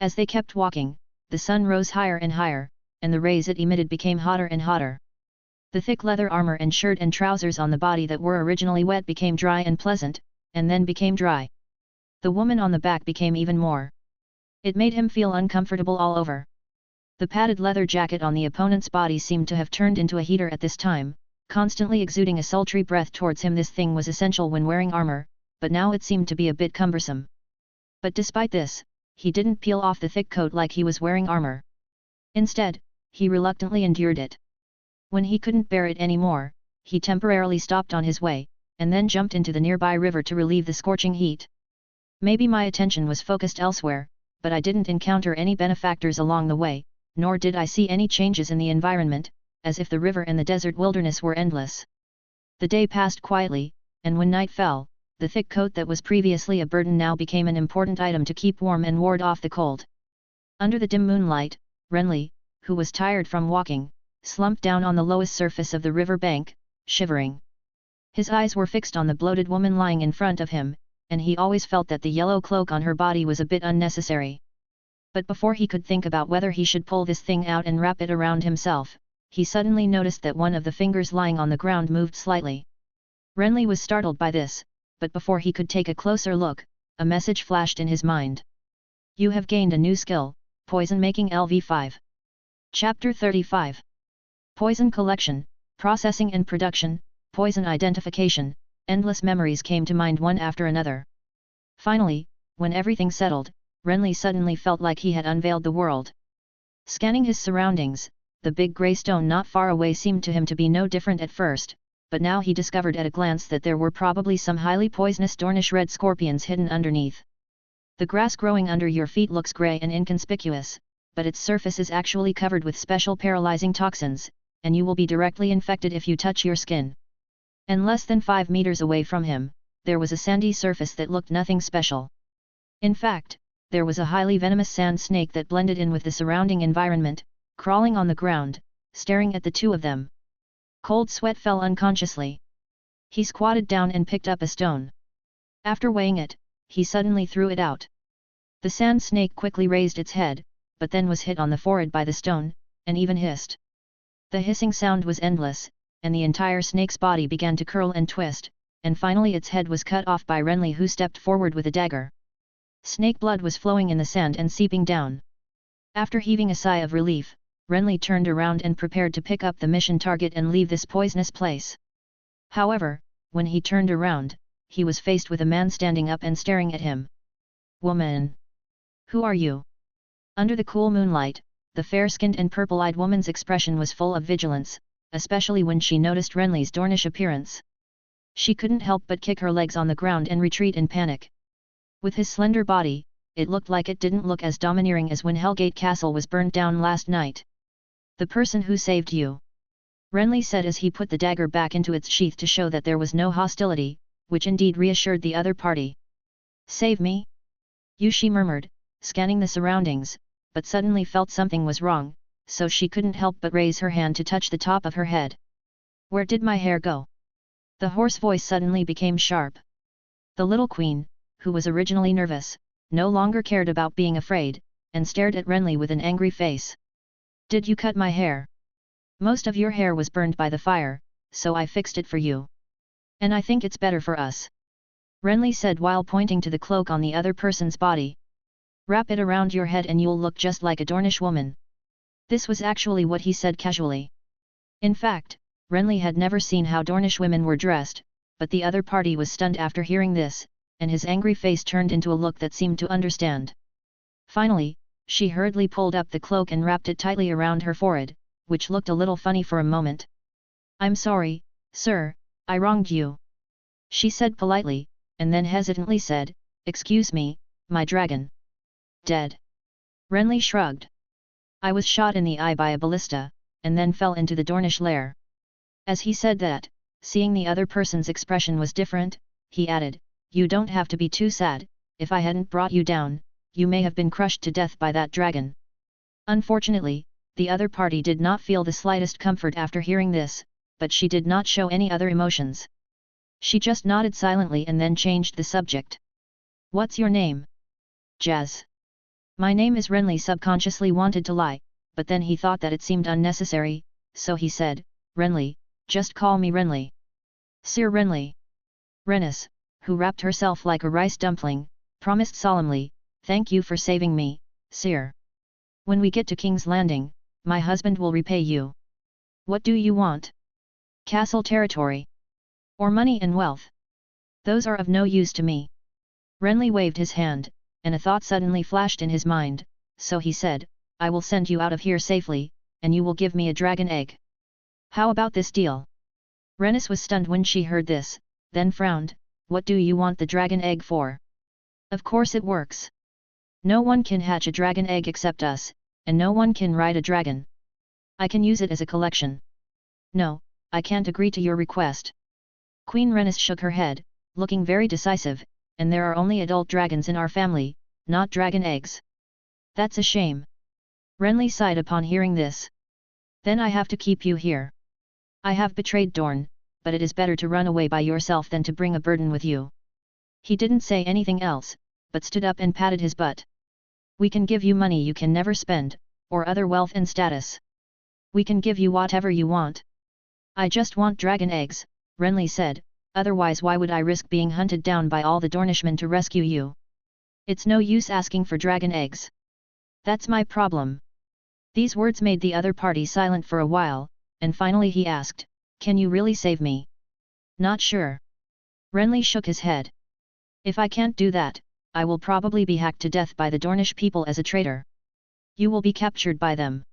S1: As they kept walking, the sun rose higher and higher, and the rays it emitted became hotter and hotter. The thick leather armor and shirt and trousers on the body that were originally wet became dry and pleasant, and then became dry. The woman on the back became even more. It made him feel uncomfortable all over. The padded leather jacket on the opponent's body seemed to have turned into a heater at this time, constantly exuding a sultry breath towards him. This thing was essential when wearing armor, but now it seemed to be a bit cumbersome. But despite this, he didn't peel off the thick coat like he was wearing armor. Instead, he reluctantly endured it. When he couldn't bear it anymore, he temporarily stopped on his way, and then jumped into the nearby river to relieve the scorching heat. Maybe my attention was focused elsewhere, but I didn't encounter any benefactors along the way, nor did I see any changes in the environment, as if the river and the desert wilderness were endless. The day passed quietly, and when night fell, the thick coat that was previously a burden now became an important item to keep warm and ward off the cold. Under the dim moonlight, Renly, who was tired from walking, slumped down on the lowest surface of the river bank, shivering. His eyes were fixed on the bloated woman lying in front of him, and he always felt that the yellow cloak on her body was a bit unnecessary. But before he could think about whether he should pull this thing out and wrap it around himself, he suddenly noticed that one of the fingers lying on the ground moved slightly. Renly was startled by this, but before he could take a closer look, a message flashed in his mind. You have gained a new skill, Poison Making LV5. Chapter 35. Poison Collection, Processing and Production, Poison Identification. Endless memories came to mind one after another. Finally, when everything settled, Renly suddenly felt like he had unveiled the world. Scanning his surroundings, the big grey stone not far away seemed to him to be no different at first, but now he discovered at a glance that there were probably some highly poisonous Dornish red scorpions hidden underneath. The grass growing under your feet looks grey and inconspicuous, but its surface is actually covered with special paralyzing toxins, and you will be directly infected if you touch your skin. And less than 5 meters away from him, there was a sandy surface that looked nothing special. In fact, there was a highly venomous sand snake that blended in with the surrounding environment, crawling on the ground, staring at the two of them. Cold sweat fell unconsciously. He squatted down and picked up a stone. After weighing it, he suddenly threw it out. The sand snake quickly raised its head, but then was hit on the forehead by the stone, and even hissed. The hissing sound was endless, and the entire snake's body began to curl and twist, and finally its head was cut off by Renly, who stepped forward with a dagger. Snake blood was flowing in the sand and seeping down. After heaving a sigh of relief, Renly turned around and prepared to pick up the mission target and leave this poisonous place. However, when he turned around, he was faced with a man standing up and staring at him. "Woman! Who are you?" Under the cool moonlight, the fair-skinned and purple-eyed woman's expression was full of vigilance, especially when she noticed Renly's Dornish appearance. She couldn't help but kick her legs on the ground and retreat in panic. With his slender body, it looked like it didn't look as domineering as when Hellgate Castle was burned down last night. "The person who saved you," Renly said as he put the dagger back into its sheath to show that there was no hostility, which indeed reassured the other party. "Save me?" She murmured, scanning the surroundings, but suddenly felt something was wrong, so she couldn't help but raise her hand to touch the top of her head. "Where did my hair go?" The hoarse voice suddenly became sharp. The little queen, who was originally nervous, no longer cared about being afraid, and stared at Renly with an angry face. "Did you cut my hair? Most of your hair was burned by the fire, so I fixed it for you. And I think it's better for us," Renly said while pointing to the cloak on the other person's body. "Wrap it around your head and you'll look just like a Dornish woman." This was actually what he said casually. In fact, Renly had never seen how Dornish women were dressed, but the other party was stunned after hearing this, and his angry face turned into a look that seemed to understand. Finally, she hurriedly pulled up the cloak and wrapped it tightly around her forehead, which looked a little funny for a moment. "I'm sorry, sir, I wronged you," she said politely, and then hesitantly said, "Excuse me, my dragon." "Dead?" Renly shrugged. "I was shot in the eye by a ballista, and then fell into the Dornish lair." As he said that, seeing the other person's expression was different, he added, "You don't have to be too sad, if I hadn't brought you down, you may have been crushed to death by that dragon." Unfortunately, the other party did not feel the slightest comfort after hearing this, but she did not show any other emotions. She just nodded silently and then changed the subject. "What's your name?" "Jazz." "My name is Renly." Subconsciously wanted to lie, but then he thought that it seemed unnecessary, so he said, "Renly, just call me Renly." "Sir Renly." Rhaenys, who wrapped herself like a rice dumpling, promised solemnly, "Thank you for saving me, sir. When we get to King's Landing, my husband will repay you." "What do you want? Castle territory? Or money and wealth? Those are of no use to me." Renly waved his hand, and a thought suddenly flashed in his mind, so he said, "I will send you out of here safely, and you will give me a dragon egg. How about this deal?" Rhaenys was stunned when she heard this, then frowned. "What do you want the dragon egg for? Of course it works. No one can hatch a dragon egg except us, and no one can ride a dragon. I can use it as a collection." "No, I can't agree to your request." Queen Rhaenys shook her head, looking very decisive, "and there are only adult dragons in our family, not dragon eggs." "That's a shame." Renly sighed upon hearing this. "Then I have to keep you here. I have betrayed Dorne, but it is better to run away by yourself than to bring a burden with you." He didn't say anything else, but stood up and patted his butt. "We can give you money you can never spend, or other wealth and status. We can give you whatever you want." "I just want dragon eggs," Renly said, "otherwise why would I risk being hunted down by all the Dornishmen to rescue you? It's no use asking for dragon eggs. That's my problem." These words made the other party silent for a while, and finally he asked, "Can you really save me?" "Not sure." Renly shook his head. "If I can't do that, I will probably be hacked to death by the Dornish people as a traitor. You will be captured by them.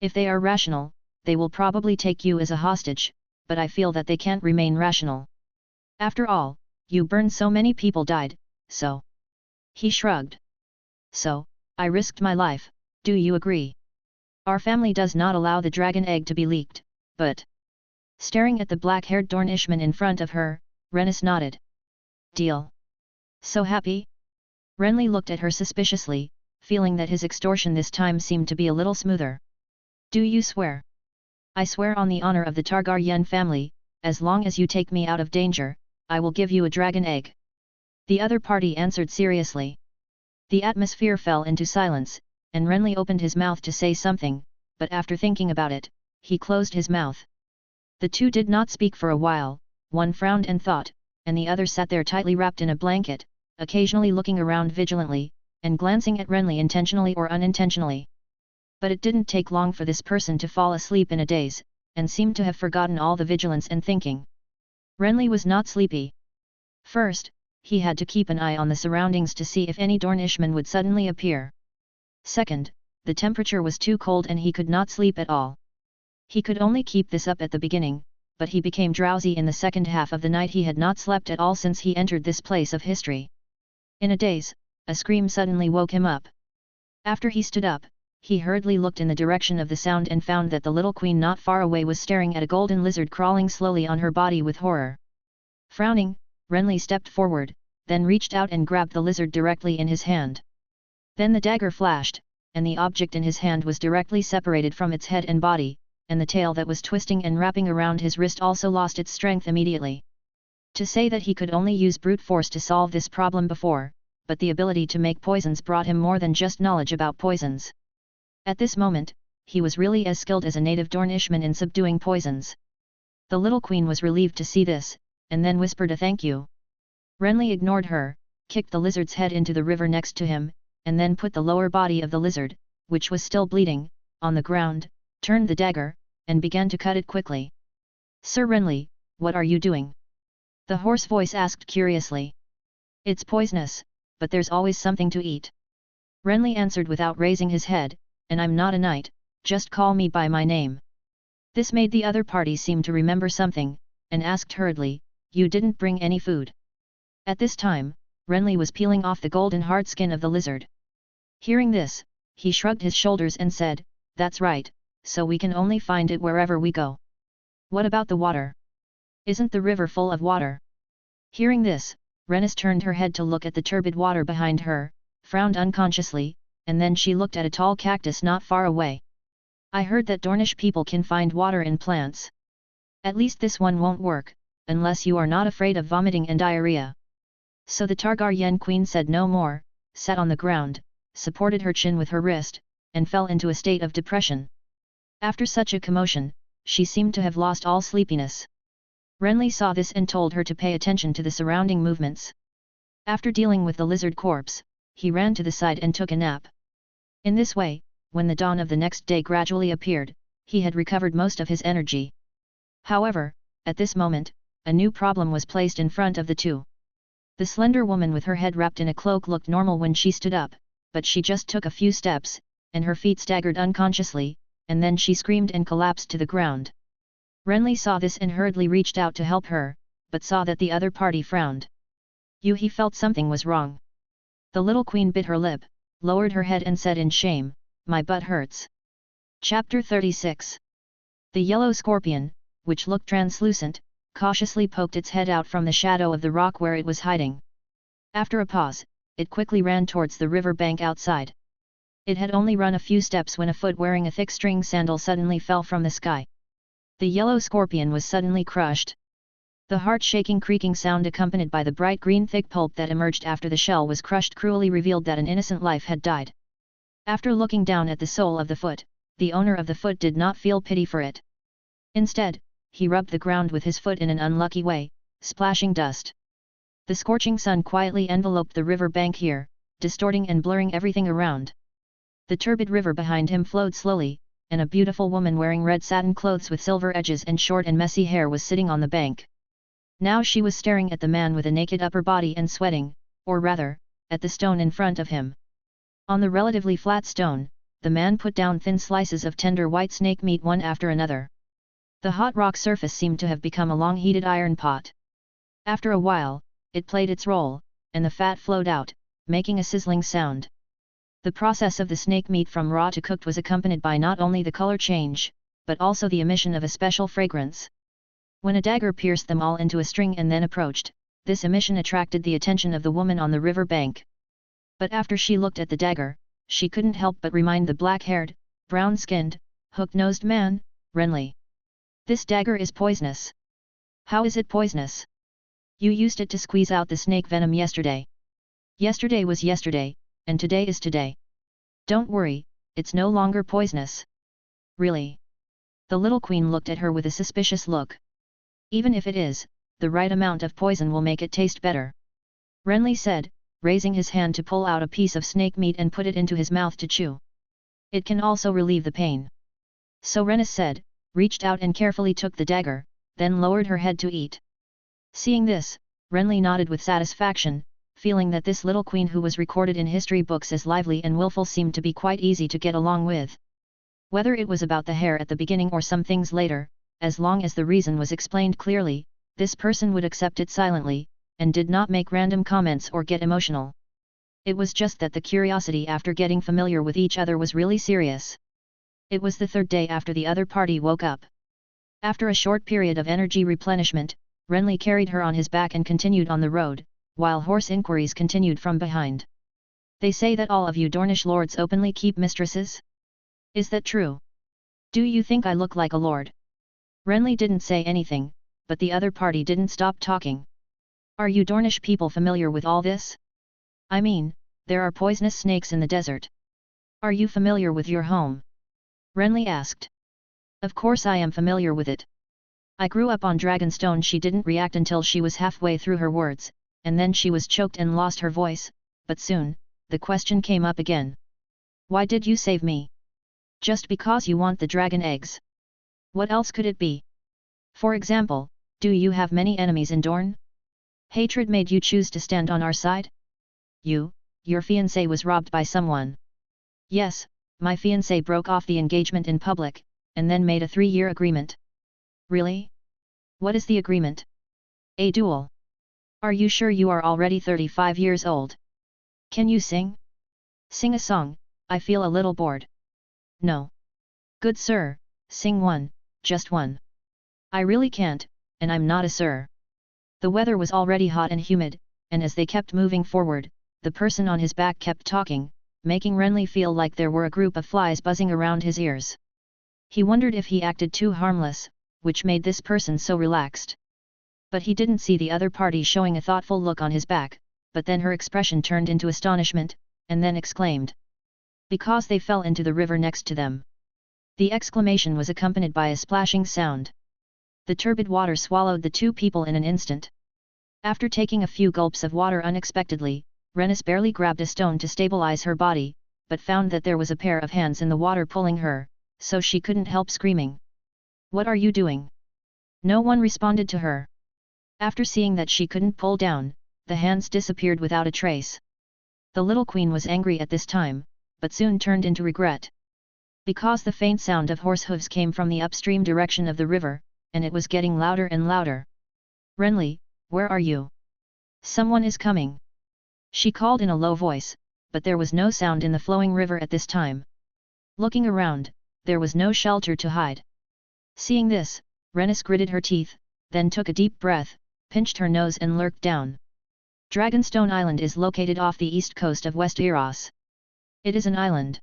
S1: If they are rational, they will probably take you as a hostage, but I feel that they can't remain rational. After all, you burned so many people died, so..." He shrugged. "So, I risked my life, do you agree? Our family does not allow the dragon egg to be leaked, but..." Staring at the black-haired Dornishman in front of her, Rhaenys nodded. "Deal. So happy?" Renly looked at her suspiciously, feeling that his extortion this time seemed to be a little smoother. "Do you swear?" "I swear on the honor of the Targaryen family, as long as you take me out of danger, I will give you a dragon egg." The other party answered seriously. The atmosphere fell into silence, and Renly opened his mouth to say something, but after thinking about it, he closed his mouth. The two did not speak for a while, one frowned and thought, and the other sat there tightly wrapped in a blanket, occasionally looking around vigilantly, and glancing at Renly intentionally or unintentionally. But it didn't take long for this person to fall asleep in a daze, and seemed to have forgotten all the vigilance and thinking. Renly was not sleepy. First, he had to keep an eye on the surroundings to see if any Dornishman would suddenly appear. Second, the temperature was too cold and he could not sleep at all. He could only keep this up at the beginning, but he became drowsy in the second half of the night. He had not slept at all since he entered this place of history. In a daze, a scream suddenly woke him up. After he stood up, he hurriedly looked in the direction of the sound and found that the little queen not far away was staring at a golden lizard crawling slowly on her body with horror. Frowning, Renly stepped forward, then reached out and grabbed the lizard directly in his hand. Then the dagger flashed, and the object in his hand was directly separated from its head and body, and the tail that was twisting and wrapping around his wrist also lost its strength immediately. To say that he could only use brute force to solve this problem before, but the ability to make poisons brought him more than just knowledge about poisons. At this moment, he was really as skilled as a native Dornishman in subduing poisons. The little queen was relieved to see this, and then whispered a thank you. Renly ignored her, kicked the lizard's head into the river next to him, and then put the lower body of the lizard, which was still bleeding, on the ground, turned the dagger, and began to cut it quickly. Sir Renly, what are you doing? The hoarse voice asked curiously. It's poisonous, but there's always something to eat. Renly answered without raising his head, and I'm not a knight, just call me by my name. This made the other party seem to remember something, and asked hurriedly, you didn't bring any food? At this time, Renly was peeling off the golden hard skin of the lizard. Hearing this, he shrugged his shoulders and said, that's right, so we can only find it wherever we go. What about the water? Isn't the river full of water? Hearing this, Rennis turned her head to look at the turbid water behind her, frowned unconsciously, and then she looked at a tall cactus not far away. I heard that Dornish people can find water in plants. At least this one won't work, unless you are not afraid of vomiting and diarrhea. So the Targaryen queen said no more, sat on the ground, supported her chin with her wrist, and fell into a state of depression. After such a commotion, she seemed to have lost all sleepiness. Renly saw this and told her to pay attention to the surrounding movements. After dealing with the lizard corpse, he ran to the side and took a nap. In this way, when the dawn of the next day gradually appeared, he had recovered most of his energy. However, at this moment, a new problem was placed in front of the two. The slender woman with her head wrapped in a cloak looked normal when she stood up, but she just took a few steps, and her feet staggered unconsciously, and then she screamed and collapsed to the ground. Renly saw this and hurriedly reached out to help her, but saw that the other party frowned. He felt something was wrong. The little queen bit her lip, lowered her head and said in shame, my butt hurts. Chapter 36. The yellow scorpion, which looked translucent, cautiously poked its head out from the shadow of the rock where it was hiding. After a pause, it quickly ran towards the river bank outside. It had only run a few steps when a foot wearing a thick string sandal suddenly fell from the sky. The yellow scorpion was suddenly crushed. The heart-shaking creaking sound accompanied by the bright green thick pulp that emerged after the shell was crushed cruelly revealed that an innocent life had died. After looking down at the sole of the foot, the owner of the foot did not feel pity for it. Instead, he rubbed the ground with his foot in an unlucky way, splashing dust. The scorching sun quietly enveloped the river bank here, distorting and blurring everything around. The turbid river behind him flowed slowly, and a beautiful woman wearing red satin clothes with silver edges and short and messy hair was sitting on the bank. Now she was staring at the man with a naked upper body and sweating, or rather, at the stone in front of him. On the relatively flat stone, the man put down thin slices of tender white snake meat one after another. The hot rock surface seemed to have become a long heated iron pot. After a while, it played its role, and the fat flowed out, making a sizzling sound. The process of the snake meat from raw to cooked was accompanied by not only the color change, but also the emission of a special fragrance. When a dagger pierced them all into a string and then approached, this emission attracted the attention of the woman on the river bank. But after she looked at the dagger, she couldn't help but remind the black-haired, brown-skinned, hook-nosed man, Renly. This dagger is poisonous. How is it poisonous? You used it to squeeze out the snake venom yesterday. Yesterday was yesterday, and today is today. Don't worry, it's no longer poisonous. Really? The little queen looked at her with a suspicious look. Even if it is, the right amount of poison will make it taste better. Renly said, raising his hand to pull out a piece of snake meat and put it into his mouth to chew. It can also relieve the pain. So Rennis said, reached out and carefully took the dagger, then lowered her head to eat. Seeing this, Renly nodded with satisfaction, feeling that this little queen who was recorded in history books as lively and willful seemed to be quite easy to get along with. Whether it was about the hair at the beginning or some things later, as long as the reason was explained clearly, this person would accept it silently, and did not make random comments or get emotional. It was just that the curiosity after getting familiar with each other was really serious. It was the third day after the other party woke up. After a short period of energy replenishment, Renly carried her on his back and continued on the road, while horse inquiries continued from behind. They say that all of you Dornish lords openly keep mistresses? Is that true? Do you think I look like a lord? Renly didn't say anything, but the other party didn't stop talking. Are you Dornish people familiar with all this? I mean, there are poisonous snakes in the desert. Are you familiar with your home? Renly asked. Of course I am familiar with it. I grew up on Dragonstone. She didn't react until she was halfway through her words, and then she was choked and lost her voice, but soon, the question came up again. Why did you save me? Just because you want the dragon eggs? What else could it be? For example, do you have many enemies in Dorne? Hatred made you choose to stand on our side? Your fiancé was robbed by someone. Yes, my fiancé broke off the engagement in public, and then made a 3-year agreement. Really? What is the agreement? A duel. Are you sure you are already 35 years old? Can you sing? Sing a song, I feel a little bored. No. Good sir, sing one, just one. I really can't, and I'm not a sir. The weather was already hot and humid, and as they kept moving forward, the person on his back kept talking, making Renly feel like there were a group of flies buzzing around his ears. He wondered if he acted too harmless, which made this person so relaxed. But he didn't see the other party showing a thoughtful look on his back, but then her expression turned into astonishment, and then exclaimed. Because they fell into the river next to them. The exclamation was accompanied by a splashing sound. The turbid water swallowed the two people in an instant. After taking a few gulps of water unexpectedly, Rhaenys barely grabbed a stone to stabilize her body, but found that there was a pair of hands in the water pulling her, so she couldn't help screaming. What are you doing? No one responded to her. After seeing that she couldn't pull down, the hands disappeared without a trace. The little queen was angry at this time, but soon turned into regret. Because the faint sound of horse hooves came from the upstream direction of the river, and it was getting louder and louder. Renly, where are you? Someone is coming. She called in a low voice, but there was no sound in the flowing river at this time. Looking around, there was no shelter to hide. Seeing this, Rhaenys gritted her teeth, then took a deep breath, pinched her nose and lurked down. Dragonstone Island is located off the east coast of Westeros. It is an island.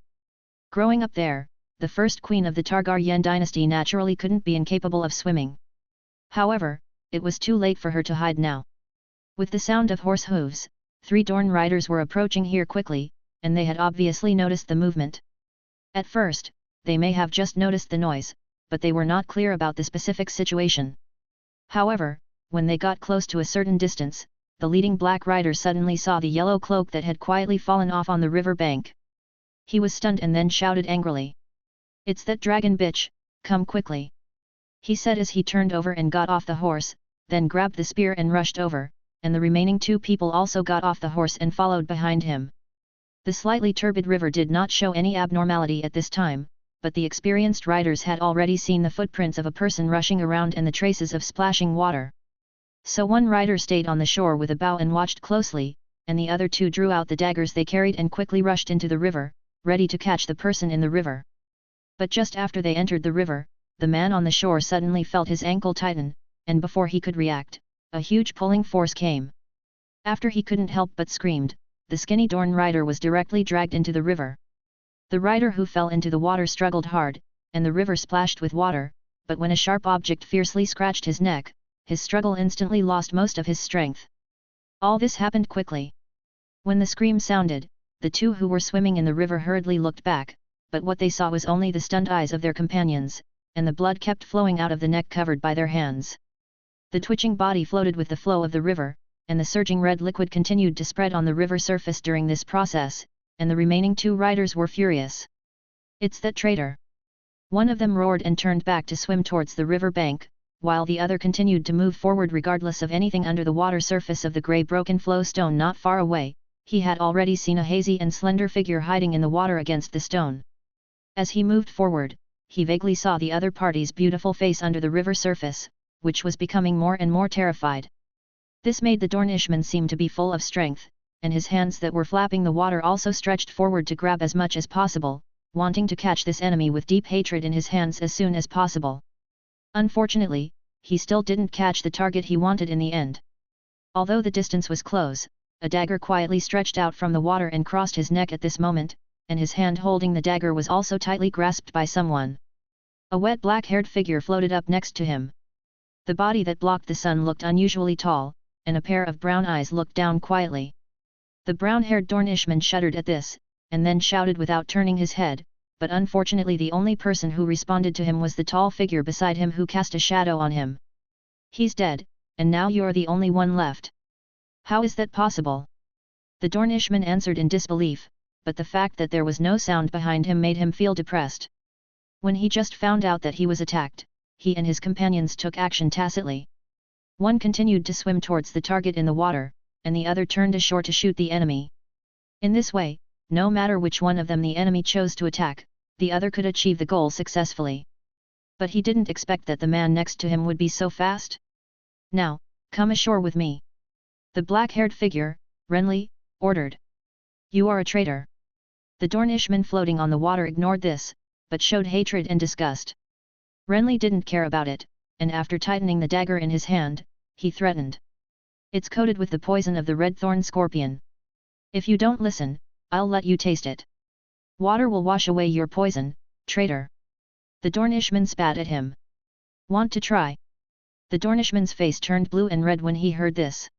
S1: Growing up there, the first queen of the Targaryen dynasty naturally couldn't be incapable of swimming. However, it was too late for her to hide now. With the sound of horse hooves, 3 Dorne riders were approaching here quickly, and they had obviously noticed the movement. At first, they may have just noticed the noise, but they were not clear about the specific situation. However, when they got close to a certain distance, the leading black rider suddenly saw the yellow cloak that had quietly fallen off on the river bank. He was stunned and then shouted angrily. It's that dragon bitch, come quickly. He said as he turned over and got off the horse, then grabbed the spear and rushed over, and the remaining 2 people also got off the horse and followed behind him. The slightly turbid river did not show any abnormality at this time, but the experienced riders had already seen the footprints of a person rushing around and the traces of splashing water. So one rider stayed on the shore with a bow and watched closely, and the other 2 drew out the daggers they carried and quickly rushed into the river, ready to catch the person in the river. But just after they entered the river, the man on the shore suddenly felt his ankle tighten, and before he could react, a huge pulling force came. After he couldn't help but screamed, the skinny Dorne rider was directly dragged into the river. The rider who fell into the water struggled hard, and the river splashed with water, but when a sharp object fiercely scratched his neck, his struggle instantly lost most of his strength. All this happened quickly. When the scream sounded, the 2 who were swimming in the river hurriedly looked back, but what they saw was only the stunned eyes of their companions, and the blood kept flowing out of the neck covered by their hands. The twitching body floated with the flow of the river, and the surging red liquid continued to spread on the river surface during this process, and the remaining 2 riders were furious. It's that traitor! One of them roared and turned back to swim towards the river bank, while the other continued to move forward regardless of anything under the water surface of the grey broken flow stone not far away. He had already seen a hazy and slender figure hiding in the water against the stone. As he moved forward, he vaguely saw the other party's beautiful face under the river surface, which was becoming more and more terrified. This made the Dornishman seem to be full of strength, and his hands that were flapping the water also stretched forward to grab as much as possible, wanting to catch this enemy with deep hatred in his hands as soon as possible. Unfortunately, he still didn't catch the target he wanted in the end. Although the distance was close, a dagger quietly stretched out from the water and crossed his neck at this moment, and his hand holding the dagger was also tightly grasped by someone. A wet black-haired figure floated up next to him. The body that blocked the sun looked unusually tall, and a pair of brown eyes looked down quietly. The brown-haired Dornishman shuddered at this, and then shouted without turning his head, but unfortunately the only person who responded to him was the tall figure beside him who cast a shadow on him. "He's dead, and now you're the only one left. How is that possible?" The Dornishman answered in disbelief, but the fact that there was no sound behind him made him feel depressed. When he just found out that he was attacked, he and his companions took action tacitly. One continued to swim towards the target in the water, and the other turned ashore to shoot the enemy. In this way, no matter which one of them the enemy chose to attack, the other could achieve the goal successfully. But he didn't expect that the man next to him would be so fast. "Now, come ashore with me," the black-haired figure, Renly, ordered. "You are a traitor." The Dornishman floating on the water ignored this, but showed hatred and disgust. Renly didn't care about it, and after tightening the dagger in his hand, he threatened. "It's coated with the poison of the red thorn scorpion. If you don't listen, I'll let you taste it. Water will wash away your poison, traitor." The Dornishman spat at him. "Want to try?" The Dornishman's face turned blue and red when he heard this.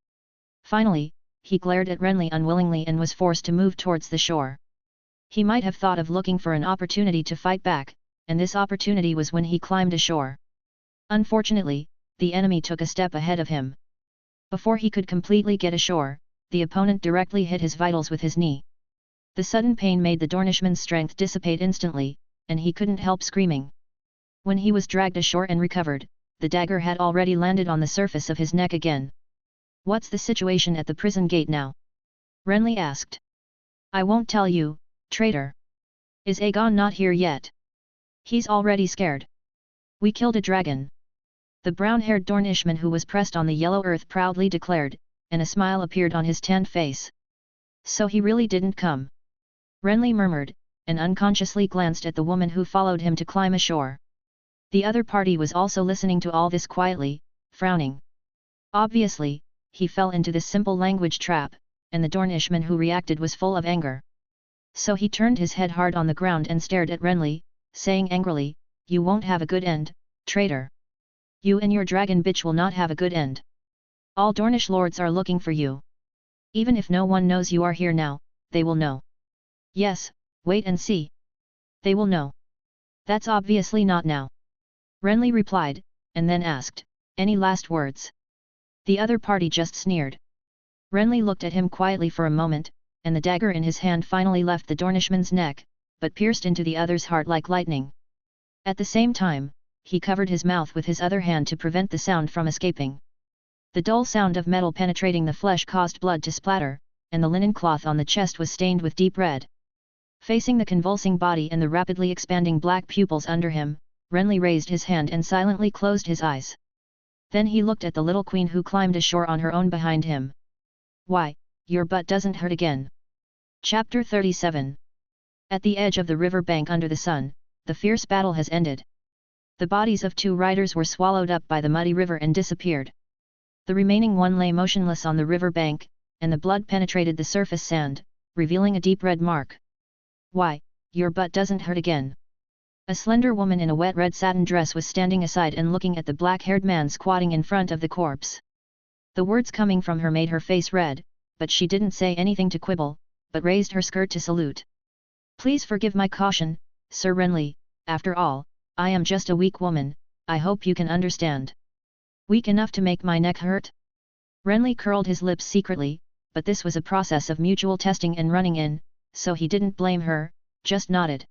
S1: Finally, he glared at Renly unwillingly and was forced to move towards the shore. He might have thought of looking for an opportunity to fight back, and this opportunity was when he climbed ashore. Unfortunately, the enemy took a step ahead of him. Before he could completely get ashore, the opponent directly hit his vitals with his knee. The sudden pain made the Dornishman's strength dissipate instantly, and he couldn't help screaming. When he was dragged ashore and recovered, the dagger had already landed on the surface of his neck again. "What's the situation at the prison gate now?" Renly asked. "I won't tell you, traitor. Is Aegon not here yet?" "He's already scared. We killed a dragon," the brown-haired Dornishman who was pressed on the yellow earth proudly declared, and a smile appeared on his tanned face. "So he really didn't come?" Renly murmured, and unconsciously glanced at the woman who followed him to climb ashore. The other party was also listening to all this quietly, frowning. Obviously, he fell into this simple language trap, and the Dornishman who reacted was full of anger. So he turned his head hard on the ground and stared at Renly, saying angrily, "You won't have a good end, traitor. You and your dragon bitch will not have a good end. All Dornish lords are looking for you. Even if no one knows you are here now, they will know." "Yes, wait and see. They will know. That's obviously not now," Renly replied, and then asked, "Any last words?" The other party just sneered. Renly looked at him quietly for a moment, and the dagger in his hand finally left the Dornishman's neck, but pierced into the other's heart like lightning. At the same time, he covered his mouth with his other hand to prevent the sound from escaping. The dull sound of metal penetrating the flesh caused blood to splatter, and the linen cloth on the chest was stained with deep red. Facing the convulsing body and the rapidly expanding black pupils under him, Renly raised his hand and silently closed his eyes. Then he looked at the little queen who climbed ashore on her own behind him. "Why, your butt doesn't hurt again." Chapter 37. At the edge of the river bank under the sun, the fierce battle has ended. The bodies of 2 riders were swallowed up by the muddy river and disappeared. The remaining one lay motionless on the river bank, and the blood penetrated the surface sand, revealing a deep red mark. "Why, your butt doesn't hurt again." A slender woman in a wet red satin dress was standing aside and looking at the black-haired man squatting in front of the corpse. The words coming from her made her face red, but she didn't say anything to quibble, but raised her skirt to salute. "Please forgive my caution, Sir Renly, after all, I am just a weak woman, I hope you can understand." "Weak enough to make my neck hurt?" Renly curled his lips secretly, but this was a process of mutual testing and running in, so he didn't blame her, just nodded.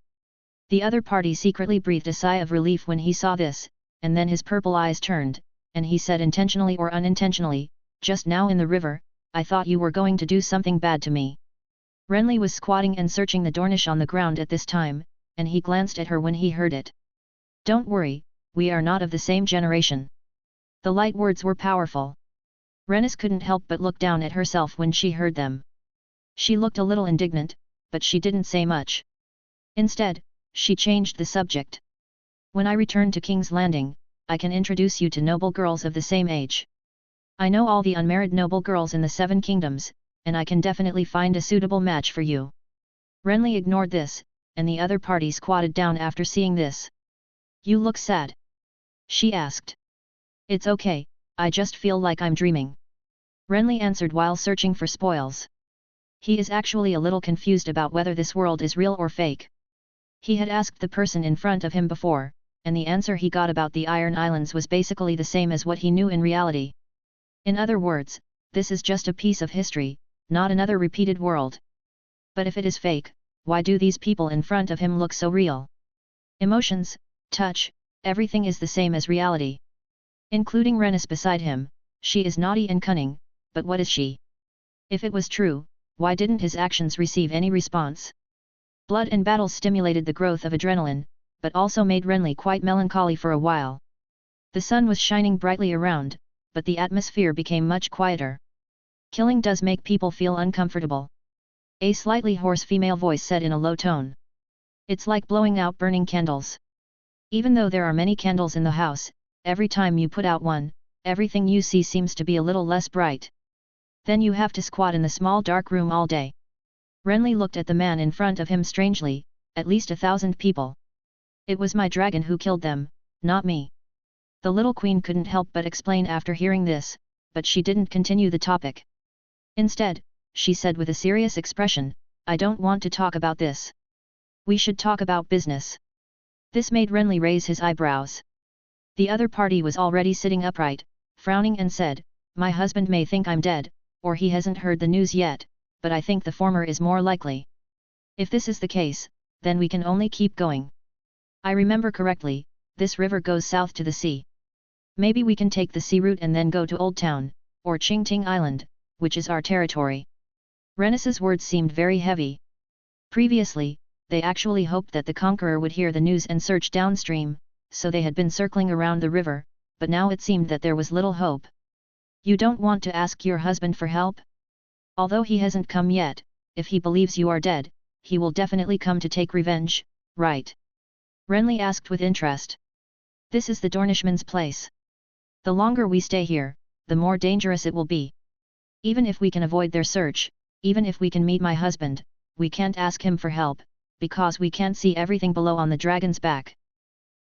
S1: The other party secretly breathed a sigh of relief when he saw this, and then his purple eyes turned, and he said intentionally or unintentionally, "Just now in the river, I thought you were going to do something bad to me." Renly was squatting and searching the Dornish on the ground at this time, and he glanced at her when he heard it. "Don't worry, we are not of the same generation." The light words were powerful. Rhaenys couldn't help but look down at herself when she heard them. She looked a little indignant, but she didn't say much. Instead, she changed the subject. "When I return to King's Landing, I can introduce you to noble girls of the same age. I know all the unmarried noble girls in the Seven Kingdoms, and I can definitely find a suitable match for you." Renly ignored this, and the other party squatted down after seeing this. "You look sad," she asked. "It's okay, I just feel like I'm dreaming," Renly answered while searching for spoils. He is actually a little confused about whether this world is real or fake. He had asked the person in front of him before, and the answer he got about the Iron Islands was basically the same as what he knew in reality. In other words, this is just a piece of history, not another repeated world. But if it is fake, why do these people in front of him look so real? Emotions, touch, everything is the same as reality. Including Rhaenys beside him, she is naughty and cunning, but what is she? If it was true, why didn't his actions receive any response? Blood and battle stimulated the growth of adrenaline, but also made Renly quite melancholy for a while. The sun was shining brightly around, but the atmosphere became much quieter. "Killing does make people feel uncomfortable," a slightly hoarse female voice said in a low tone. "It's like blowing out burning candles. Even though there are many candles in the house, every time you put out one, everything you see seems to be a little less bright. Then you have to squat in the small dark room all day." Renly looked at the man in front of him strangely. "At least 1,000 people. It was my dragon who killed them, not me." The little queen couldn't help but explain after hearing this, but she didn't continue the topic. Instead, she said with a serious expression, "I don't want to talk about this. We should talk about business." This made Renly raise his eyebrows. The other party was already sitting upright, frowning, and said, "My husband may think I'm dead, or he hasn't heard the news yet, but I think the former is more likely. If this is the case, then we can only keep going. I remember correctly, this river goes south to the sea. Maybe we can take the sea route and then go to Old Town, or Qingting Island, which is our territory." Rhaenys's words seemed very heavy. Previously, they actually hoped that the conqueror would hear the news and search downstream, so they had been circling around the river, but now it seemed that there was little hope. "You don't want to ask your husband for help? Although he hasn't come yet, if he believes you are dead, he will definitely come to take revenge, right?" Renly asked with interest. "This is the Dornishman's place. The longer we stay here, the more dangerous it will be. Even if we can avoid their search, even if we can meet my husband, we can't ask him for help, because we can't see everything below on the dragon's back.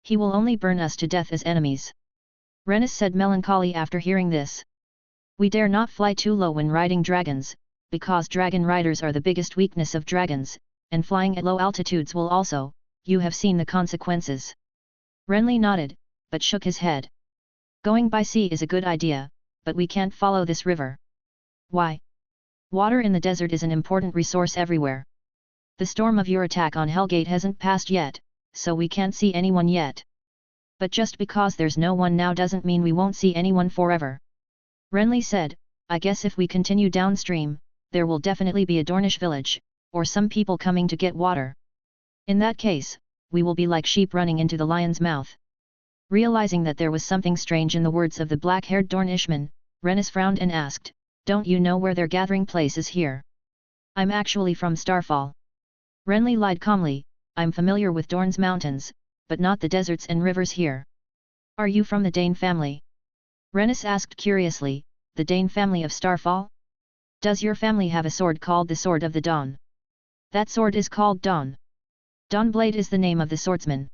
S1: He will only burn us to death as enemies." Rhaenys said melancholy after hearing this. "We dare not fly too low when riding dragons, because dragon riders are the biggest weakness of dragons, and flying at low altitudes will also, you have seen the consequences." Renly nodded, but shook his head. "Going by sea is a good idea, but we can't follow this river." "Why?" "Water in the desert is an important resource everywhere. The storm of your attack on Hellgate hasn't passed yet, so we can't see anyone yet. But just because there's no one now doesn't mean we won't see anyone forever." Renly said, "I guess if we continue downstream, there will definitely be a Dornish village, or some people coming to get water. In that case, we will be like sheep running into the lion's mouth." Realizing that there was something strange in the words of the black-haired Dornishman, Rhaenys frowned and asked, "Don't you know where their gathering place is here?" "I'm actually from Starfall." Renly lied calmly, "I'm familiar with Dorne's mountains, but not the deserts and rivers here." "Are you from the Dane family?" Rhaenys asked curiously. "The Dane family of Starfall? Does your family have a sword called the Sword of the Dawn?" "That sword is called Dawn. Dawnblade is the name of the swordsman."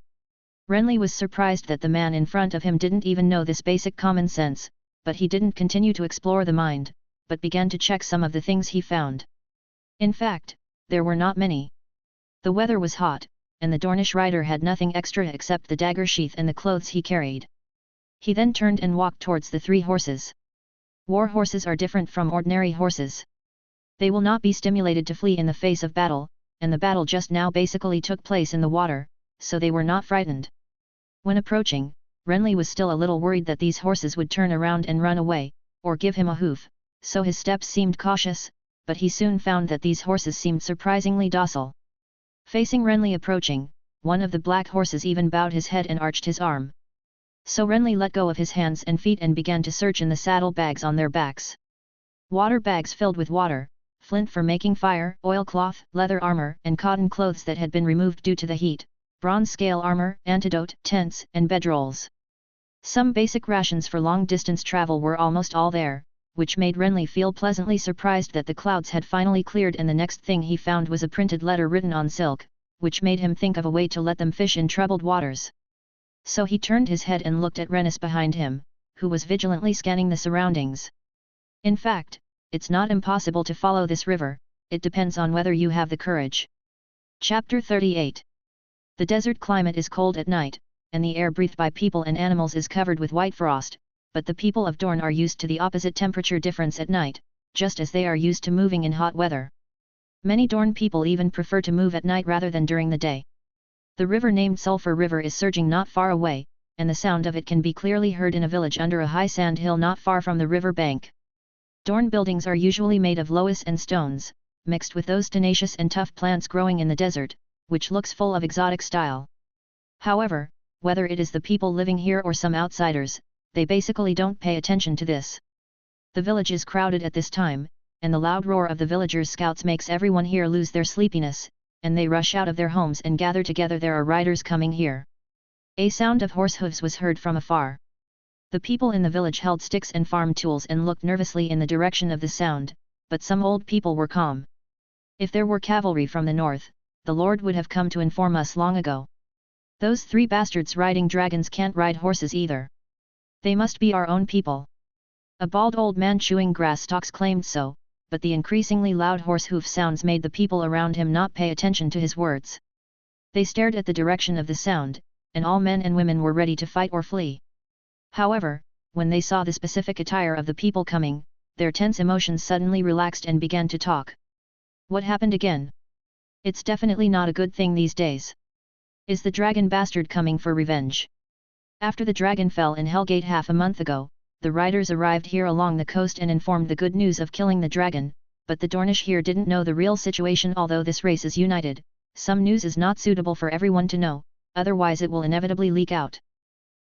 S1: Renly was surprised that the man in front of him didn't even know this basic common sense, but he didn't continue to explore the mind, but began to check some of the things he found. In fact, there were not many. The weather was hot, and the Dornish rider had nothing extra except the dagger sheath and the clothes he carried. He then turned and walked towards the 3 horses. War horses are different from ordinary horses. They will not be stimulated to flee in the face of battle, and the battle just now basically took place in the water, so they were not frightened. When approaching, Renly was still a little worried that these horses would turn around and run away, or give him a hoof, so his steps seemed cautious, but he soon found that these horses seemed surprisingly docile. Facing Renly approaching, one of the black horses even bowed his head and arched his arm. So Renly let go of his hands and feet and began to search in the saddle bags on their backs. Water bags filled with water, flint for making fire, oilcloth, leather armor and cotton clothes that had been removed due to the heat, bronze scale armor, antidote, tents, and bedrolls. Some basic rations for long-distance travel were almost all there, which made Renly feel pleasantly surprised that the clouds had finally cleared, and the next thing he found was a printed letter written on silk, which made him think of a way to let them fish in troubled waters. So he turned his head and looked at Rennis behind him, who was vigilantly scanning the surroundings. In fact, it's not impossible to follow this river, it depends on whether you have the courage. Chapter 38. The desert climate is cold at night, and the air breathed by people and animals is covered with white frost, but the people of Dorne are used to the opposite temperature difference at night, just as they are used to moving in hot weather. Many Dorne people even prefer to move at night rather than during the day. The river named Sulphur River is surging not far away, and the sound of it can be clearly heard in a village under a high sand hill not far from the river bank. Dorne buildings are usually made of loess and stones, mixed with those tenacious and tough plants growing in the desert, which looks full of exotic style. However, whether it is the people living here or some outsiders, they basically don't pay attention to this. The village is crowded at this time, and the loud roar of the villagers' scouts makes everyone here lose their sleepiness, and they rush out of their homes and gather together. There are riders coming here. A sound of horse hooves was heard from afar. The people in the village held sticks and farm tools and looked nervously in the direction of the sound, but some old people were calm. If there were cavalry from the north, the Lord would have come to inform us long ago. Those 3 bastards riding dragons can't ride horses either. They must be our own people. A bald old man chewing grass stalks claimed so, but the increasingly loud horse hoof sounds made the people around him not pay attention to his words. They stared at the direction of the sound, and all men and women were ready to fight or flee. However, when they saw the specific attire of the people coming, their tense emotions suddenly relaxed and began to talk. What happened again? It's definitely not a good thing these days. Is the dragon bastard coming for revenge? After the dragon fell in Hellgate half a month ago, the riders arrived here along the coast and informed the good news of killing the dragon, but the Dornish here didn't know the real situation. Although this race is united, some news is not suitable for everyone to know, otherwise it will inevitably leak out.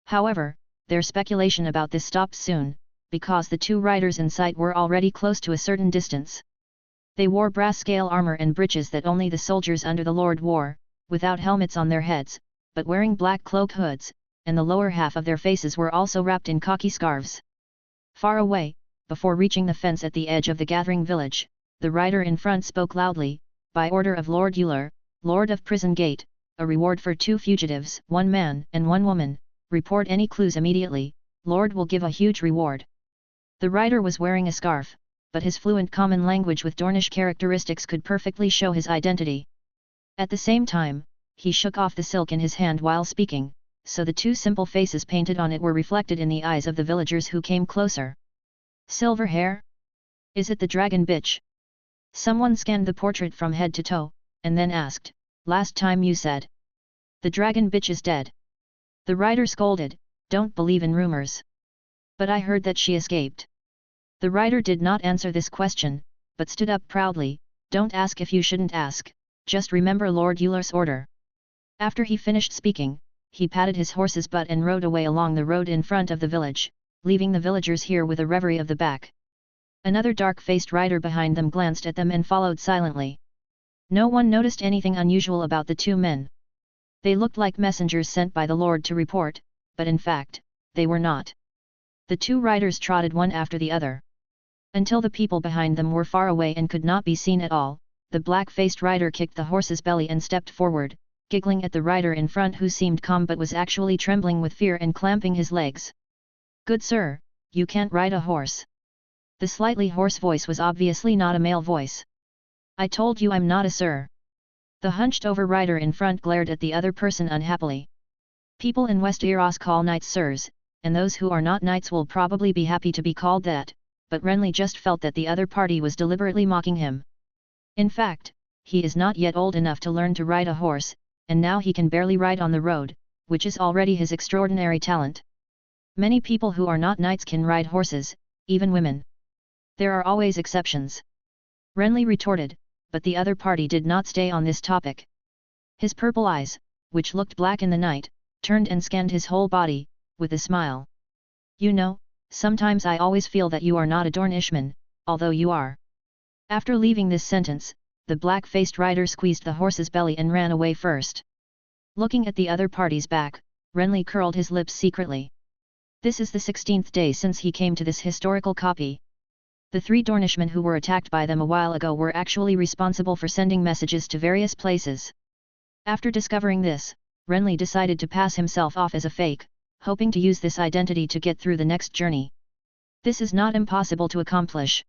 S1: However, their speculation about this stopped soon, because the 2 riders in sight were already close to a certain distance. They wore brass scale armor and breeches that only the soldiers under the Lord wore, without helmets on their heads, but wearing black cloak hoods, and the lower half of their faces were also wrapped in khaki scarves. Far away, before reaching the fence at the edge of the gathering village, the rider in front spoke loudly, "By order of Lord Euler, Lord of Prison Gate, a reward for 2 fugitives, 1 man and 1 woman, report any clues immediately, Lord will give a huge reward." The rider was wearing a scarf, but his fluent common language with Dornish characteristics could perfectly show his identity. At the same time, he shook off the silk in his hand while speaking, so the 2 simple faces painted on it were reflected in the eyes of the villagers who came closer. "Silver hair? Is it the dragon bitch?" Someone scanned the portrait from head to toe, and then asked, "Last time you said the dragon bitch is dead." The rider scolded, "Don't believe in rumors." "But I heard that she escaped." The rider did not answer this question, but stood up proudly, "Don't ask if you shouldn't ask, just remember Lord Euler's order." After he finished speaking, he patted his horse's butt and rode away along the road in front of the village, leaving the villagers here with a reverie of the back. Another dark-faced rider behind them glanced at them and followed silently. No one noticed anything unusual about the 2 men. They looked like messengers sent by the Lord to report, but in fact, they were not. The 2 riders trotted one after the other. Until the people behind them were far away and could not be seen at all, the black-faced rider kicked the horse's belly and stepped forward, giggling at the rider in front who seemed calm but was actually trembling with fear and clamping his legs. "Good sir, you can't ride a horse." The slightly hoarse voice was obviously not a male voice. "I told you I'm not a sir." The hunched-over rider in front glared at the other person unhappily. People in Westeros call knights sirs, and those who are not knights will probably be happy to be called that, but Renly just felt that the other party was deliberately mocking him. In fact, he is not yet old enough to learn to ride a horse, and now he can barely ride on the road, which is already his extraordinary talent. Many people who are not knights can ride horses, even women. There are always exceptions. Renly retorted, but the other party did not stay on this topic. His purple eyes, which looked black in the night, turned and scanned his whole body, with a smile. You know, sometimes I always feel that you are not a Dornishman, although you are. After leaving this sentence, the black-faced rider squeezed the horse's belly and ran away first. Looking at the other party's back, Renly curled his lips secretly. This is the 16th day since he came to this historical copy. The 3 Dornishmen who were attacked by them a while ago were actually responsible for sending messages to various places. After discovering this, Renly decided to pass himself off as a fake, hoping to use this identity to get through the next journey. This is not impossible to accomplish.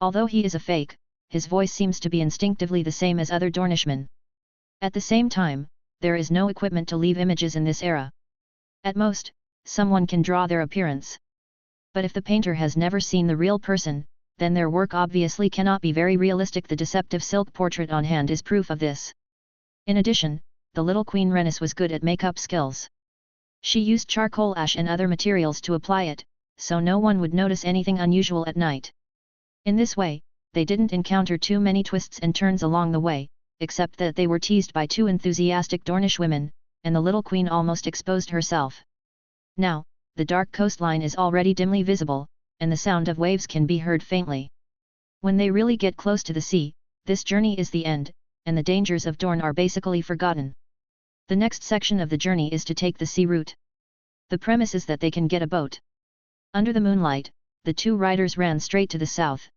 S1: Although he is a fake, his voice seems to be instinctively the same as other Dornishmen. At the same time, there is no equipment to leave images in this era. At most, someone can draw their appearance. But if the painter has never seen the real person, then their work obviously cannot be very realistic. The deceptive silk portrait on hand is proof of this. In addition, the little Queen Rhaenys was good at makeup skills. She used charcoal ash and other materials to apply it, so no one would notice anything unusual at night. In this way, they didn't encounter too many twists and turns along the way, except that they were teased by 2 enthusiastic Dornish women, and the little queen almost exposed herself. Now, the dark coastline is already dimly visible, and the sound of waves can be heard faintly. When they really get close to the sea, this journey is the end, and the dangers of Dorne are basically forgotten. The next section of the journey is to take the sea route. The premise is that they can get a boat. Under the moonlight, the 2 riders ran straight to the south.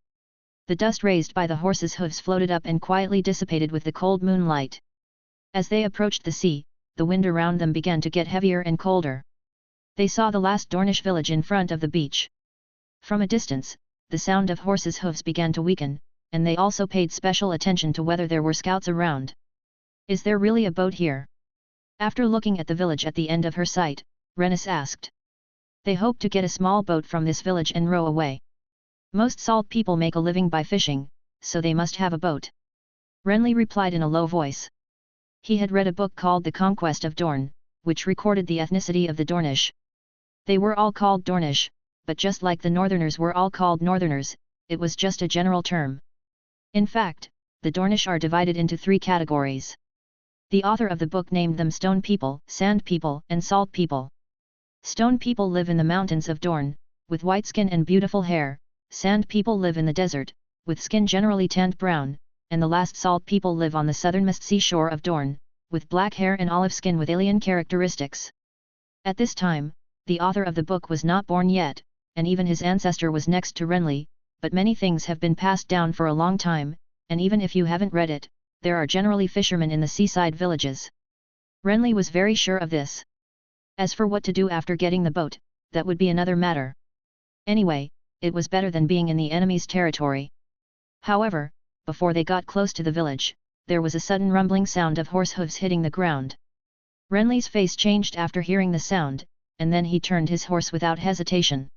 S1: The dust raised by the horses' hooves floated up and quietly dissipated with the cold moonlight. As they approached the sea, the wind around them began to get heavier and colder. They saw the last Dornish village in front of the beach. From a distance, the sound of horses' hooves began to weaken, and they also paid special attention to whether there were scouts around. Is there really a boat here? After looking at the village at the end of her sight, Rhaenys asked. They hope to get a small boat from this village and row away. Most salt people make a living by fishing, so they must have a boat. Renly replied in a low voice. He had read a book called The Conquest of Dorne, which recorded the ethnicity of the Dornish. They were all called Dornish, but just like the Northerners were all called Northerners, it was just a general term. In fact, the Dornish are divided into 3 categories. The author of the book named them Stone People, Sand People, and Salt People. Stone people live in the mountains of Dorne, with white skin and beautiful hair. Sand people live in the desert, with skin generally tanned brown, and the last salt people live on the southernmost seashore of Dorne, with black hair and olive skin with alien characteristics. At this time, the author of the book was not born yet, and even his ancestor was next to Renly, but many things have been passed down for a long time, and even if you haven't read it, there are generally fishermen in the seaside villages. Renly was very sure of this. As for what to do after getting the boat, that would be another matter. Anyway, it was better than being in the enemy's territory. However, before they got close to the village, there was a sudden rumbling sound of horse hooves hitting the ground. Renly's face changed after hearing the sound, and then he turned his horse without hesitation.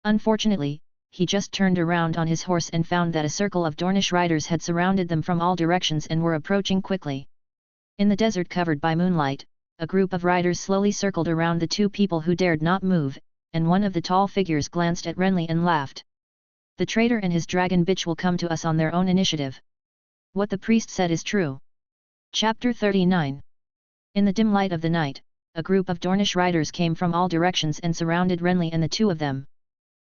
S1: Unfortunately, he just turned around on his horse and found that a circle of Dornish riders had surrounded them from all directions and were approaching quickly. In the desert covered by moonlight, a group of riders slowly circled around the 2 people who dared not move, and one of the tall figures glanced at Renly and laughed. The traitor and his dragon bitch will come to us on their own initiative. What the priest said is true. Chapter 39. In the dim light of the night, a group of Dornish riders came from all directions and surrounded Renly and the 2 of them.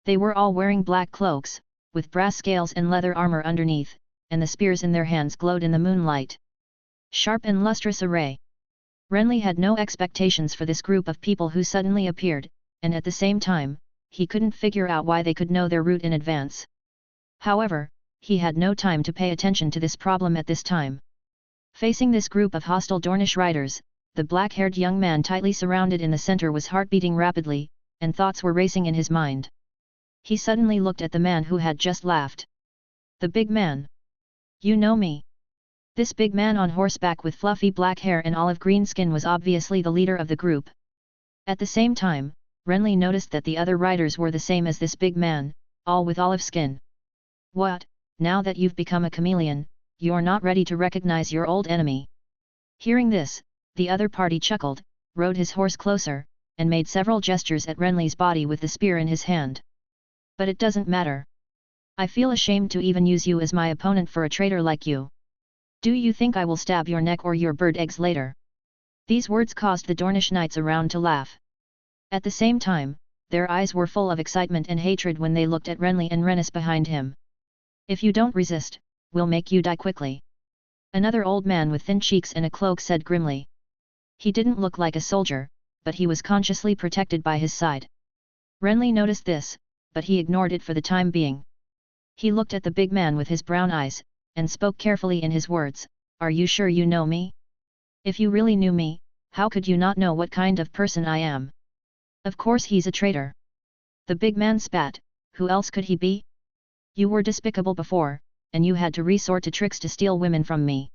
S1: They were all wearing black cloaks, with brass scales and leather armor underneath, and the spears in their hands glowed in the moonlight. Sharp and lustrous array. Renly had no expectations for this group of people who suddenly appeared, and at the same time, he couldn't figure out why they could know their route in advance. However, he had no time to pay attention to this problem at this time. Facing this group of hostile Dornish riders, the black-haired young man tightly surrounded in the center was heart-beating rapidly, and thoughts were racing in his mind. He suddenly looked at the man who had just laughed. The big man. You know me. This big man on horseback with fluffy black hair and olive green skin was obviously the leader of the group. At the same time, Renly noticed that the other riders were the same as this big man, all with olive skin. What, now that you've become a chameleon, you're not ready to recognize your old enemy? Hearing this, the other party chuckled, rode his horse closer, and made several gestures at Renly's body with the spear in his hand. But it doesn't matter. I feel ashamed to even use you as my opponent for a traitor like you. Do you think I will stab your neck or your bird eggs later? These words caused the Dornish knights around to laugh. At the same time, their eyes were full of excitement and hatred when they looked at Renly and Rhaenys behind him. If you don't resist, we'll make you die quickly. Another old man with thin cheeks and a cloak said grimly. He didn't look like a soldier, but he was consciously protected by his side. Renly noticed this, but he ignored it for the time being. He looked at the big man with his brown eyes, and spoke carefully in his words, "Are you sure you know me? If you really knew me, how could you not know what kind of person I am? Of course he's a traitor." The big man spat. Who else could he be? You were despicable before, and you had to resort to tricks to steal women from me.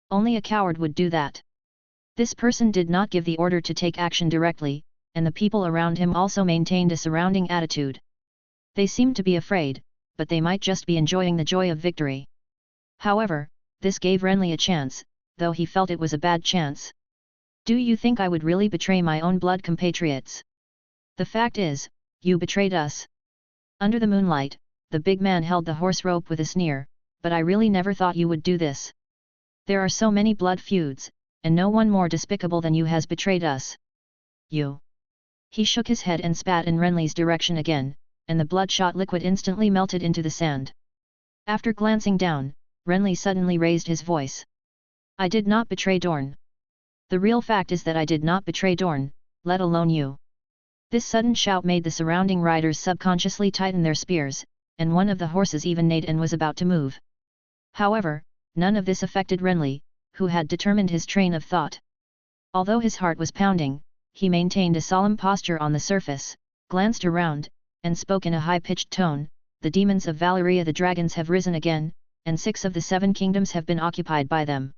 S1: Only a coward would do that. This person did not give the order to take action directly, and the people around him also maintained a surrounding attitude. They seemed to be afraid, but they might just be enjoying the joy of victory. However, this gave Renly a chance, though he felt it was a bad chance. Do you think I would really betray my own blood compatriots? The fact is, you betrayed us. Under the moonlight, the big man held the horse rope with a sneer, but I really never thought you would do this. There are so many blood feuds, and no one more despicable than you has betrayed us. You. He shook his head and spat in Renly's direction again, and the bloodshot liquid instantly melted into the sand. After glancing down, Renly suddenly raised his voice. I did not betray Dorne. The real fact is that I did not betray Dorne, let alone you. This sudden shout made the surrounding riders subconsciously tighten their spears, and one of the horses even neighed and was about to move. However, none of this affected Renly, who had determined his train of thought. Although his heart was pounding, he maintained a solemn posture on the surface, glanced around, and spoke in a high-pitched tone, "The demons of Valyria the dragons have risen again, and 6 of the 7 kingdoms have been occupied by them.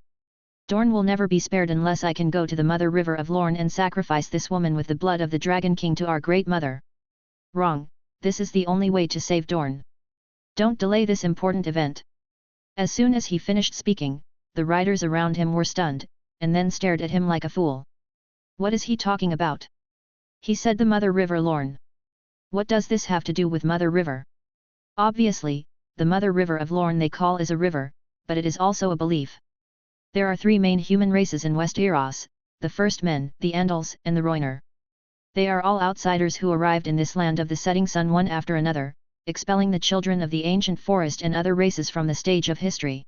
S1: Dorne will never be spared unless I can go to the mother river of Lorne and sacrifice this woman with the blood of the Dragon King to our great mother. Wrong, this is the only way to save Dorne. Don't delay this important event." As soon as he finished speaking, the riders around him were stunned, and then stared at him like a fool. What is he talking about? He said the mother river Lorne. What does this have to do with Mother River? Obviously, the Mother River of Lorne they call is a river, but it is also a belief. There are 3 main human races in Westeros, the First Men, the Andals, and the Rhoynar. They are all outsiders who arrived in this land of the setting sun one after another, expelling the children of the ancient forest and other races from the stage of history.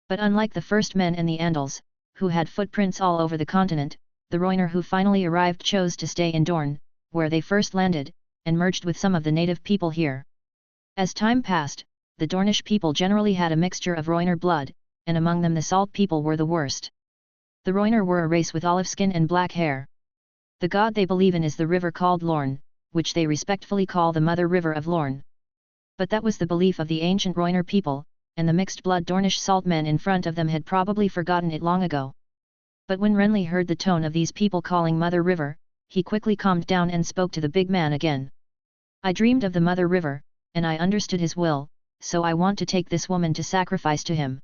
S1: But unlike the First Men and the Andals, who had footprints all over the continent, the Rhoynar who finally arrived chose to stay in Dorne, where they first landed, and merged with some of the native people here. As time passed, the Dornish people generally had a mixture of Rhoynar blood, and among them the Salt people were the worst. The Rhoynar were a race with olive skin and black hair. The god they believe in is the river called Lorne, which they respectfully call the Mother River of Lorne. But that was the belief of the ancient Rhoynar people, and the mixed-blood Dornish salt men in front of them had probably forgotten it long ago. But when Renly heard the tone of these people calling Mother River, he quickly calmed down and spoke to the big man again. I dreamed of the Mother River, and I understood his will, so I want to take this woman to sacrifice to him.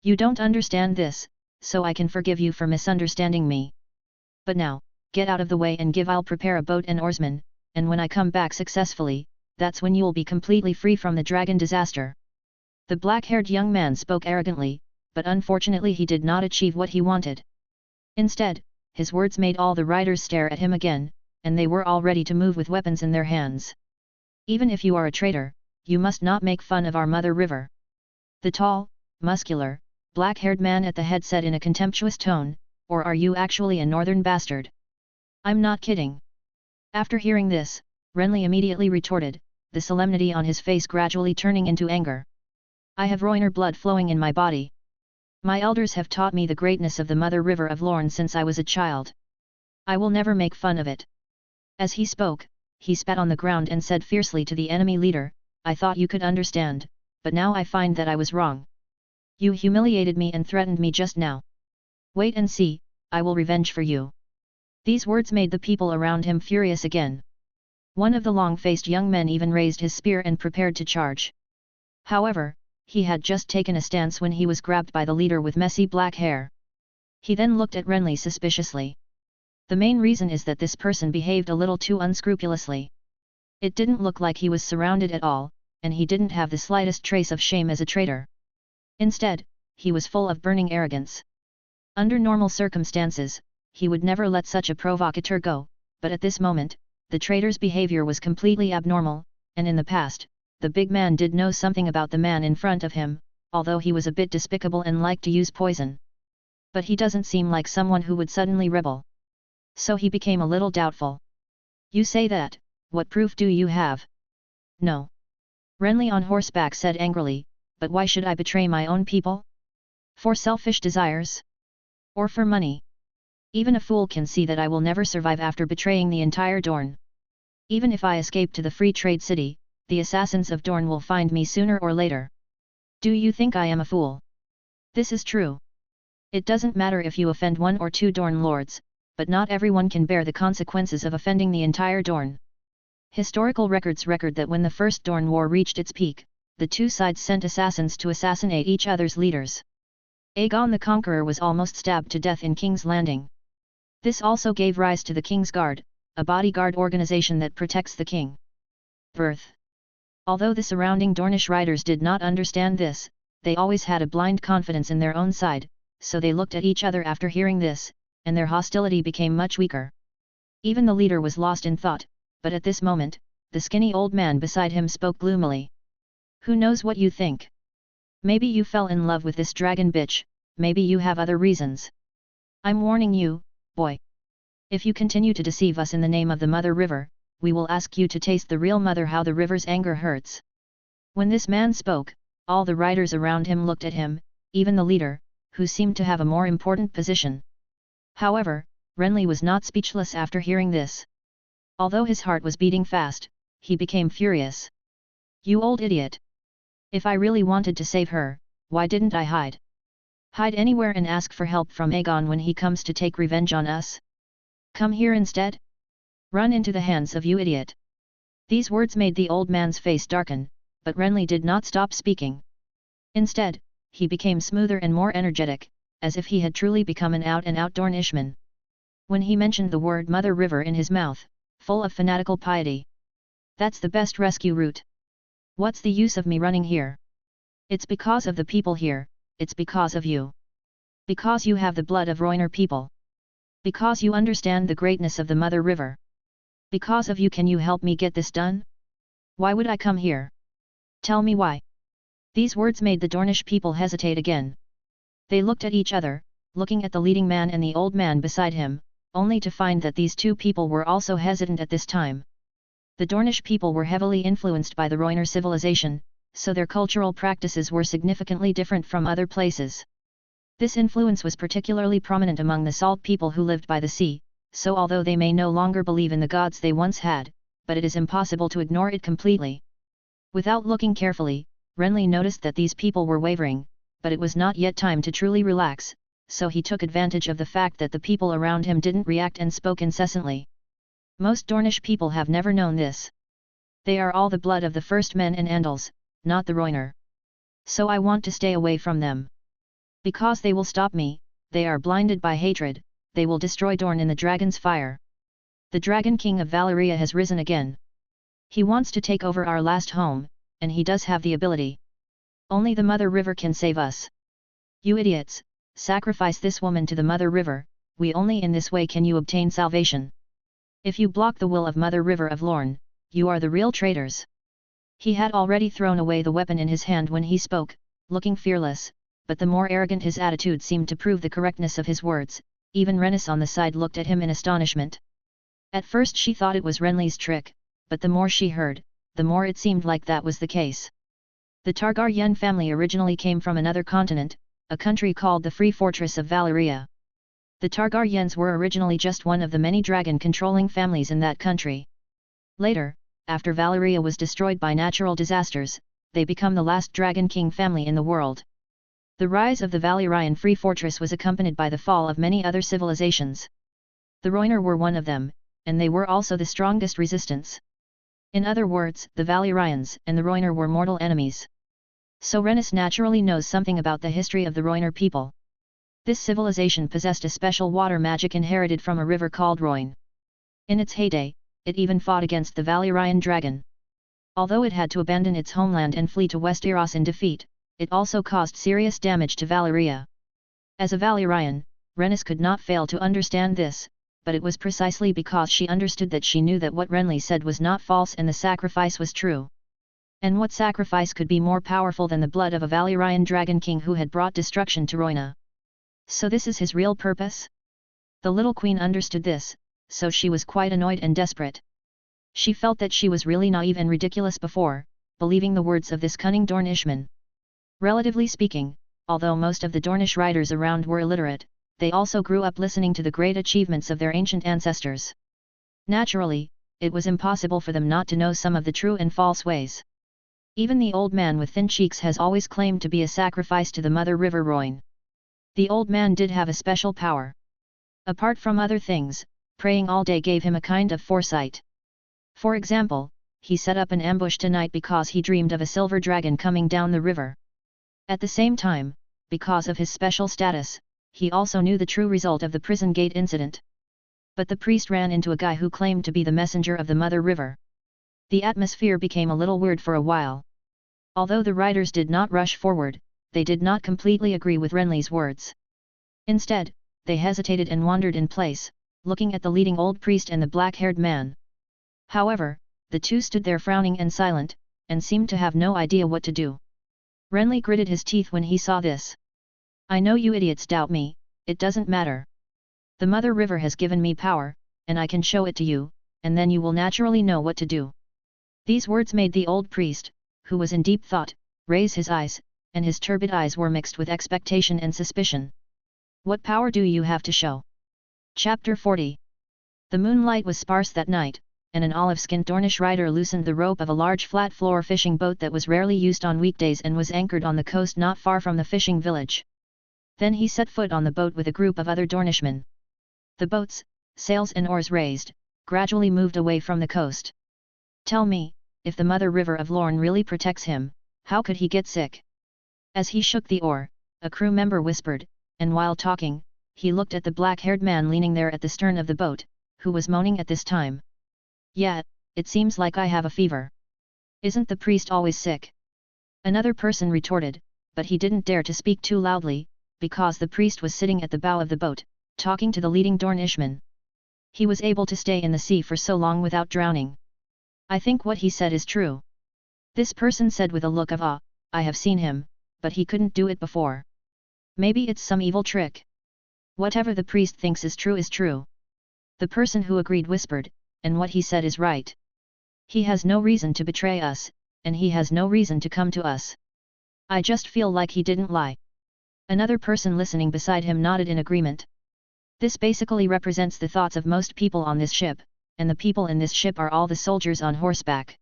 S1: You don't understand this, so I can forgive you for misunderstanding me. But now, get out of the way and I'll prepare a boat and oarsmen, and when I come back successfully, that's when you'll be completely free from the dragon disaster. The black-haired young man spoke arrogantly, but unfortunately he did not achieve what he wanted. Instead, his words made all the riders stare at him again, and they were all ready to move with weapons in their hands. Even if you are a traitor, you must not make fun of our Mother River. The tall, muscular, black-haired man at the head said in a contemptuous tone, or are you actually a northern bastard? I'm not kidding. After hearing this, Renly immediately retorted, the solemnity on his face gradually turning into anger. I have Rhoynar blood flowing in my body. My elders have taught me the greatness of the Mother River of Lorne since I was a child. I will never make fun of it. As he spoke, he spat on the ground and said fiercely to the enemy leader, I thought you could understand, but now I find that I was wrong. You humiliated me and threatened me just now. Wait and see, I will revenge for you. These words made the people around him furious again. One of the long-faced young men even raised his spear and prepared to charge. However, he had just taken a stance when he was grabbed by the leader with messy black hair. He then looked at Renly suspiciously. The main reason is that this person behaved a little too unscrupulously. It didn't look like he was surrounded at all, and he didn't have the slightest trace of shame as a traitor. Instead, he was full of burning arrogance. Under normal circumstances, he would never let such a provocateur go, but at this moment, the traitor's behavior was completely abnormal, and in the past, the big man did know something about the man in front of him, although he was a bit despicable and liked to use poison. But he doesn't seem like someone who would suddenly rebel. So he became a little doubtful. You say that, what proof do you have? No. Renly on horseback said angrily, but why should I betray my own people? For selfish desires? Or for money? Even a fool can see that I will never survive after betraying the entire Dorne. Even if I escape to the free trade city, the assassins of Dorne will find me sooner or later. Do you think I am a fool? This is true. It doesn't matter if you offend 1 or 2 Dorne lords, but not everyone can bear the consequences of offending the entire Dorne. Historical records record that when the First Dorne War reached its peak, the two sides sent assassins to assassinate each other's leaders. Aegon the Conqueror was almost stabbed to death in King's Landing. This also gave rise to the King's Guard, a bodyguard organization that protects the king. Birth. Although the surrounding Dornish riders did not understand this, they always had a blind confidence in their own side, so they looked at each other after hearing this, and their hostility became much weaker. Even the leader was lost in thought, but at this moment, the skinny old man beside him spoke gloomily. Who knows what you think? Maybe you fell in love with this dragon bitch, maybe you have other reasons. I'm warning you, boy. If you continue to deceive us in the name of the Mother River, we will ask you to taste the real mother how the river's anger hurts. When this man spoke, all the riders around him looked at him, even the leader, who seemed to have a more important position. However, Renly was not speechless after hearing this. Although his heart was beating fast, he became furious. You old idiot! If I really wanted to save her, why didn't I hide? Hide anywhere and ask for help from Aegon when he comes to take revenge on us? Come here instead? Run into the hands of you idiot! These words made the old man's face darken, but Renly did not stop speaking. Instead, he became smoother and more energetic, as if he had truly become an out-and-out Dornishman. When he mentioned the word Mother River in his mouth, full of fanatical piety. That's the best rescue route. What's the use of me running here? It's because of the people here, it's because of you. Because you have the blood of Rhoynar people. Because you understand the greatness of the Mother River. Because of you can you help me get this done? Why would I come here? Tell me why. These words made the Dornish people hesitate again. They looked at each other, looking at the leading man and the old man beside him, only to find that these two people were also hesitant at this time. The Dornish people were heavily influenced by the Rhoynar civilization, so their cultural practices were significantly different from other places. This influence was particularly prominent among the Salt people who lived by the sea, so although they may no longer believe in the gods they once had, but it is impossible to ignore it completely. Without looking carefully, Renly noticed that these people were wavering, but it was not yet time to truly relax, so he took advantage of the fact that the people around him didn't react and spoke incessantly. Most Dornish people have never known this. They are all the blood of the first men and Andals, not the Rhoynar. So I want to stay away from them. Because they will stop me, they are blinded by hatred, they will destroy Dorne in the dragon's fire. The Dragon King of Valyria has risen again. He wants to take over our last home, and he does have the ability. Only the Mother River can save us. You idiots, sacrifice this woman to the Mother River, only in this way can you obtain salvation. If you block the will of Mother River of Lorne, you are the real traitors. He had already thrown away the weapon in his hand when he spoke, looking fearless, but the more arrogant his attitude seemed to prove the correctness of his words. Even Rhaenys on the side looked at him in astonishment. At first she thought it was Renly's trick, but the more she heard, the more it seemed like that was the case. The Targaryen family originally came from another continent, a country called the Free Fortress of Valyria. The Targaryens were originally just one of the many dragon-controlling families in that country. Later, after Valyria was destroyed by natural disasters, they become the last Dragon King family in the world. The rise of the Valyrian Free Fortress was accompanied by the fall of many other civilizations. The Rhoynar were one of them, and they were also the strongest resistance. In other words, the Valyrians and the Rhoynar were mortal enemies. So Rhaenys naturally knows something about the history of the Rhoynar people. This civilization possessed a special water magic inherited from a river called Rhoyne. In its heyday, it even fought against the Valyrian dragon. Although it had to abandon its homeland and flee to Westeros in defeat, it also caused serious damage to Valyria. As a Valyrian, Rhaenys could not fail to understand this, but it was precisely because she understood that she knew that what Renly said was not false and the sacrifice was true. And what sacrifice could be more powerful than the blood of a Valyrian dragon king who had brought destruction to Rhoyne? So this is his real purpose? The little queen understood this, so she was quite annoyed and desperate. She felt that she was really naive and ridiculous before, believing the words of this cunning Dornishman. Relatively speaking, although most of the Dornish writers around were illiterate, they also grew up listening to the great achievements of their ancient ancestors. Naturally, it was impossible for them not to know some of the true and false ways. Even the old man with thin cheeks has always claimed to be a sacrifice to the mother river Rhoyne. The old man did have a special power. Apart from other things, praying all day gave him a kind of foresight. For example, he set up an ambush tonight because he dreamed of a silver dragon coming down the river. At the same time, because of his special status, he also knew the true result of the prison gate incident. But the priest ran into a guy who claimed to be the messenger of the mother river. The atmosphere became a little weird for a while. Although the writers did not rush forward, they did not completely agree with Renly's words. Instead, they hesitated and wandered in place, looking at the leading old priest and the black-haired man. However, the two stood there frowning and silent, and seemed to have no idea what to do. Renly gritted his teeth when he saw this. "I know you idiots doubt me, it doesn't matter. The mother river has given me power, and I can show it to you, and then you will naturally know what to do." These words made the old priest, who was in deep thought, raise his eyes, and his turbid eyes were mixed with expectation and suspicion. "What power do you have to show?" Chapter 40. The moonlight was sparse that night, and an olive-skinned Dornish rider loosened the rope of a large flat-floor fishing boat that was rarely used on weekdays and was anchored on the coast not far from the fishing village. Then he set foot on the boat with a group of other Dornishmen. The boats, sails and oars raised, gradually moved away from the coast. "Tell me, if the mother river of Lorne really protects him, how could he get sick?" As he shook the oar, a crew member whispered, and while talking, he looked at the black-haired man leaning there at the stern of the boat, who was moaning at this time. "Yeah, it seems like I have a fever. Isn't the priest always sick?" Another person retorted, but he didn't dare to speak too loudly, because the priest was sitting at the bow of the boat, talking to the leading Dornishman. He was able to stay in the sea for so long without drowning. "I think what he said is true," this person said with a look of awe. "I have seen him, but he couldn't do it before. Maybe it's some evil trick." "Whatever the priest thinks is true," the person who agreed whispered, "and what he said is right. He has no reason to betray us, and he has no reason to come to us. I just feel like he didn't lie." Another person listening beside him nodded in agreement. This basically represents the thoughts of most people on this ship, and the people in this ship are all the soldiers on horseback.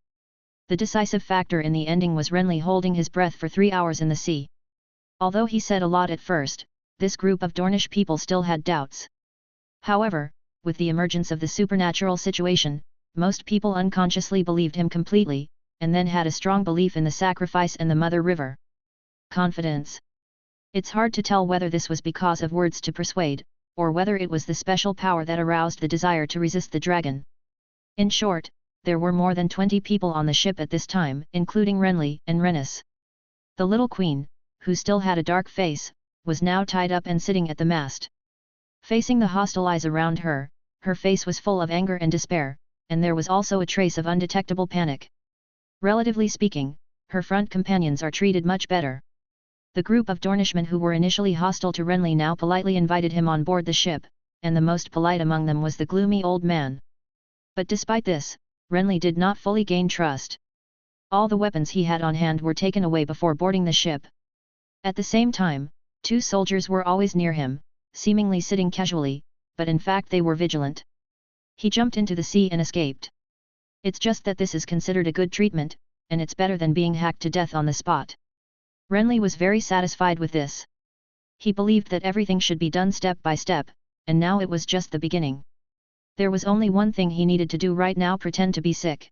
S1: The decisive factor in the ending was Renly holding his breath for 3 hours in the sea. Although he said a lot at first, this group of Dornish people still had doubts. However, with the emergence of the supernatural situation, most people unconsciously believed him completely, and then had a strong belief in the sacrifice and the mother river. Confidence. It's hard to tell whether this was because of words to persuade, or whether it was the special power that aroused the desire to resist the dragon. In short, there were more than 20 people on the ship at this time, including Renly and Rhaenys. The little queen, who still had a dark face, was now tied up and sitting at the mast. Facing the hostile eyes around her, her face was full of anger and despair, and there was also a trace of undetectable panic. Relatively speaking, her front companions are treated much better. The group of Dornishmen who were initially hostile to Renly now politely invited him on board the ship, and the most polite among them was the gloomy old man. But despite this, Renly did not fully gain trust. All the weapons he had on hand were taken away before boarding the ship. At the same time, 2 soldiers were always near him, seemingly sitting casually, but in fact they were vigilant. He jumped into the sea and escaped. It's just that this is considered a good treatment, and it's better than being hacked to death on the spot. Renly was very satisfied with this. He believed that everything should be done step by step, and now it was just the beginning. There was only one thing he needed to do right now: pretend to be sick.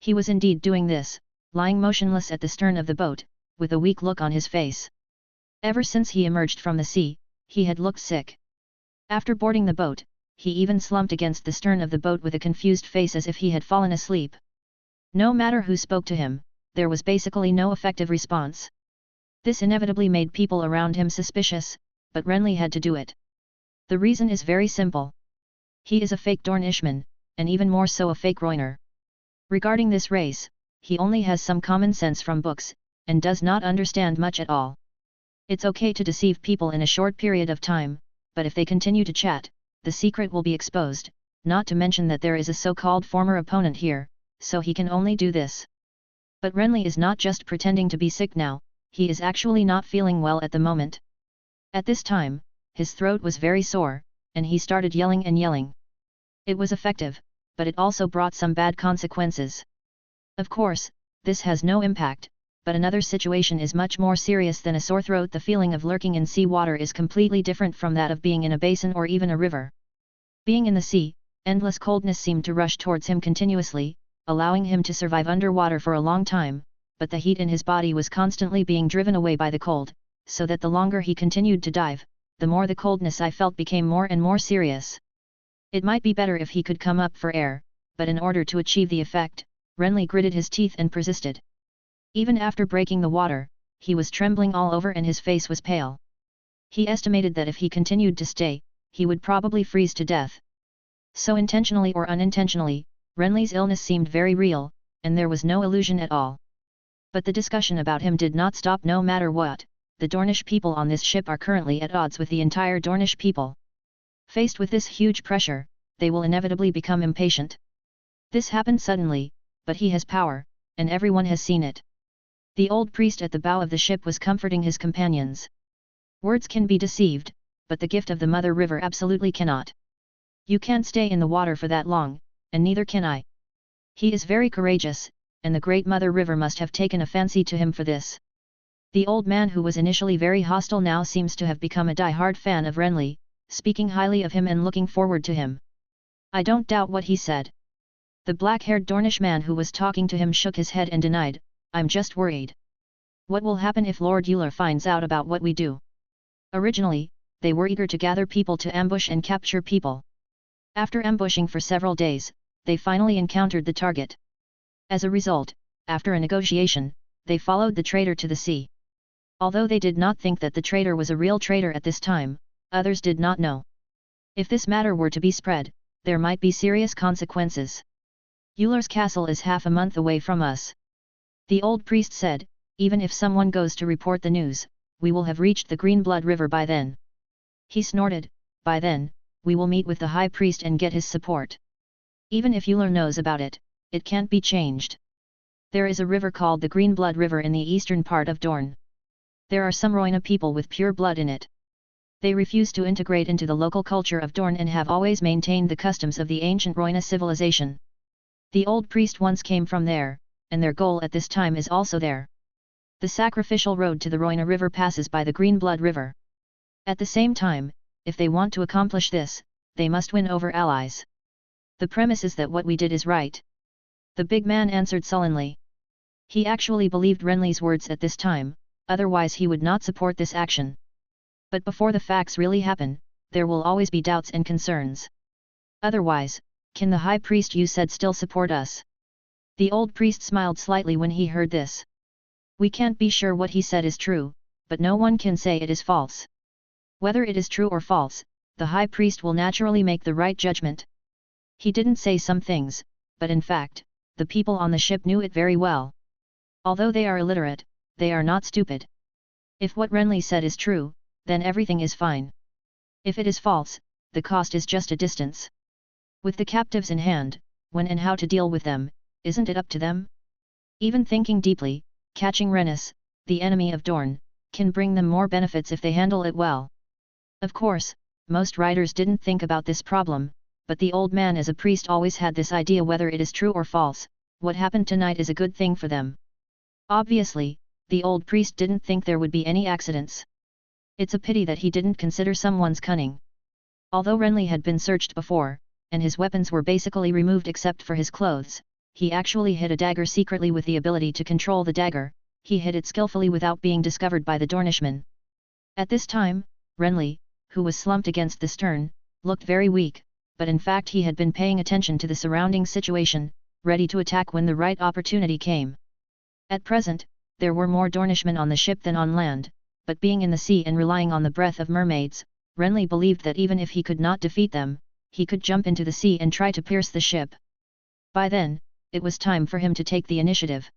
S1: He was indeed doing this, lying motionless at the stern of the boat, with a weak look on his face. Ever since he emerged from the sea, He had looked sick. After boarding the boat, he even slumped against the stern of the boat with a confused face as if he had fallen asleep. No matter who spoke to him, there was basically no effective response. This inevitably made people around him suspicious, but Renly had to do it. The reason is very simple. He is a fake Dornishman, and even more so a fake Rhoynar. Regarding this race, he only has some common sense from books, and does not understand much at all. It's okay to deceive people in a short period of time, but if they continue to chat, the secret will be exposed, not to mention that there is a so-called former opponent here, so he can only do this. But Renly is not just pretending to be sick now, he is actually not feeling well at the moment. At this time, his throat was very sore, and he started yelling and yelling. It was effective, but it also brought some bad consequences. Of course, this has no impact, but another situation is much more serious than a sore throat. The feeling of lurking in sea water is completely different from that of being in a basin or even a river. Being in the sea, endless coldness seemed to rush towards him continuously, allowing him to survive underwater for a long time, but the heat in his body was constantly being driven away by the cold, so that the longer he continued to dive, the more the coldness I felt became more and more serious. It might be better if he could come up for air, but in order to achieve the effect, Renly gritted his teeth and persisted. Even after breaking the water, he was trembling all over and his face was pale. He estimated that if he continued to stay, he would probably freeze to death. So intentionally or unintentionally, Renly's illness seemed very real, and there was no illusion at all. But the discussion about him did not stop no matter what. The Dornish people on this ship are currently at odds with the entire Dornish people. Faced with this huge pressure, they will inevitably become impatient. This happened suddenly, but he has power, and everyone has seen it. The old priest at the bow of the ship was comforting his companions. Words can be deceived, but the gift of the Mother River absolutely cannot. You can't stay in the water for that long, and neither can I. He is very courageous, and the great Mother River must have taken a fancy to him for this. The old man who was initially very hostile now seems to have become a die-hard fan of Renly, speaking highly of him and looking forward to him. I don't doubt what he said. The black-haired Dornish man who was talking to him shook his head and denied, I'm just worried. What will happen if Lord Euler finds out about what we do? Originally, they were eager to gather people to ambush and capture people. After ambushing for several days, they finally encountered the target. As a result, after a negotiation, they followed the traitor to the sea. Although they did not think that the traitor was a real traitor at this time, others did not know. If this matter were to be spread, there might be serious consequences. Euler's castle is half a month away from us. The old priest said, even if someone goes to report the news, we will have reached the Greenblood River by then. He snorted, by then, we will meet with the high priest and get his support. Even if Euler knows about it, it can't be changed. There is a river called the Greenblood River in the eastern part of Dorne. There are some Rhoynar people with pure blood in it. They refuse to integrate into the local culture of Dorne and have always maintained the customs of the ancient Rhoynar civilization. The old priest once came from there, and their goal at this time is also there. The sacrificial road to the Rhoynar River passes by the Greenblood River. At the same time, if they want to accomplish this, they must win over allies. The premise is that what we did is right. The big man answered sullenly. He actually believed Renly's words at this time, otherwise he would not support this action. But before the facts really happen, there will always be doubts and concerns. Otherwise, can the high priest you said still support us? The old priest smiled slightly when he heard this. We can't be sure what he said is true, but no one can say it is false. Whether it is true or false, the high priest will naturally make the right judgment. He didn't say some things, but in fact, the people on the ship knew it very well. Although they are illiterate, they are not stupid. If what Renly said is true, then everything is fine. If it is false, the cost is just a distance. With the captives in hand, when and how to deal with them, isn't it up to them? Even thinking deeply, catching Rhaenys, the enemy of Dorne, can bring them more benefits if they handle it well. Of course, most writers didn't think about this problem, but the old man as a priest always had this idea whether it is true or false, what happened tonight is a good thing for them. Obviously, the old priest didn't think there would be any accidents. It's a pity that he didn't consider someone's cunning. Although Renly had been searched before, and his weapons were basically removed except for his clothes, he actually hid a dagger secretly with the ability to control the dagger. He hid it skillfully without being discovered by the Dornishman. At this time, Renly, who was slumped against the stern, looked very weak, but in fact he had been paying attention to the surrounding situation, ready to attack when the right opportunity came. At present, there were more Dornishmen on the ship than on land, but being in the sea and relying on the breath of mermaids, Renly believed that even if he could not defeat them, he could jump into the sea and try to pierce the ship. By then, it was time for him to take the initiative.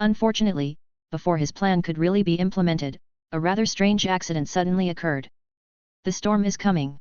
S1: Unfortunately, before his plan could really be implemented, a rather strange accident suddenly occurred. "The storm is coming,"